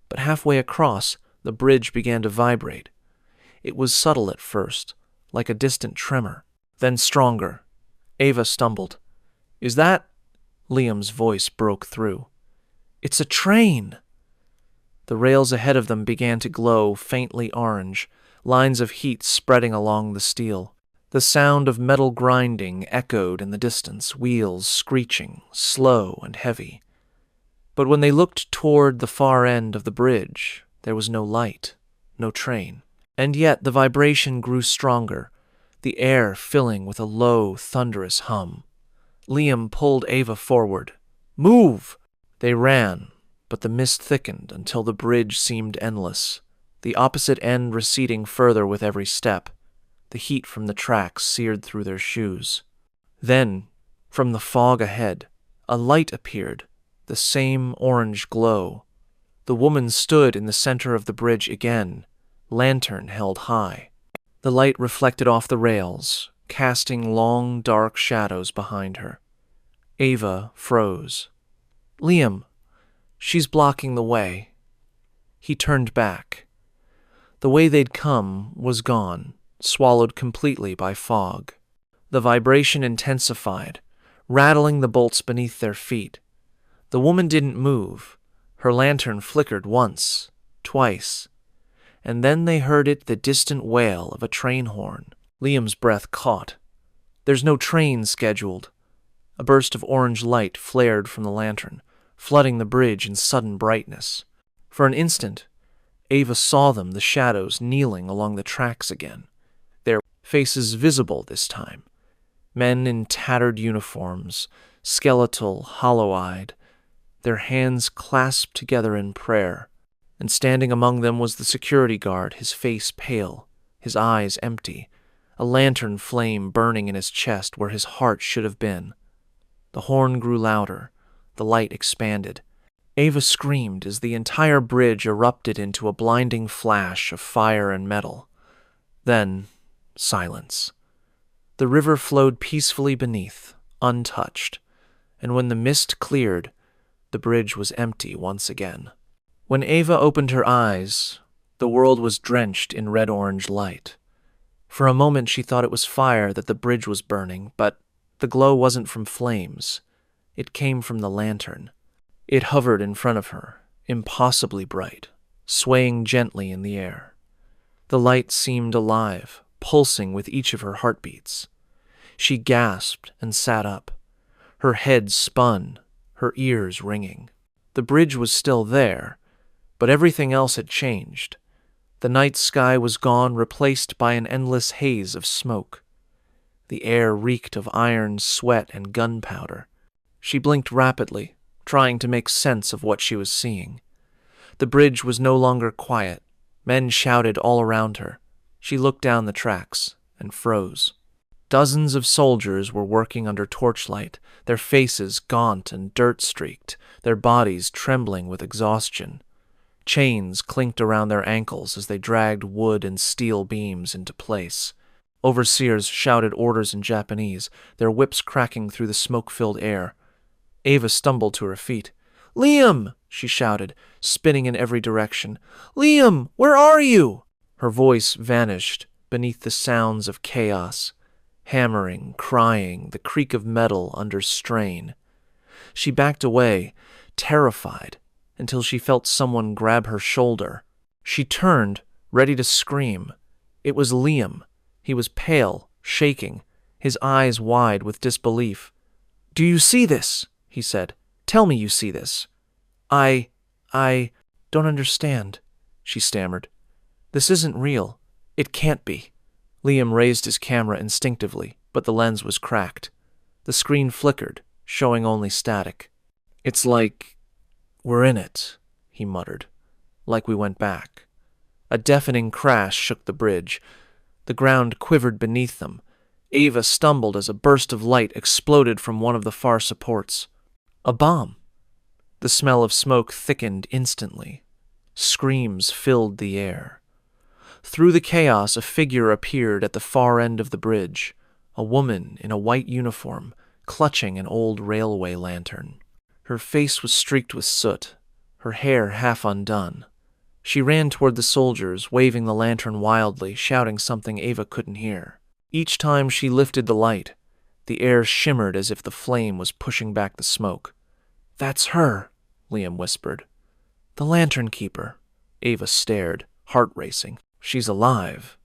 But halfway across, the bridge began to vibrate. It was subtle at first, like a distant tremor, then stronger. Ava stumbled. Is that? Liam's voice broke through. It's a train! The rails ahead of them began to glow faintly orange, lines of heat spreading along the steel. The sound of metal grinding echoed in the distance, wheels screeching, slow and heavy. But when they looked toward the far end of the bridge, there was no light, no train. And yet the vibration grew stronger, the air filling with a low, thunderous hum. Liam pulled Ava forward. Move! They ran, but the mist thickened until the bridge seemed endless, the opposite end receding further with every step. The heat from the tracks seared through their shoes. Then, from the fog ahead, a light appeared, the same orange glow. The woman stood in the center of the bridge again, lantern held high. The light reflected off the rails, casting long, dark shadows behind her. Ava froze. Liam, she's blocking the way. He turned back. The way they'd come was gone, swallowed completely by fog. The vibration intensified, rattling the bolts beneath their feet. The woman didn't move. Her lantern flickered once, twice, and then they heard the distant wail of a train horn. Liam's breath caught. There's no train scheduled. A burst of orange light flared from the lantern, flooding the bridge in sudden brightness. For an instant, Ava saw them, the shadows, kneeling along the tracks again, their faces visible this time. Men in tattered uniforms, skeletal, hollow-eyed, their hands clasped together in prayer. And standing among them was the security guard, his face pale, his eyes empty, a lantern flame burning in his chest where his heart should have been. The horn grew louder, the light expanded. Ava screamed as the entire bridge erupted into a blinding flash of fire and metal. Then, silence. The river flowed peacefully beneath, untouched, and when the mist cleared, the bridge was empty once again. When Ava opened her eyes, the world was drenched in red-orange light. For a moment she thought it was fire that the bridge was burning, but the glow wasn't from flames. It came from the lantern. It hovered in front of her, impossibly bright, swaying gently in the air. The light seemed alive, pulsing with each of her heartbeats. She gasped and sat up. Her head spun, her ears ringing. The bridge was still there, but everything else had changed. The night sky was gone, replaced by an endless haze of smoke. The air reeked of iron, sweat, and gunpowder. She blinked rapidly, trying to make sense of what she was seeing. The bridge was no longer quiet. Men shouted all around her. She looked down the tracks and froze. Dozens of soldiers were working under torchlight, their faces gaunt and dirt-streaked, their bodies trembling with exhaustion. Chains clinked around their ankles as they dragged wood and steel beams into place. Overseers shouted orders in Japanese, their whips cracking through the smoke-filled air. Ava stumbled to her feet. "Liam!" she shouted, spinning in every direction. "Liam, where are you?" Her voice vanished beneath the sounds of chaos. Hammering, crying, the creak of metal under strain. She backed away, terrified, until she felt someone grab her shoulder. She turned, ready to scream. It was Liam. He was pale, shaking, his eyes wide with disbelief. "Do you see this?" he said. "Tell me you see this." I don't understand," she stammered. "This isn't real. It can't be." Liam raised his camera instinctively, but the lens was cracked. The screen flickered, showing only static. "It's like we're in it," he muttered. "Like we went back." A deafening crash shook the bridge. The ground quivered beneath them. Ava stumbled as a burst of light exploded from one of the far supports. A bomb. The smell of smoke thickened instantly. Screams filled the air. Through the chaos, a figure appeared at the far end of the bridge, a woman in a white uniform, clutching an old railway lantern. Her face was streaked with soot, her hair half undone. She ran toward the soldiers, waving the lantern wildly, shouting something Ava couldn't hear. Each time she lifted the light, the air shimmered as if the flame was pushing back the smoke. "That's her," Liam whispered. "The lantern keeper." Ava stared, heart racing. "She's alive."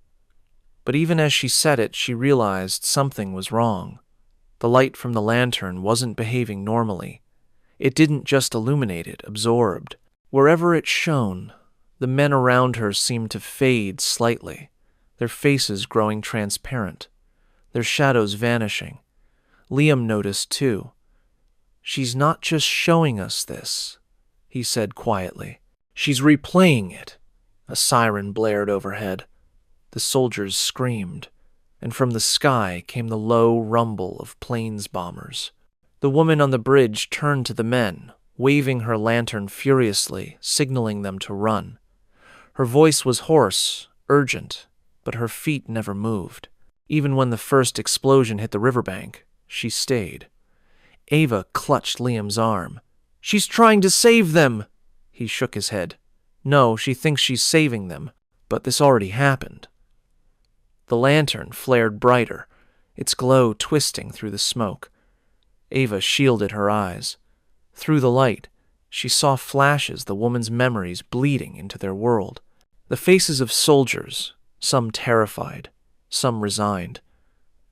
But even as she said it, she realized something was wrong. The light from the lantern wasn't behaving normally. It didn't just illuminate it, absorbed. Wherever it shone, the men around her seemed to fade slightly, their faces growing transparent, their shadows vanishing. Liam noticed, too. "She's not just showing us this," he said quietly. "She's replaying it." A siren blared overhead. The soldiers screamed, and from the sky came the low rumble of planes bombers. The woman on the bridge turned to the men, waving her lantern furiously, signaling them to run. Her voice was hoarse, urgent, but her feet never moved. Even when the first explosion hit the riverbank, she stayed. Ava clutched Liam's arm. "She's trying to save them!" He shook his head. "No, she thinks she's saving them, but this already happened." The lantern flared brighter, its glow twisting through the smoke. Ava shielded her eyes. Through the light, she saw flashes the woman's memories bleeding into their world. The faces of soldiers, some terrified, some resigned.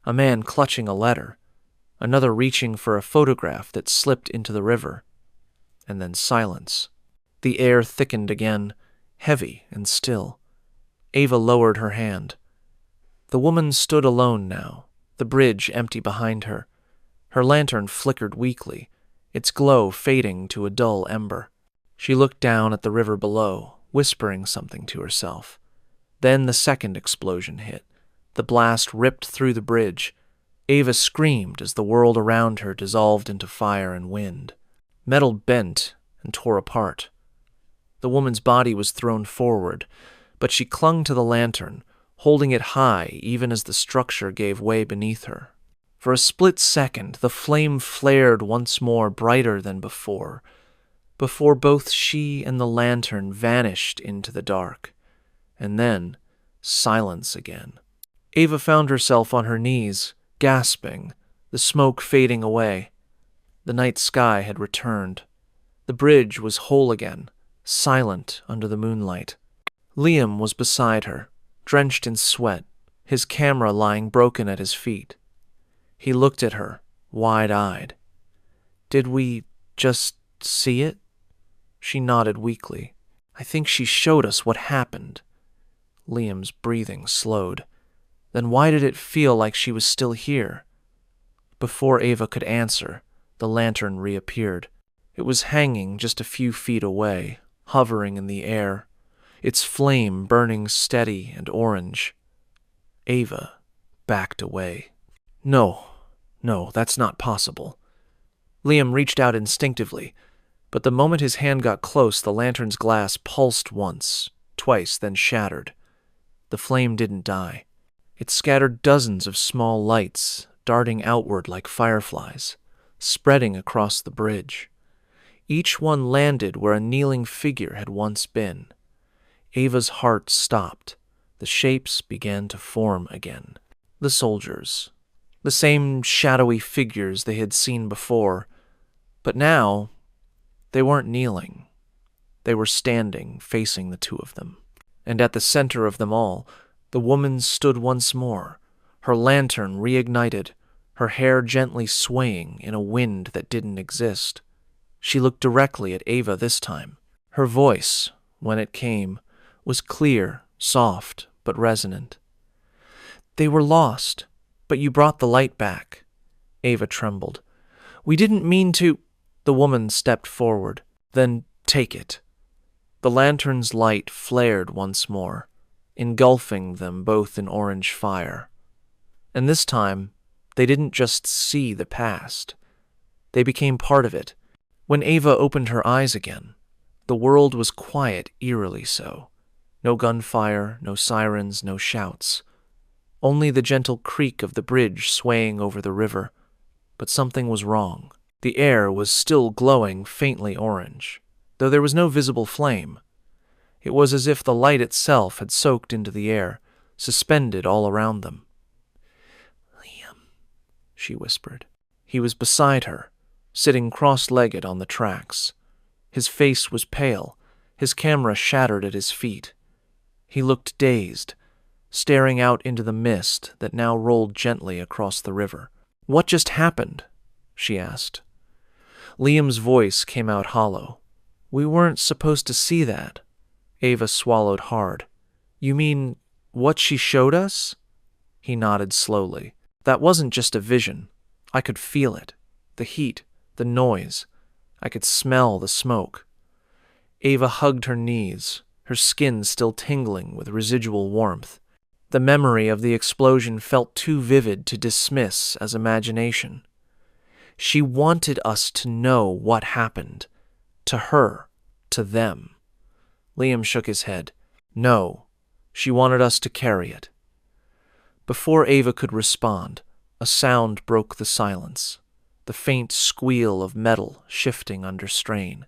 A man clutching a letter, another reaching for a photograph that slipped into the river. And then silence. The air thickened again, heavy and still. Ava lowered her hand. The woman stood alone now, the bridge empty behind her. Her lantern flickered weakly, its glow fading to a dull ember. She looked down at the river below, whispering something to herself. Then the second explosion hit. The blast ripped through the bridge. Ava screamed as the world around her dissolved into fire and wind. Metal bent and tore apart. The woman's body was thrown forward, but she clung to the lantern, holding it high even as the structure gave way beneath her. For a split second, the flame flared once more, brighter than before both she and the lantern vanished into the dark. And then, silence again. Ava found herself on her knees, gasping, the smoke fading away. The night sky had returned. The bridge was whole again, silent under the moonlight. Liam was beside her, drenched in sweat, his camera lying broken at his feet. He looked at her, wide-eyed. "Did we just see it?" She nodded weakly. "I think she showed us what happened." Liam's breathing slowed. "Then why did it feel like she was still here?" Before Ava could answer, the lantern reappeared. It was hanging just a few feet away, hovering in the air, its flame burning steady and orange. Ava backed away. No, that's not possible." Liam reached out instinctively, But the moment his hand got close, the lantern's glass pulsed once, twice, then shattered. The flame didn't die. It scattered dozens of small lights, darting outward like fireflies, spreading across the bridge. Each one landed where a kneeling figure had once been. Ava's heart stopped. The shapes began to form again. The soldiers. The same shadowy figures they had seen before. But now, they weren't kneeling. They were standing, facing the two of them. And at the center of them all, the woman stood once more, her lantern reignited, her hair gently swaying in a wind that didn't exist. She looked directly at Ava this time. Her voice, when it came, was clear, soft, but resonant. "They were lost, but you brought the light back." Ava trembled. "We didn't mean to—" The woman stepped forward. "Then take it." The lantern's light flared once more, engulfing them both in orange fire. And this time, they didn't just see the past. They became part of it. When Ava opened her eyes again, the world was quiet, eerily so. No gunfire, no sirens, no shouts. Only the gentle creak of the bridge swaying over the river. But something was wrong. The air was still glowing faintly orange, though there was no visible flame. It was as if the light itself had soaked into the air, suspended all around them. "Liam," she whispered. He was beside her, sitting cross-legged on the tracks. His face was pale, his camera shattered at his feet. He looked dazed, staring out into the mist that now rolled gently across the river. "What just happened?" she asked. Liam's voice came out hollow. "We weren't supposed to see that." Ava swallowed hard. "You mean what she showed us?" He nodded slowly. "That wasn't just a vision. I could feel it. The heat, the noise. I could smell the smoke." Ava hugged her knees, her skin still tingling with residual warmth. The memory of the explosion felt too vivid to dismiss as imagination. She wanted us to know what happened. To her. To them. Liam shook his head. "No. She wanted us to carry it." Before Ava could respond, a sound broke the silence, the faint squeal of metal shifting under strain.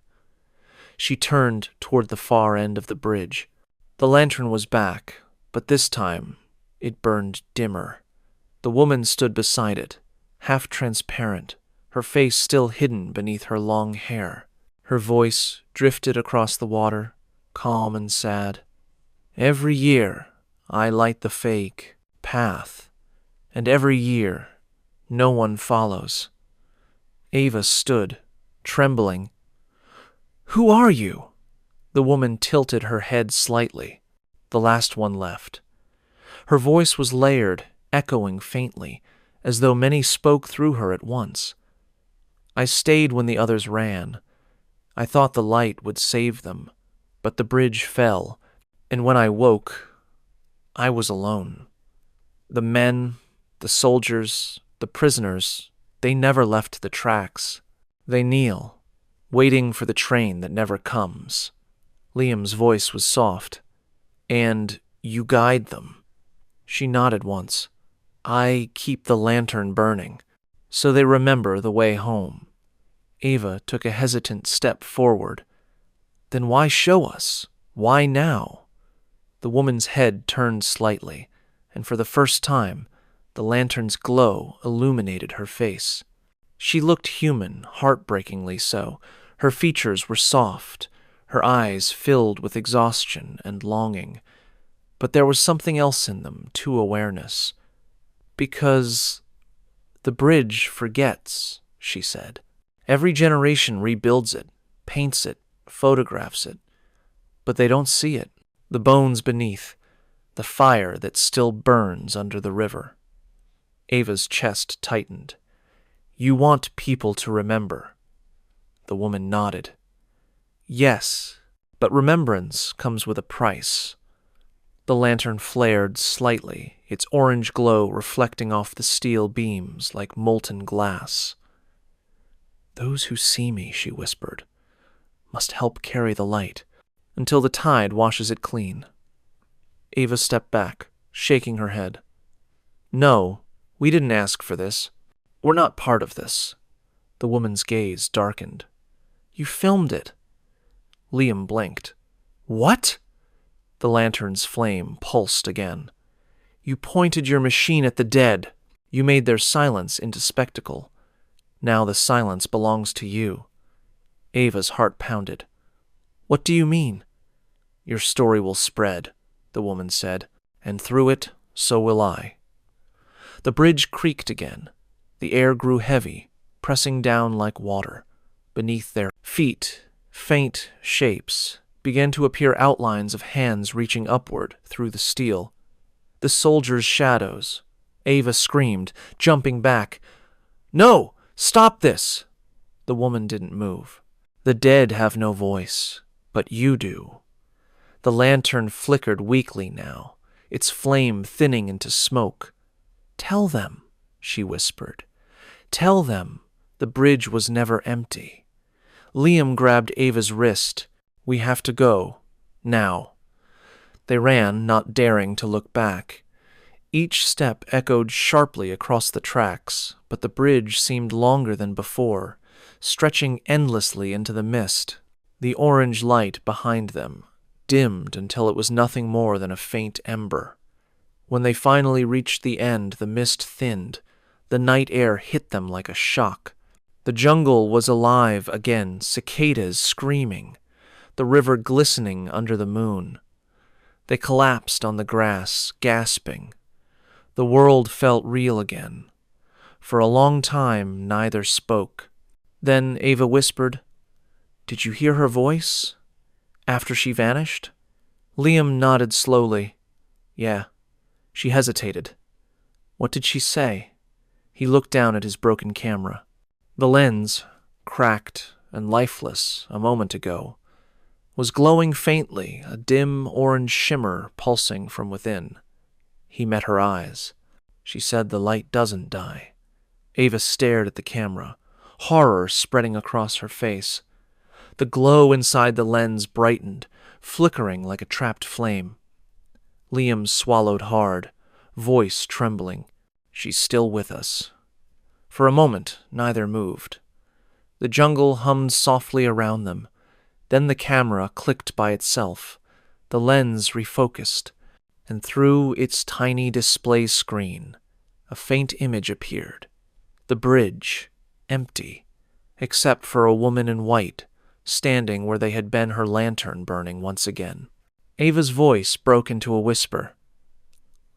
She turned toward the far end of the bridge. The lantern was back, but this time it burned dimmer. The woman stood beside it, half transparent, her face still hidden beneath her long hair. Her voice drifted across the water, calm and sad. "Every year I light the fake path, and every year no one follows." Ava stood, trembling. "Who are you?" The woman tilted her head slightly. The last one left. Her voice was layered, echoing faintly, as though many spoke through her at once. "I stayed when the others ran. I thought the light would save them, but the bridge fell, and when I woke, I was alone. The men, the soldiers, the prisoners, they never left the tracks. They kneel, waiting for the train that never comes." Liam's voice was soft. "And you guide them." She nodded once. "I keep the lantern burning, so they remember the way home." Ava took a hesitant step forward. "Then why show us? Why now?" The woman's head turned slightly, and for the first time, the lantern's glow illuminated her face. She looked human, heartbreakingly so. Her features were soft, her eyes filled with exhaustion and longing. But there was something else in them, too awareness. "Because the bridge forgets," she said. "Every generation rebuilds it, paints it, photographs it. But they don't see it. The bones beneath, the fire that still burns under the river." Ava's chest tightened. "You want people to remember." The woman nodded. "Yes, but remembrance comes with a price." The lantern flared slightly, its orange glow reflecting off the steel beams like molten glass. "Those who see me," she whispered, must help carry the light, until the tide washes it clean. Ava stepped back, shaking her head. No, we didn't ask for this. We're not part of this. The woman's gaze darkened. You filmed it. Liam blinked. What? The lantern's flame pulsed again. You pointed your machine at the dead. You made their silence into spectacle. Now the silence belongs to you. Ava's heart pounded. What do you mean? Your story will spread, the woman said, and through it, so will I. The bridge creaked again. The air grew heavy, pressing down like water. Beneath their feet, faint shapes began to appear outlines of hands reaching upward through the steel. The soldiers' shadows. Ava screamed, jumping back. No! Stop this! The woman didn't move. The dead have no voice, but you do. The lantern flickered weakly now, its flame thinning into smoke. Tell them, she whispered. Tell them the bridge was never empty. Liam grabbed Ava's wrist. We have to go. Now. They ran, not daring to look back. Each step echoed sharply across the tracks, but the bridge seemed longer than before, stretching endlessly into the mist. The orange light behind them dimmed until it was nothing more than a faint ember. When they finally reached the end, the mist thinned. The night air hit them like a shock. The jungle was alive again, cicadas screaming, the river glistening under the moon. They collapsed on the grass, gasping. The world felt real again. For a long time, neither spoke. Then Ava whispered, Did you hear her voice? After she vanished? Liam nodded slowly. Yeah. She hesitated. What did she say? He looked down at his broken camera. The lens, cracked and lifeless a moment ago, was glowing faintly, a dim orange shimmer pulsing from within. He met her eyes. She said the light doesn't die. Ava stared at the camera, horror spreading across her face. The glow inside the lens brightened, flickering like a trapped flame. Liam swallowed hard, voice trembling. She's still with us. For a moment, neither moved. The jungle hummed softly around them. Then the camera clicked by itself. The lens refocused, and through its tiny display screen, a faint image appeared. The bridge, empty, except for a woman in white, standing where they had been her lantern burning once again. Ava's voice broke into a whisper.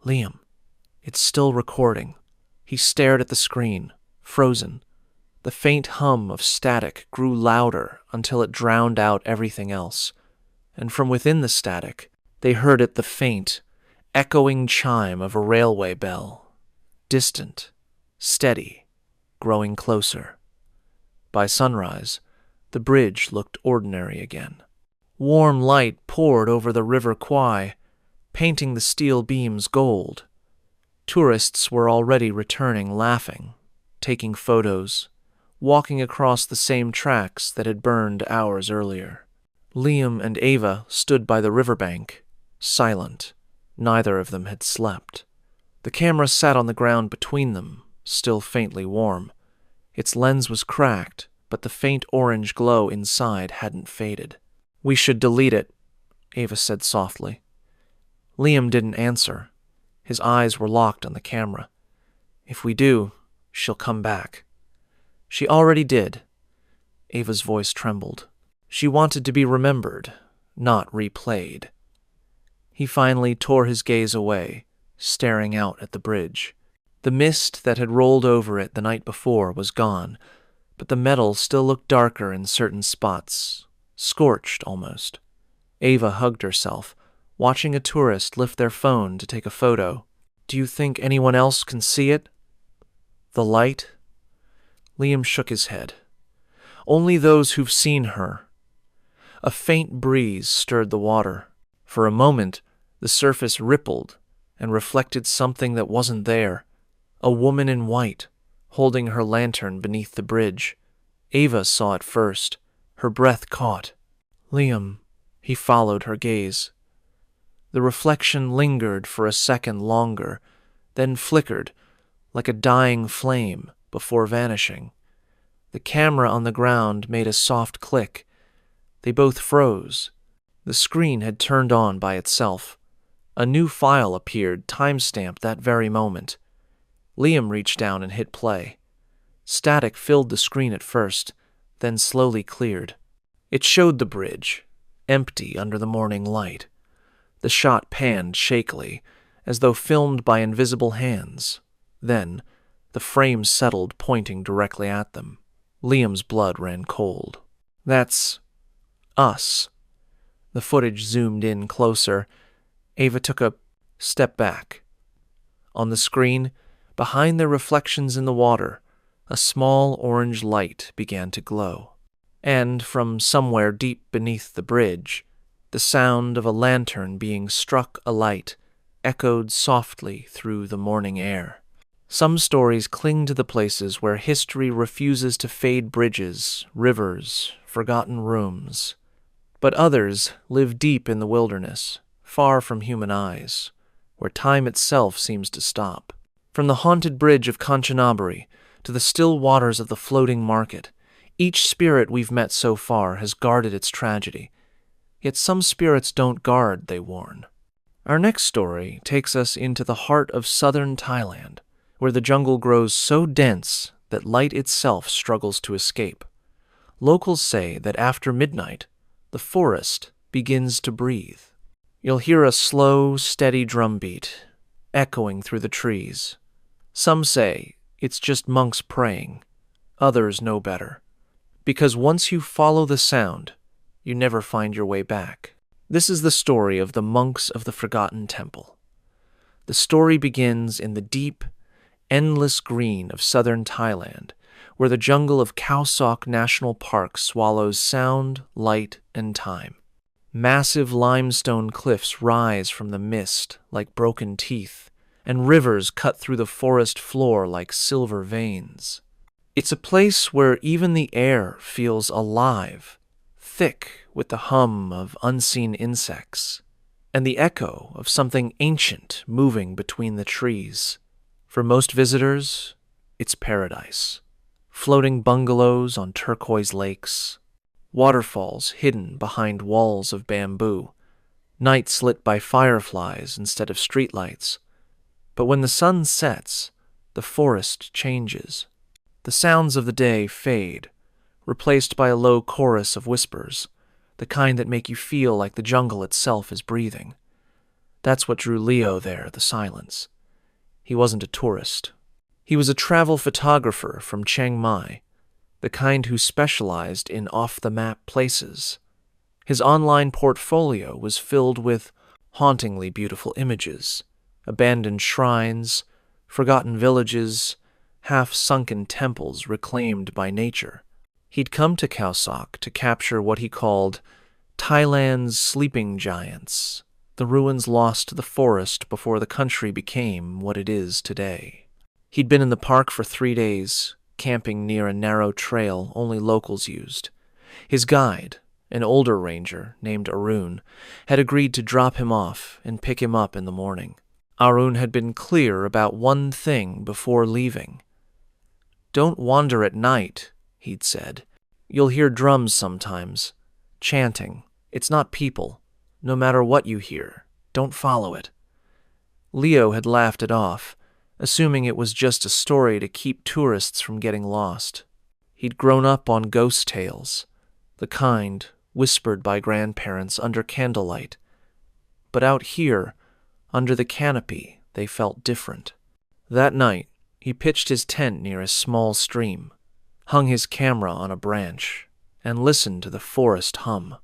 Liam, it's still recording. He stared at the screen, frozen. The faint hum of static grew louder until it drowned out everything else, and from within the static, they heard it the faint, echoing chime of a railway bell. Distant, steady, growing closer. By sunrise, the bridge looked ordinary again. Warm light poured over the River Kwai, painting the steel beams gold. Tourists were already returning, laughing, taking photos, walking across the same tracks that had burned hours earlier. Liam and Ava stood by the riverbank, silent. Neither of them had slept. The camera sat on the ground between them, still faintly warm. Its lens was cracked, but the faint orange glow inside hadn't faded. We should delete it, Ava said softly. Liam didn't answer. His eyes were locked on the camera. If we do, she'll come back. She already did. Ava's voice trembled. She wanted to be remembered, not replayed. He finally tore his gaze away, staring out at the bridge. The mist that had rolled over it the night before was gone, but the metal still looked darker in certain spots, scorched almost. Ava hugged herself, watching a tourist lift their phone to take a photo. Do you think anyone else can see it? The light? Liam shook his head. Only those who've seen her. A faint breeze stirred the water. For a moment, the surface rippled and reflected something that wasn't there. A woman in white, holding her lantern beneath the bridge. Ava saw it first. Her breath caught, Liam, he followed her gaze. The reflection lingered for a second longer, then flickered like a dying flame before vanishing. The camera on the ground made a soft click. They both froze. The screen had turned on by itself. A new file appeared, time-stamped that very moment. Liam reached down and hit play. Static filled the screen at first, then slowly cleared. It showed the bridge, empty under the morning light. The shot panned shakily, as though filmed by invisible hands. Then, the frame settled, pointing directly at them. Liam's blood ran cold. That's us. The footage zoomed in closer. Ava took a step back. On the screen, behind their reflections in the water, a small orange light began to glow. And from somewhere deep beneath the bridge, the sound of a lantern being struck alight echoed softly through the morning air. Some stories cling to the places where history refuses to fade: bridges, rivers, forgotten rooms. But others live deep in the wilderness, far from human eyes, where time itself seems to stop. From the haunted bridge of Kanchanaburi to the still waters of the floating market, each spirit we've met so far has guarded its tragedy. Yet some spirits don't guard, they warn. Our next story takes us into the heart of southern Thailand, where the jungle grows so dense that light itself struggles to escape. Locals say that after midnight, the forest begins to breathe. You'll hear a slow, steady drumbeat echoing through the trees. Some say it's just monks praying. Others know better. Because once you follow the sound, you never find your way back. This is the story of the monks of the Forgotten Temple. The story begins in the deep, endless green of southern Thailand, where the jungle of Khao Sok National Park swallows sound, light, and time. Massive limestone cliffs rise from the mist like broken teeth, and rivers cut through the forest floor like silver veins. It's a place where even the air feels alive, thick with the hum of unseen insects, and the echo of something ancient moving between the trees. For most visitors, it's paradise. Floating bungalows on turquoise lakes, waterfalls hidden behind walls of bamboo, nights lit by fireflies instead of streetlights. But when the sun sets, the forest changes. The sounds of the day fade, replaced by a low chorus of whispers, the kind that make you feel like the jungle itself is breathing. That's what drew Leo there, the silence. He wasn't a tourist. He was a travel photographer from Chiang Mai, the kind who specialized in off-the-map places. His online portfolio was filled with hauntingly beautiful images, abandoned shrines, forgotten villages, half-sunken temples reclaimed by nature. He'd come to Khao Sok to capture what he called Thailand's sleeping giants, the ruins lost to the forest before the country became what it is today. He'd been in the park for 3 days, camping near a narrow trail only locals used. His guide, an older ranger named Arun, had agreed to drop him off and pick him up in the morning. Arun had been clear about one thing before leaving. "Don't wander at night," he'd said. "You'll hear drums sometimes. Chanting. It's not people. No matter what you hear, don't follow it." Leo had laughed it off, assuming it was just a story to keep tourists from getting lost. He'd grown up on ghost tales, the kind whispered by grandparents under candlelight. But out here, under the canopy, they felt different. That night, he pitched his tent near a small stream, hung his camera on a branch, and listened to the forest hum.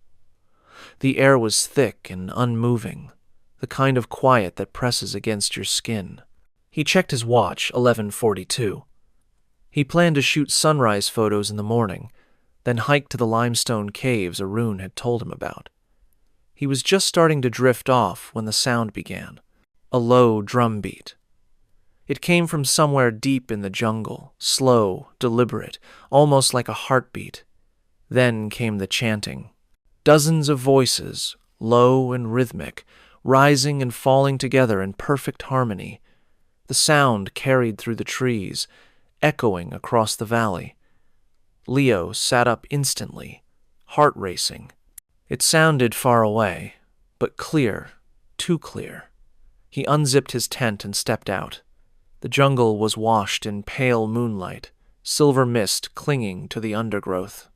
The air was thick and unmoving, the kind of quiet that presses against your skin. He checked his watch, 11:42. He planned to shoot sunrise photos in the morning, then hike to the limestone caves Arun had told him about. He was just starting to drift off when the sound began, a low drum beat. It came from somewhere deep in the jungle, slow, deliberate, almost like a heartbeat. Then came the chanting. Dozens of voices, low and rhythmic, rising and falling together in perfect harmony. The sound carried through the trees, echoing across the valley. Leo sat up instantly, heart racing. It sounded far away, but clear, too clear. He unzipped his tent and stepped out. The jungle was washed in pale moonlight, silver mist clinging to the undergrowth.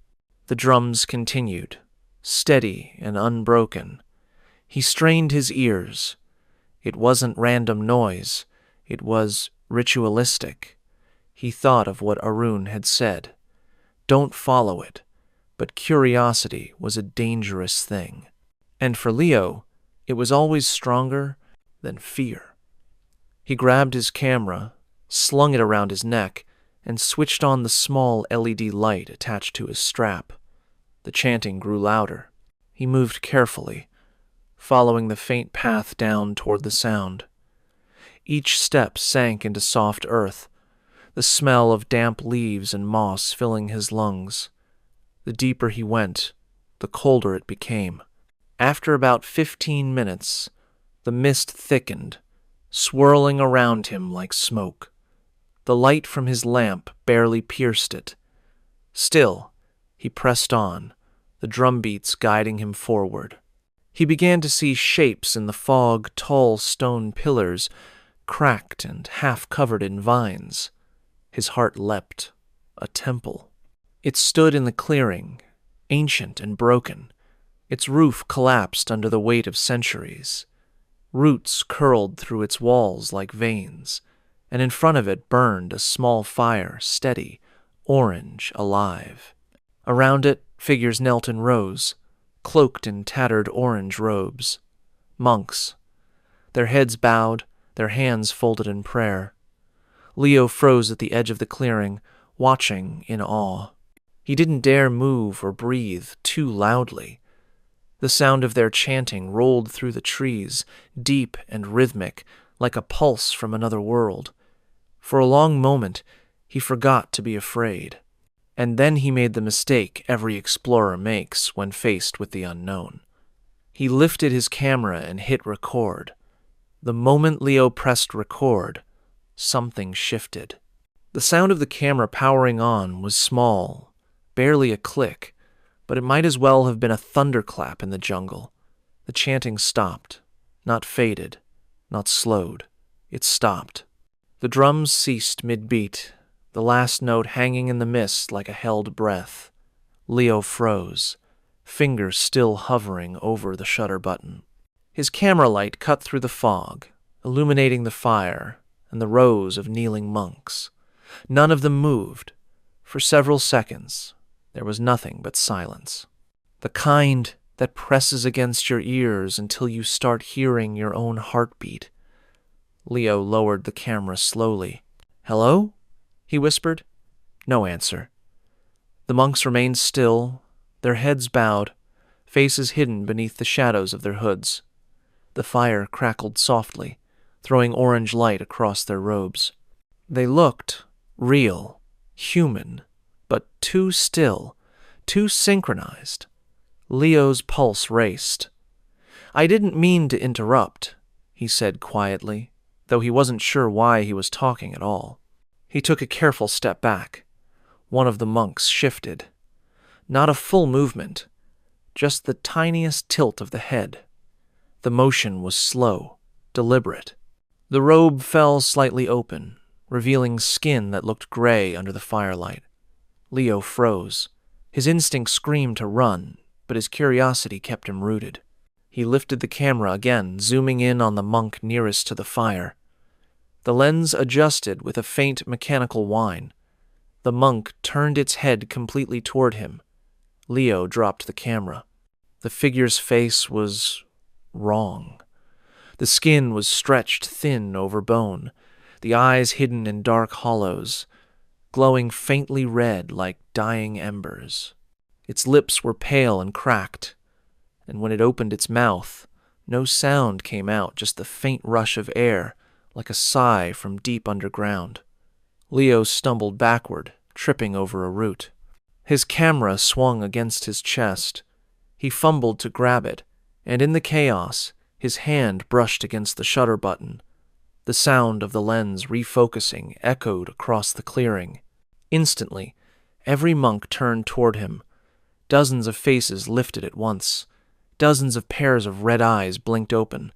The drums continued, steady and unbroken. He strained his ears. It wasn't random noise. It was ritualistic. He thought of what Arun had said. Don't follow it. But curiosity was a dangerous thing. And for Leo, it was always stronger than fear. He grabbed his camera, slung it around his neck, and switched on the small LED light attached to his strap. The chanting grew louder. He moved carefully, following the faint path down toward the sound. Each step sank into soft earth, the smell of damp leaves and moss filling his lungs. The deeper he went, the colder it became. After about 15 minutes, the mist thickened, swirling around him like smoke. The light from his lamp barely pierced it. Still, he pressed on, the drumbeats guiding him forward. He began to see shapes in the fog, tall stone pillars, cracked and half covered in vines. His heart leapt. A temple. It stood in the clearing, ancient and broken. Its roof collapsed under the weight of centuries. Roots curled through its walls like veins, and in front of it burned a small fire, steady, orange, alive. Around it, figures knelt in rows, cloaked in tattered orange robes. Monks, their heads bowed, their hands folded in prayer. Leo froze at the edge of the clearing, watching in awe. He didn't dare move or breathe too loudly. The sound of their chanting rolled through the trees, deep and rhythmic, like a pulse from another world. For a long moment, he forgot to be afraid. And then he made the mistake every explorer makes when faced with the unknown. He lifted his camera and hit record. The moment Leo pressed record, something shifted. The sound of the camera powering on was small, barely a click, but it might as well have been a thunderclap in the jungle. The chanting stopped, not faded, not slowed. It stopped. The drums ceased mid-beat, the last note hanging in the mist like a held breath. Leo froze, fingers still hovering over the shutter button. His camera light cut through the fog, illuminating the fire and the rows of kneeling monks. None of them moved. For several seconds, there was nothing but silence. The kind that presses against your ears until you start hearing your own heartbeat. Leo lowered the camera slowly. "Hello?" he whispered. No answer. The monks remained still, their heads bowed, faces hidden beneath the shadows of their hoods. The fire crackled softly, throwing orange light across their robes. They looked real, human, but too still, too synchronized. Leo's pulse raced. "I didn't mean to interrupt," he said quietly, though he wasn't sure why he was talking at all. He took a careful step back. One of the monks shifted. Not a full movement, just the tiniest tilt of the head. The motion was slow, deliberate. The robe fell slightly open, revealing skin that looked gray under the firelight. Leo froze. His instinct screamed to run, but his curiosity kept him rooted. He lifted the camera again, zooming in on the monk nearest to the fire. The lens adjusted with a faint mechanical whine. The monk turned its head completely toward him. Leo dropped the camera. The figure's face was wrong. The skin was stretched thin over bone, the eyes hidden in dark hollows, glowing faintly red like dying embers. Its lips were pale and cracked, and when it opened its mouth, no sound came out, just the faint rush of air, like a sigh from deep underground. Leo stumbled backward, tripping over a root. His camera swung against his chest. He fumbled to grab it, and in the chaos, his hand brushed against the shutter button. The sound of the lens refocusing echoed across the clearing. Instantly, every monk turned toward him. Dozens of faces lifted at once. Dozens of pairs of red eyes blinked open.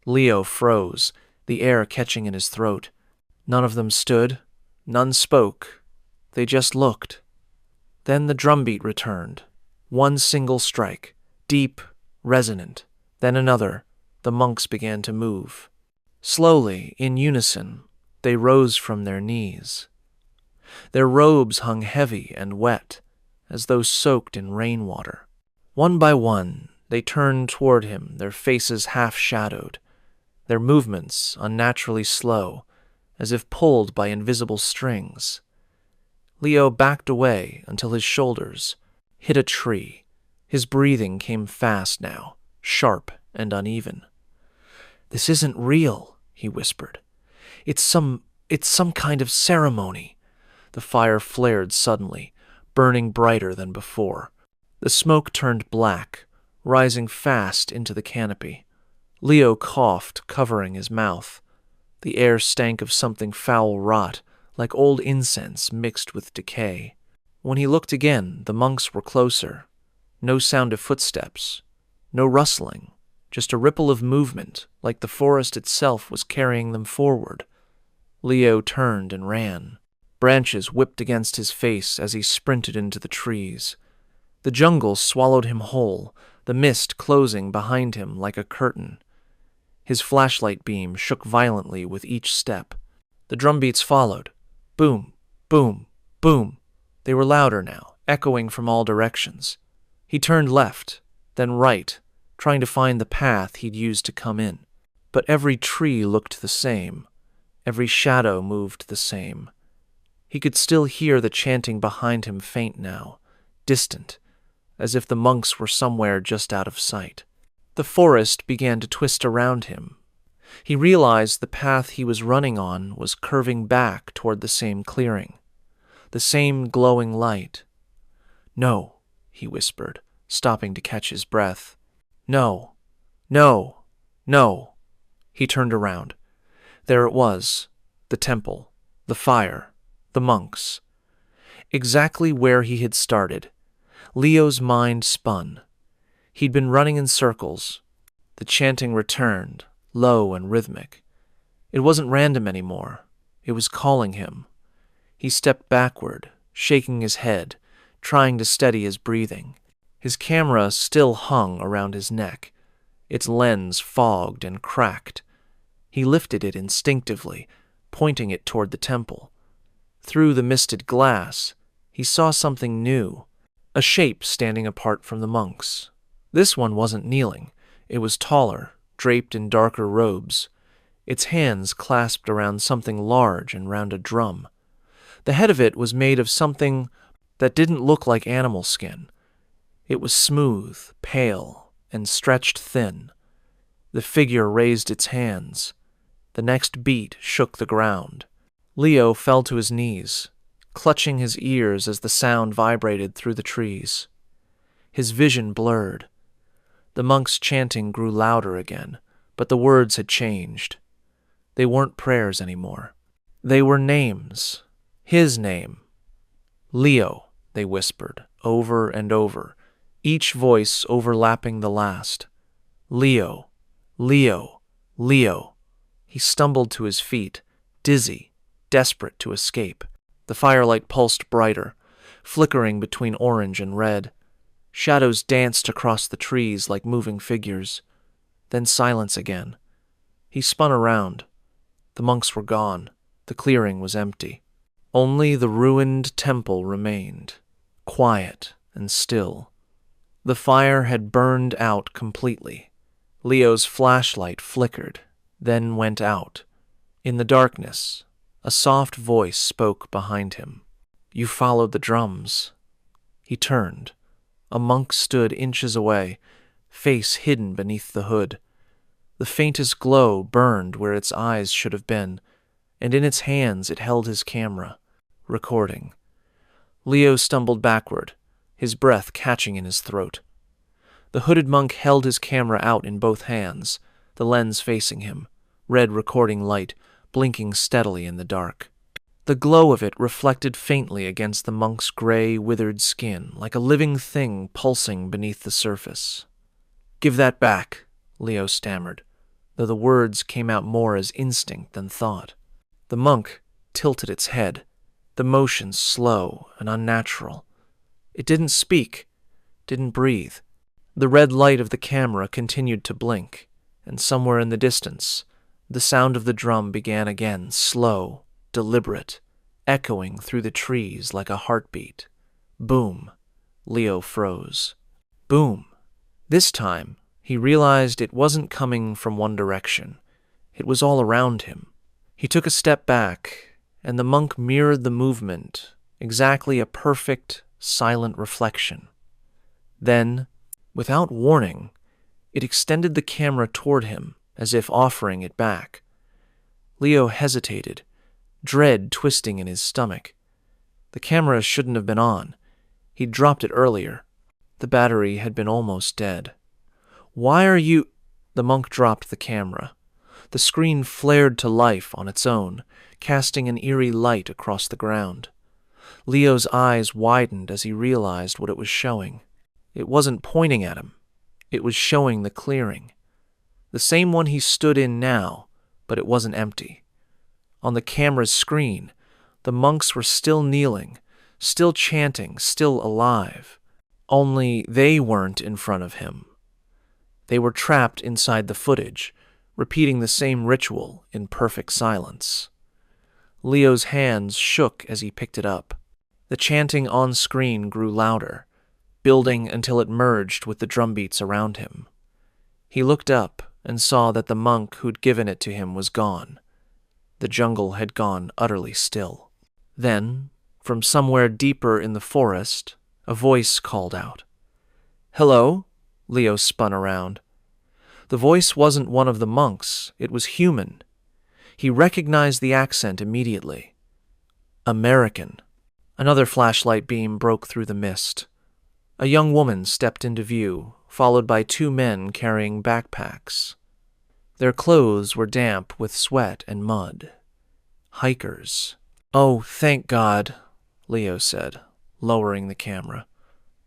Leo froze, the air catching in his throat. None of them stood. None spoke. They just looked. Then the drumbeat returned. One single strike, deep, resonant. Then another. The monks began to move. Slowly, in unison, they rose from their knees. Their robes hung heavy and wet, as though soaked in rainwater. One by one, they turned toward him, their faces half-shadowed, their movements unnaturally slow, as if pulled by invisible strings. Leo backed away until his shoulders hit a tree. His breathing came fast now, sharp and uneven. "This isn't real," he whispered. It's some kind of ceremony." The fire flared suddenly, burning brighter than before. The smoke turned black, rising fast into the canopy. Leo coughed, covering his mouth. The air stank of something foul rot, like old incense mixed with decay. When he looked again, the monks were closer. No sound of footsteps, no rustling, just a ripple of movement, like the forest itself was carrying them forward. Leo turned and ran. Branches whipped against his face as he sprinted into the trees. The jungle swallowed him whole, the mist closing behind him like a curtain. His flashlight beam shook violently with each step. The drumbeats followed. Boom, boom, boom. They were louder now, echoing from all directions. He turned left, then right, trying to find the path he'd used to come in. But every tree looked the same. Every shadow moved the same. He could still hear the chanting behind him faint now, distant, as if the monks were somewhere just out of sight. The forest began to twist around him. He realized the path he was running on was curving back toward the same clearing, the same glowing light. "No," he whispered, stopping to catch his breath. "No, no, no." He turned around. There it was, the temple, the fire, the monks. Exactly where he had started. Leo's mind spun. He'd been running in circles. The chanting returned, low and rhythmic. It wasn't random anymore. It was calling him. He stepped backward, shaking his head, trying to steady his breathing. His camera still hung around his neck, its lens fogged and cracked. He lifted it instinctively, pointing it toward the temple. Through the misted glass, he saw something new, a shape standing apart from the monks. This one wasn't kneeling. It was taller, draped in darker robes. Its hands clasped around something large and round a drum. The head of it was made of something that didn't look like animal skin. It was smooth, pale, and stretched thin. The figure raised its hands. The next beat shook the ground. Leo fell to his knees, clutching his ears as the sound vibrated through the trees. His vision blurred. The monks' chanting grew louder again, but the words had changed. They weren't prayers anymore. They were names. His name. "Leo," they whispered, over and over, each voice overlapping the last. "Leo, Leo, Leo." He stumbled to his feet, dizzy, desperate to escape. The firelight pulsed brighter, flickering between orange and red. Shadows danced across the trees like moving figures. Then silence again. He spun around. The monks were gone. The clearing was empty. Only the ruined temple remained, quiet and still. The fire had burned out completely. Leo's flashlight flickered, then went out. In the darkness, a soft voice spoke behind him. "You followed the drums." He turned. A monk stood inches away, face hidden beneath the hood. The faintest glow burned where its eyes should have been, and in its hands it held his camera, recording. Leo stumbled backward, his breath catching in his throat. The hooded monk held his camera out in both hands, the lens facing him, red recording light blinking steadily in the dark. The glow of it reflected faintly against the monk's gray, withered skin, like a living thing pulsing beneath the surface. "Give that back," Leo stammered, though the words came out more as instinct than thought. The monk tilted its head, the motion slow and unnatural. It didn't speak, didn't breathe. The red light of the camera continued to blink, and somewhere in the distance, the sound of the drum began again, slow, deliberate, echoing through the trees like a heartbeat. Boom. Leo froze. Boom. This time, he realized it wasn't coming from one direction. It was all around him. He took a step back, and the monk mirrored the movement, exactly a perfect, silent reflection. Then, without warning, it extended the camera toward him, as if offering it back. Leo hesitated, dread twisting in his stomach. The camera shouldn't have been on. He'd dropped it earlier. The battery had been almost dead. "Why are you—" The monk dropped the camera. The screen flared to life on its own, casting an eerie light across the ground. Leo's eyes widened as he realized what it was showing. It wasn't pointing at him. It was showing the clearing. The same one he stood in now, but it wasn't empty. On the camera's screen, the monks were still kneeling, still chanting, still alive. Only they weren't in front of him. They were trapped inside the footage, repeating the same ritual in perfect silence. Leo's hands shook as he picked it up. The chanting on screen grew louder, building until it merged with the drumbeats around him. He looked up and saw that the monk who'd given it to him was gone. The jungle had gone utterly still. Then, from somewhere deeper in the forest, a voice called out. "Hello?" Leo spun around. The voice wasn't one of the monks, it was human. He recognized the accent immediately. American. Another flashlight beam broke through the mist. A young woman stepped into view, followed by two men carrying backpacks. Their clothes were damp with sweat and mud. Hikers. "Oh, thank God," Leo said, lowering the camera.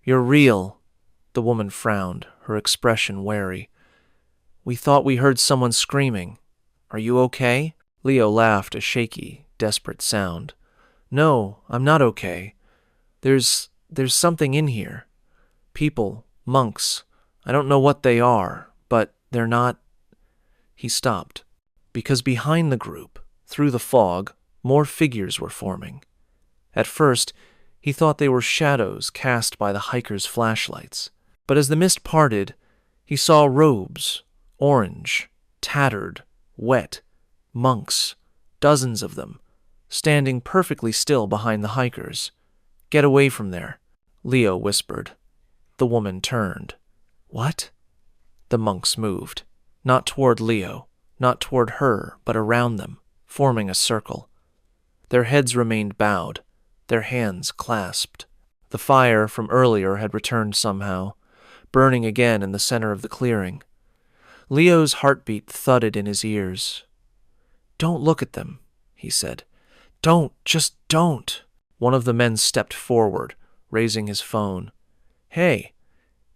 "You're real." The woman frowned, her expression wary. "We thought we heard someone screaming. Are you okay?" Leo laughed, a shaky, desperate sound. "No, I'm not okay. There's something in here. People, monks. I don't know what they are, but they're not—" He stopped, because behind the group, through the fog, more figures were forming. At first, he thought they were shadows cast by the hikers' flashlights. But as the mist parted, he saw robes, orange, tattered, wet, monks, dozens of them, standing perfectly still behind the hikers. "Get away from there," Leo whispered. The woman turned. "What?" The monks moved, not toward Leo, not toward her, but around them, forming a circle. Their heads remained bowed, their hands clasped. The fire from earlier had returned somehow, burning again in the center of the clearing. Leo's heartbeat thudded in his ears. "Don't look at them," he said. "Don't, just don't." One of the men stepped forward, raising his phone. "Hey,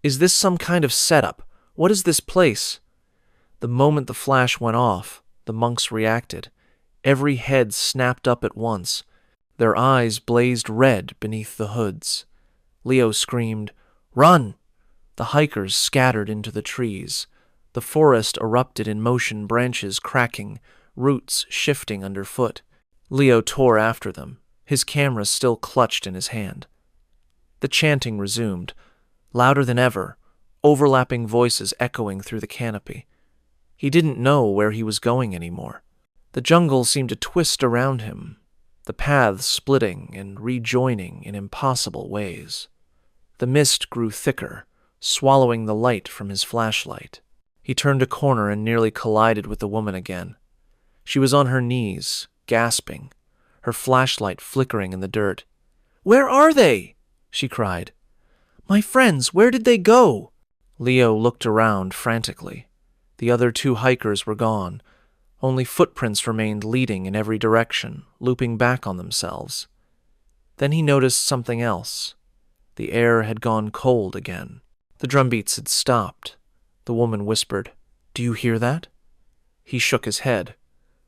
is this some kind of setup? What is this place?" The moment the flash went off, the monks reacted. Every head snapped up at once. Their eyes blazed red beneath the hoods. Leo screamed, "Run!" The hikers scattered into the trees. The forest erupted in motion, branches cracking, roots shifting underfoot. Leo tore after them, his camera still clutched in his hand. The chanting resumed, louder than ever, overlapping voices echoing through the canopy. He didn't know where he was going anymore. The jungle seemed to twist around him, the paths splitting and rejoining in impossible ways. The mist grew thicker, swallowing the light from his flashlight. He turned a corner and nearly collided with the woman again. She was on her knees, gasping, her flashlight flickering in the dirt. "Where are they?" she cried. "My friends, where did they go?" Leo looked around frantically. The other two hikers were gone. Only footprints remained leading in every direction, looping back on themselves. Then he noticed something else. The air had gone cold again. The drumbeats had stopped. The woman whispered, "Do you hear that?" He shook his head.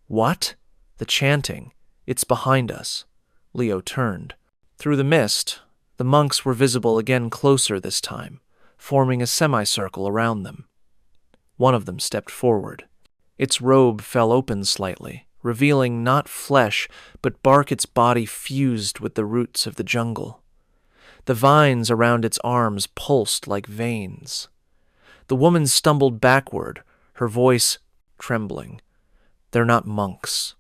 "What?" "The chanting. It's behind us." Leo turned. Through the mist, the monks were visible again, closer this time, forming a semicircle around them. One of them stepped forward. Its robe fell open slightly, revealing not flesh, but bark its body fused with the roots of the jungle. The vines around its arms pulsed like veins. The woman stumbled backward, her voice trembling. "They're not monks."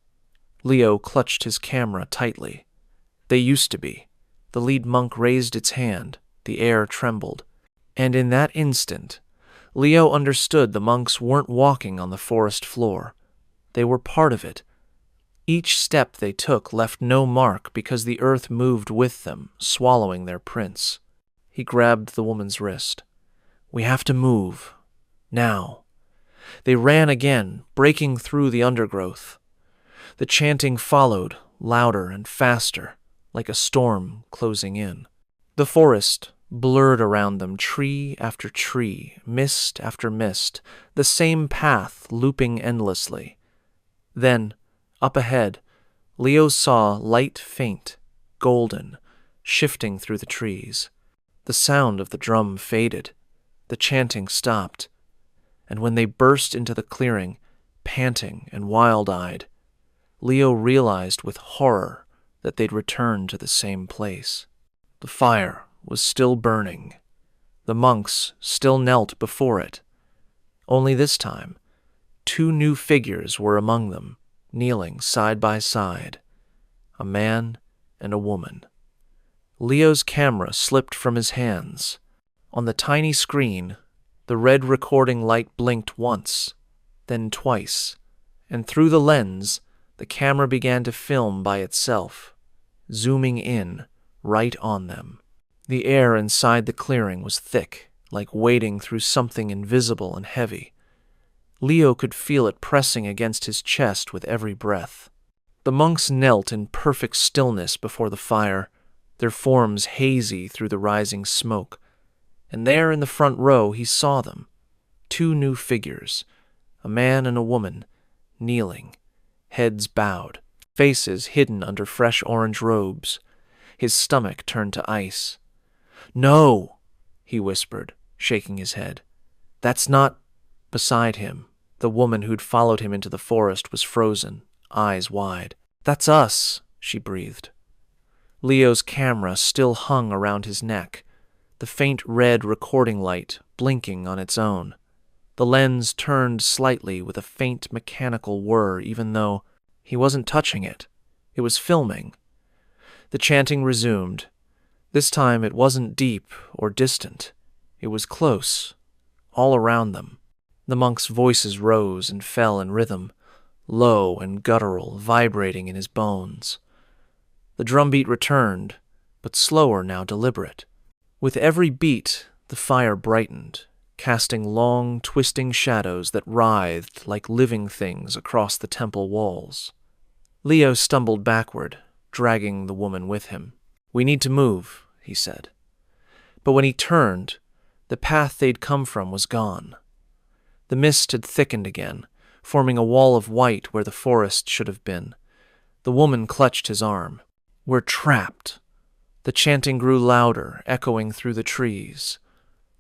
Leo clutched his camera tightly. "They used to be." The lead monk raised its hand. The air trembled. And in that instant, Leo understood the monks weren't walking on the forest floor. They were part of it. Each step they took left no mark because the earth moved with them, swallowing their prints. He grabbed the woman's wrist. "We have to move. Now." They ran again, breaking through the undergrowth. The chanting followed, louder and faster, like a storm closing in. The forest blurred around them, tree after tree, mist after mist, the same path looping endlessly. Then, up ahead, Leo saw light faint, golden, shifting through the trees. The sound of the drum faded. The chanting stopped. And when they burst into the clearing, panting and wild-eyed, Leo realized with horror that they'd returned to the same place. The fire was still burning. The monks still knelt before it. Only this time, two new figures were among them, kneeling side by side, a man and a woman. Leo's camera slipped from his hands. On the tiny screen, the red recording light blinked once, then twice, and through the lens, the camera began to film by itself, zooming in right on them. The air inside the clearing was thick, like wading through something invisible and heavy. Leo could feel it pressing against his chest with every breath. The monks knelt in perfect stillness before the fire, their forms hazy through the rising smoke. And there in the front row he saw them, two new figures, a man and a woman, kneeling, heads bowed, faces hidden under fresh orange robes. His stomach turned to ice. "No," he whispered, shaking his head. "That's not—" Beside him, the woman who'd followed him into the forest was frozen, eyes wide. "That's us," she breathed. Leo's camera still hung around his neck, the faint red recording light blinking on its own. The lens turned slightly with a faint mechanical whir, even though he wasn't touching it. It was filming. The chanting resumed. This time it wasn't deep or distant. It was close, all around them. The monks' voices rose and fell in rhythm, low and guttural, vibrating in his bones. The drumbeat returned, but slower now, deliberate. With every beat, the fire brightened, casting long, twisting shadows that writhed like living things across the temple walls. Leo stumbled backward, dragging the woman with him. "We need to move," he said. But when he turned, the path they'd come from was gone. The mist had thickened again, forming a wall of white where the forest should have been. The woman clutched his arm. "We're trapped." The chanting grew louder, echoing through the trees.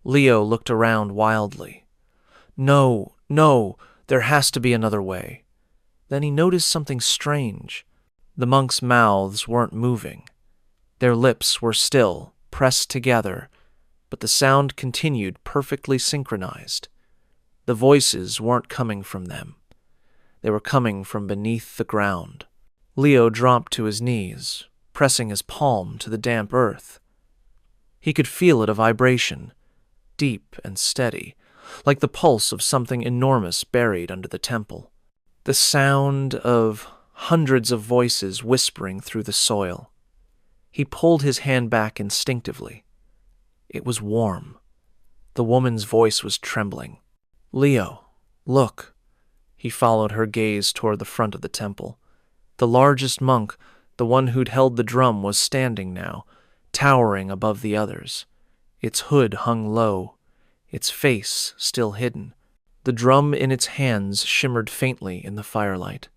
Leo looked around wildly. No, there has to be another way. Then he noticed something strange. The monks' mouths weren't moving. Their lips were still, pressed together, but the sound continued perfectly synchronized. The voices weren't coming from them. They were coming from beneath the ground. Leo dropped to his knees, pressing his palm to the damp earth. He could feel it, a vibration, deep and steady, like the pulse of something enormous buried under the temple. The sound of hundreds of voices whispering through the soil. He pulled his hand back instinctively. It was warm, The woman's voice was trembling. "Leo, look." He followed her gaze toward the front of the temple. The largest monk, the one who'd held the drum, was standing now, towering above the others. Its hood hung low, its face still hidden. The drum in its hands shimmered faintly in the firelight.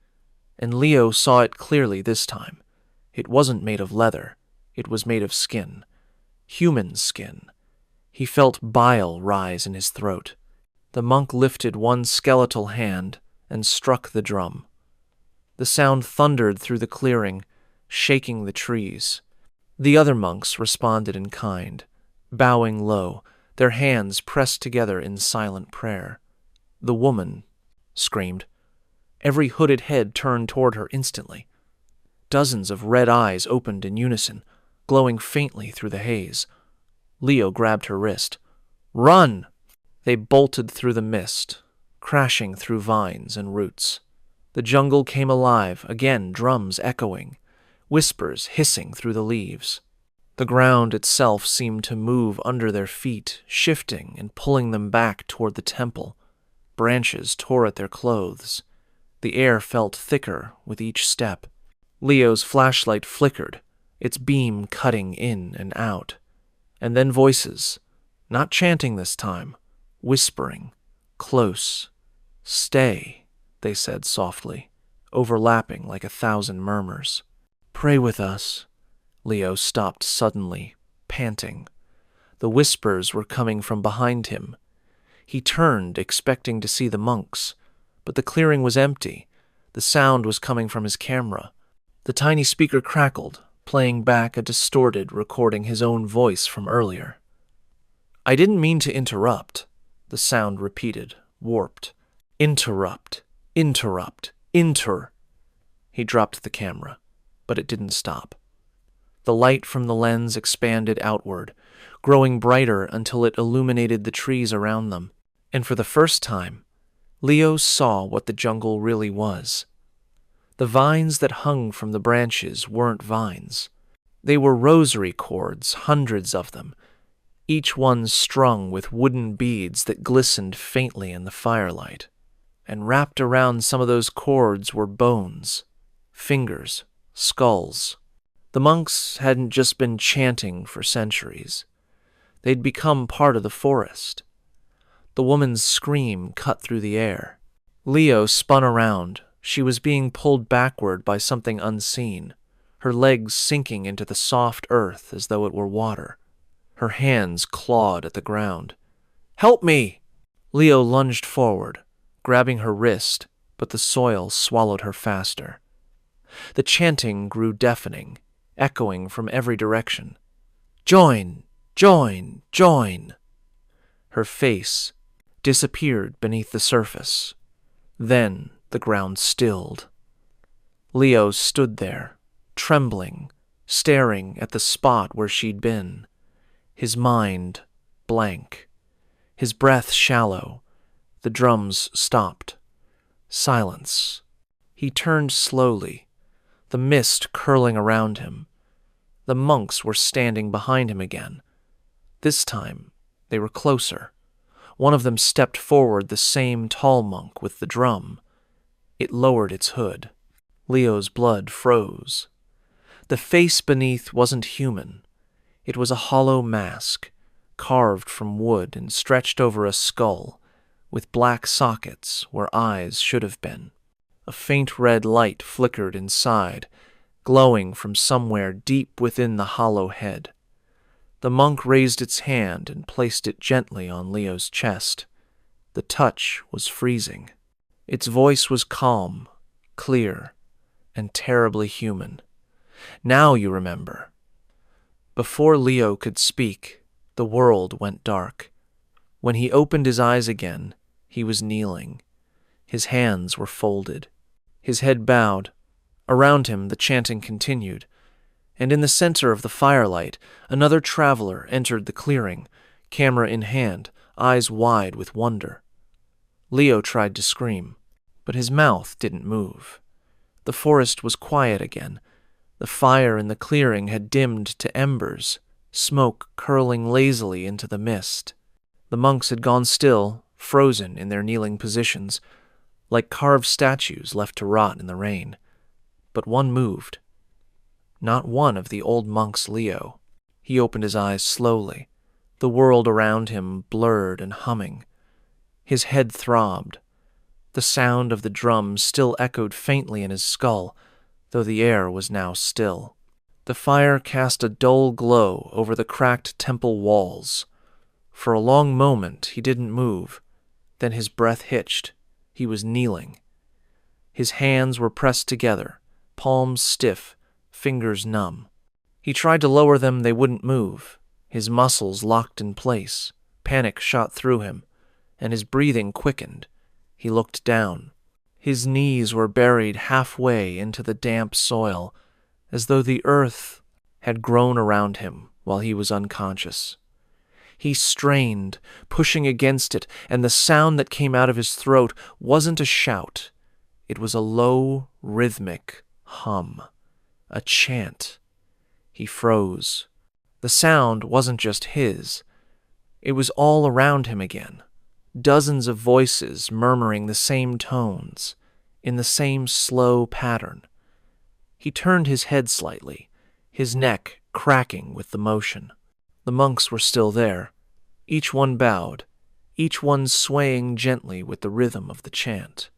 And Leo saw it clearly this time. It wasn't made of leather. It was made of skin. Human skin. He felt bile rise in his throat. The monk lifted one skeletal hand and struck the drum. The sound thundered through the clearing, shaking the trees. The other monks responded in kind, bowing low, their hands pressed together in silent prayer. The woman screamed. Every hooded head turned toward her instantly. Dozens of red eyes opened in unison, glowing faintly through the haze. Leo grabbed her wrist. "Run!" They bolted through the mist, crashing through vines and roots. The jungle came alive, again drums echoing, whispers hissing through the leaves. The ground itself seemed to move under their feet, shifting and pulling them back toward the temple. Branches tore at their clothes. The air felt thicker with each step. Leo's flashlight flickered, its beam cutting in and out. And then voices, not chanting this time, whispering, close. "Stay," they said softly, overlapping like 1,000 murmurs. "Pray with us." Leo stopped suddenly, panting. The whispers were coming from behind him. He turned, expecting to see the monks, but the clearing was empty. The sound was coming from his camera. The tiny speaker crackled, playing back a distorted recording his own voice from earlier. "I didn't mean to interrupt," the sound repeated, warped. "Interrupt, interrupt, inter." He dropped the camera, but it didn't stop. The light from the lens expanded outward, growing brighter until it illuminated the trees around them. And for the first time, Leo saw what the jungle really was. The vines that hung from the branches weren't vines. They were rosary cords, hundreds of them, each one strung with wooden beads that glistened faintly in the firelight. And wrapped around some of those cords were bones, fingers, skulls. The monks hadn't just been chanting for centuries. They'd become part of the forest. The woman's scream cut through the air. Leo spun around. She was being pulled backward by something unseen, her legs sinking into the soft earth as though it were water. Her hands clawed at the ground. "Help me!" Leo lunged forward, grabbing her wrist, but the soil swallowed her faster. The chanting grew deafening, echoing from every direction. "Join! Join! Join!" Her face disappeared beneath the surface. Then the ground stilled. Leo stood there, trembling, staring at the spot where she'd been, his mind blank, his breath shallow. The drums stopped. Silence. He turned slowly, the mist curling around him. The monks were standing behind him again. This time, they were closer. One of them stepped forward, the same tall monk with the drum. It lowered its hood. Leo's blood froze. The face beneath wasn't human. It was a hollow mask, carved from wood and stretched over a skull, with black sockets where eyes should have been. A faint red light flickered inside, glowing from somewhere deep within the hollow head. The monk raised its hand and placed it gently on Leo's chest. The touch was freezing. Its voice was calm, clear, and terribly human. "Now you remember." Before Leo could speak, the world went dark. When he opened his eyes again, he was kneeling. His hands were folded, his head bowed. Around him the chanting continued, and in the center of the firelight, another traveler entered the clearing, camera in hand, eyes wide with wonder. Leo tried to scream, but his mouth didn't move. The forest was quiet again. The fire in the clearing had dimmed to embers, smoke curling lazily into the mist. The monks had gone still, frozen in their kneeling positions, like carved statues left to rot in the rain. But one moved. Not one of the old monks, Leo. He opened his eyes slowly, the world around him blurred and humming. His head throbbed. The sound of the drums still echoed faintly in his skull, though the air was now still. The fire cast a dull glow over the cracked temple walls. For a long moment he didn't move. Then his breath hitched. He was kneeling. His hands were pressed together, palms stiff, fingers numb. He tried to lower them, they wouldn't move. His muscles locked in place. Panic shot through him, and his breathing quickened. He looked down. His knees were buried halfway into the damp soil, as though the earth had grown around him while he was unconscious. He strained, pushing against it, and the sound that came out of his throat wasn't a shout. It was a low, rhythmic hum, a chant. He froze. The sound wasn't just his. It was all around him again. Dozens of voices murmuring the same tones, in the same slow pattern. He turned his head slightly, his neck cracking with the motion. The monks were still there. Each one bowed, each one swaying gently with the rhythm of the chant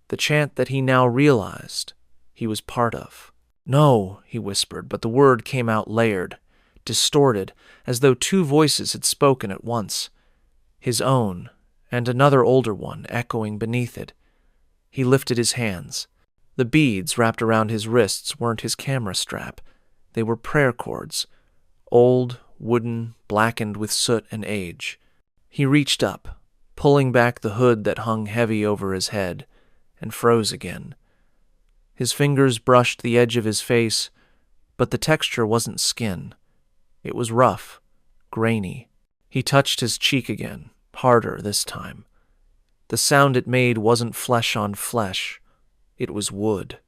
that he now realized he was part of. "No," he whispered, but the word came out layered, distorted, as though two voices had spoken at once, his own and another older one echoing beneath it. He lifted his hands. The beads wrapped around his wrists weren't his camera strap. They were prayer cords, old, wooden, blackened with soot and age. He reached up, pulling back the hood that hung heavy over his head, and froze again. His fingers brushed the edge of his face, but the texture wasn't skin. It was rough, grainy. He touched his cheek again, harder this time. The sound it made wasn't flesh on flesh. It was wood.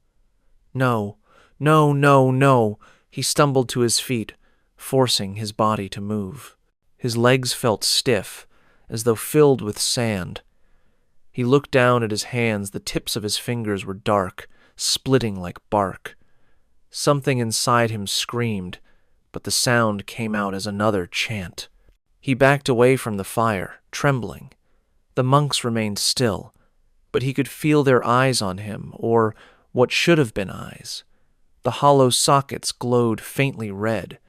No, no, no, no. He stumbled to his feet, forcing his body to move. His legs felt stiff, as though filled with sand. He looked down at his hands. The tips of his fingers were dark, splitting like bark. Something inside him screamed, but the sound came out as another chant. He backed away from the fire, trembling. The monks remained still, but he could feel their eyes on him, or what should have been eyes. The hollow sockets glowed faintly red,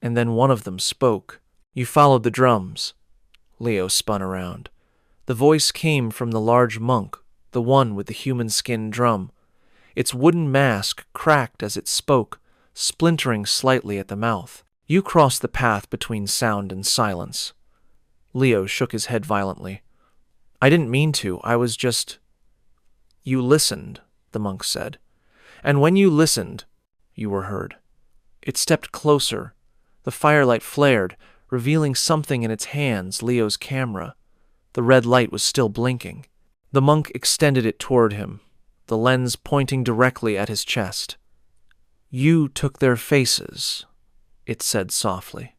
and then one of them spoke. "You followed the drums." Leo spun around. The voice came from the large monk, the one with the human-skin drum. Its wooden mask cracked as it spoke, splintering slightly at the mouth. "You crossed the path between sound and silence." Leo shook his head violently. "I didn't mean to. I was just—" "You listened," the monk said. "And when you listened, you were heard." It stepped closer. The firelight flared, revealing something in its hands, Leo's camera. The red light was still blinking. The monk extended it toward him, the lens pointing directly at his chest. "You took their faces," it said softly.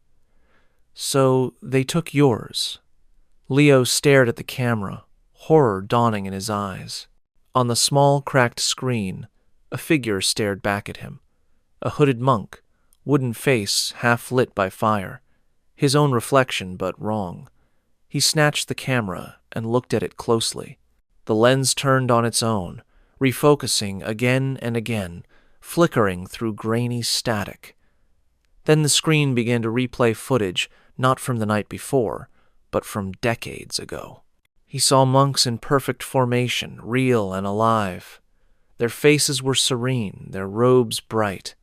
"So they took yours." Leo stared at the camera, horror dawning in his eyes. On the small, cracked screen, a figure stared back at him. A hooded monk, wooden face half lit by fire. His own reflection, but wrong. He snatched the camera and looked at it closely. The lens turned on its own, refocusing again and again, flickering through grainy static. Then the screen began to replay footage, not from the night before, but from decades ago. He saw monks in perfect formation, real and alive. Their faces were serene, their robes bright.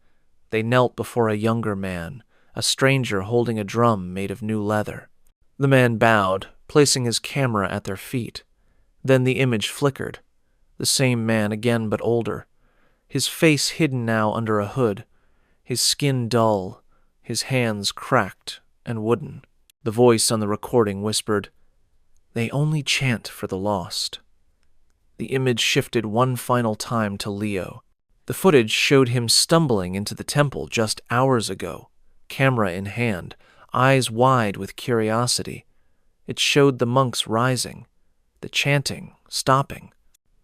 They knelt before a younger man, a stranger holding a drum made of new leather. The man bowed, placing his camera at their feet. Then the image flickered. The same man again, but older. His face hidden now under a hood, his skin dull, his hands cracked and wooden. The voice on the recording whispered, "They only chant for the lost." The image shifted one final time to Leo. The footage showed him stumbling into the temple just hours ago, camera in hand, eyes wide with curiosity. It showed the monks rising, the chanting stopping.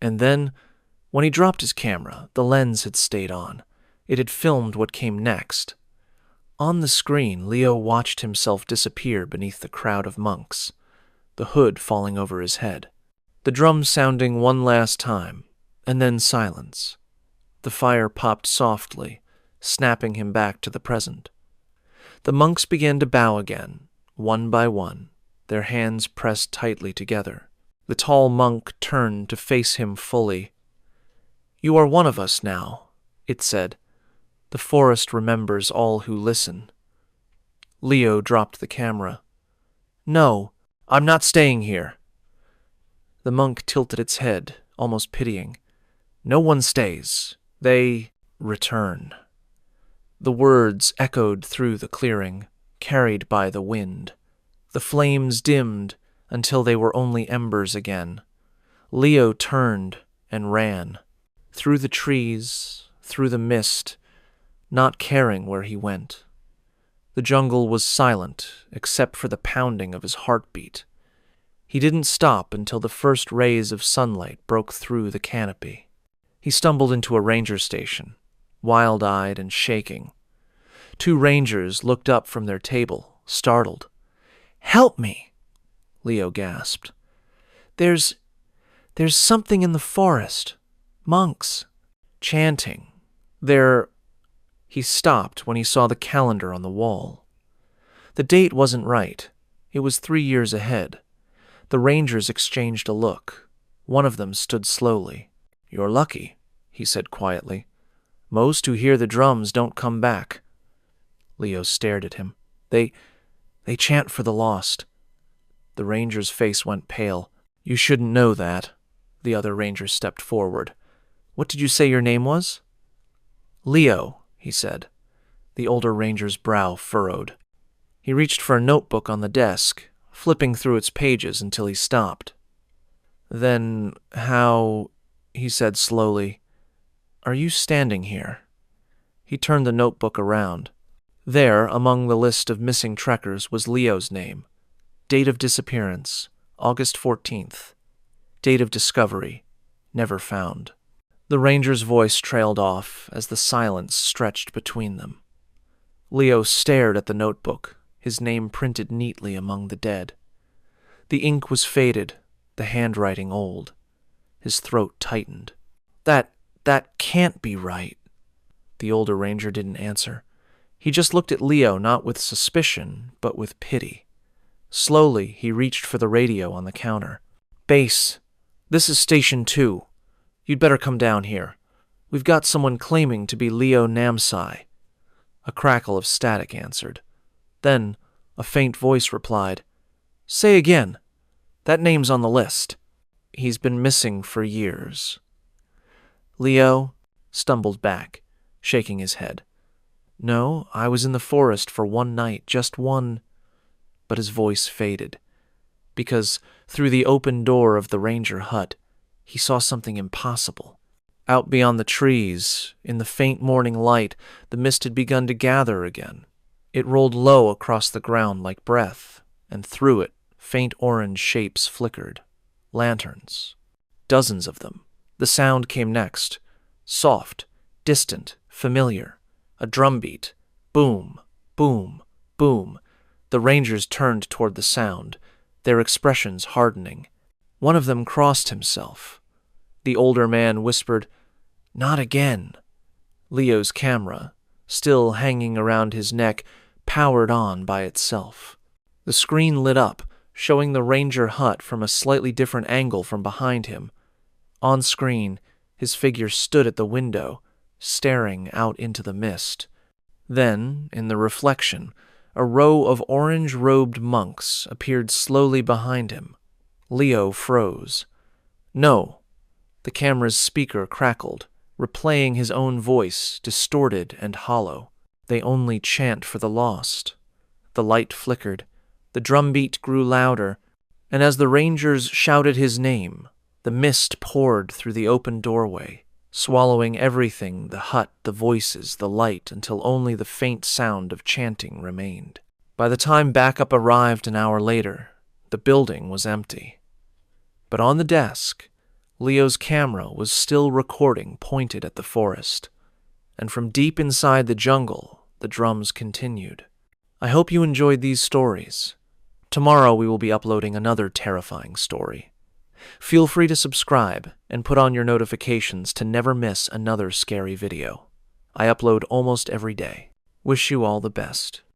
And then, when he dropped his camera, the lens had stayed on. It had filmed what came next. On the screen, Leo watched himself disappear beneath the crowd of monks, the hood falling over his head. The drums sounding one last time, and then silence. The fire popped softly, snapping him back to the present. The monks began to bow again, one by one, their hands pressed tightly together. The tall monk turned to face him fully. "You are one of us now," it said. "The forest remembers all who listen." Leo dropped the camera. "No, I'm not staying here." The monk tilted its head, almost pitying. "No one stays. They return." The words echoed through the clearing, carried by the wind. The flames dimmed until they were only embers again. Leo turned and ran. Through the trees, through the mist, not caring where he went. The jungle was silent, except for the pounding of his heartbeat. He didn't stop until the first rays of sunlight broke through the canopy. He stumbled into a ranger station, wild-eyed and shaking. Two rangers looked up from their table, startled. "Help me!" Leo gasped. There's something in the forest. Monks. Chanting. He stopped when he saw the calendar on the wall. The date wasn't right. It was 3 years ahead. The rangers exchanged a look. One of them stood slowly. "You're lucky," he said quietly. "Most who hear the drums don't come back." Leo stared at him. They chant for the lost." The ranger's face went pale. "You shouldn't know that." The other ranger stepped forward. "What did you say your name was?" "Leo," he said. The older ranger's brow furrowed. He reached for a notebook on the desk, flipping through its pages until he stopped. "Then how," he said slowly, "are you standing here?" He turned the notebook around. There, among the list of missing trekkers, was Leo's name. Date of disappearance, August 14th. Date of discovery, never found. The ranger's voice trailed off as the silence stretched between them. Leo stared at the notebook, his name printed neatly among the dead. The ink was faded, the handwriting old. His throat tightened. That can't be right." The older ranger didn't answer. He just looked at Leo, not with suspicion, but with pity. Slowly, he reached for the radio on the counter. "Base, this is Station 2. You'd better come down here. We've got someone claiming to be Leo Namsai." A crackle of static answered. Then, a faint voice replied, "Say again. That name's on the list. He's been missing for years." Leo stumbled back, shaking his head. "No, I was in the forest for one night, just one." But his voice faded, because through the open door of the ranger hut, he saw something impossible. Out beyond the trees, in the faint morning light, the mist had begun to gather again. It rolled low across the ground like breath, and through it, faint orange shapes flickered. Lanterns. Dozens of them. The sound came next. Soft, distant, familiar. A drumbeat. Boom, boom, boom. The rangers turned toward the sound, their expressions hardening. One of them crossed himself. The older man whispered, "Not again." Leo's camera, still hanging around his neck, powered on by itself. The screen lit up, showing the ranger hut from a slightly different angle from behind him. On screen, his figure stood at the window, staring out into the mist. Then, in the reflection, a row of orange-robed monks appeared slowly behind him. Leo froze. "No." The camera's speaker crackled, replaying his own voice, distorted and hollow. "They only chant for the lost." The light flickered. The drumbeat grew louder, and as the rangers shouted his name, the mist poured through the open doorway, swallowing everything, the hut, the voices, the light, until only the faint sound of chanting remained. By the time backup arrived an hour later, The building was empty. But on the desk, Leo's camera was still recording, pointed at the forest. And from deep inside the jungle, the drums continued. I hope you enjoyed these stories. Tomorrow we will be uploading another terrifying story. Feel free to subscribe and put on your notifications to never miss another scary video. I upload almost every day. Wish you all the best.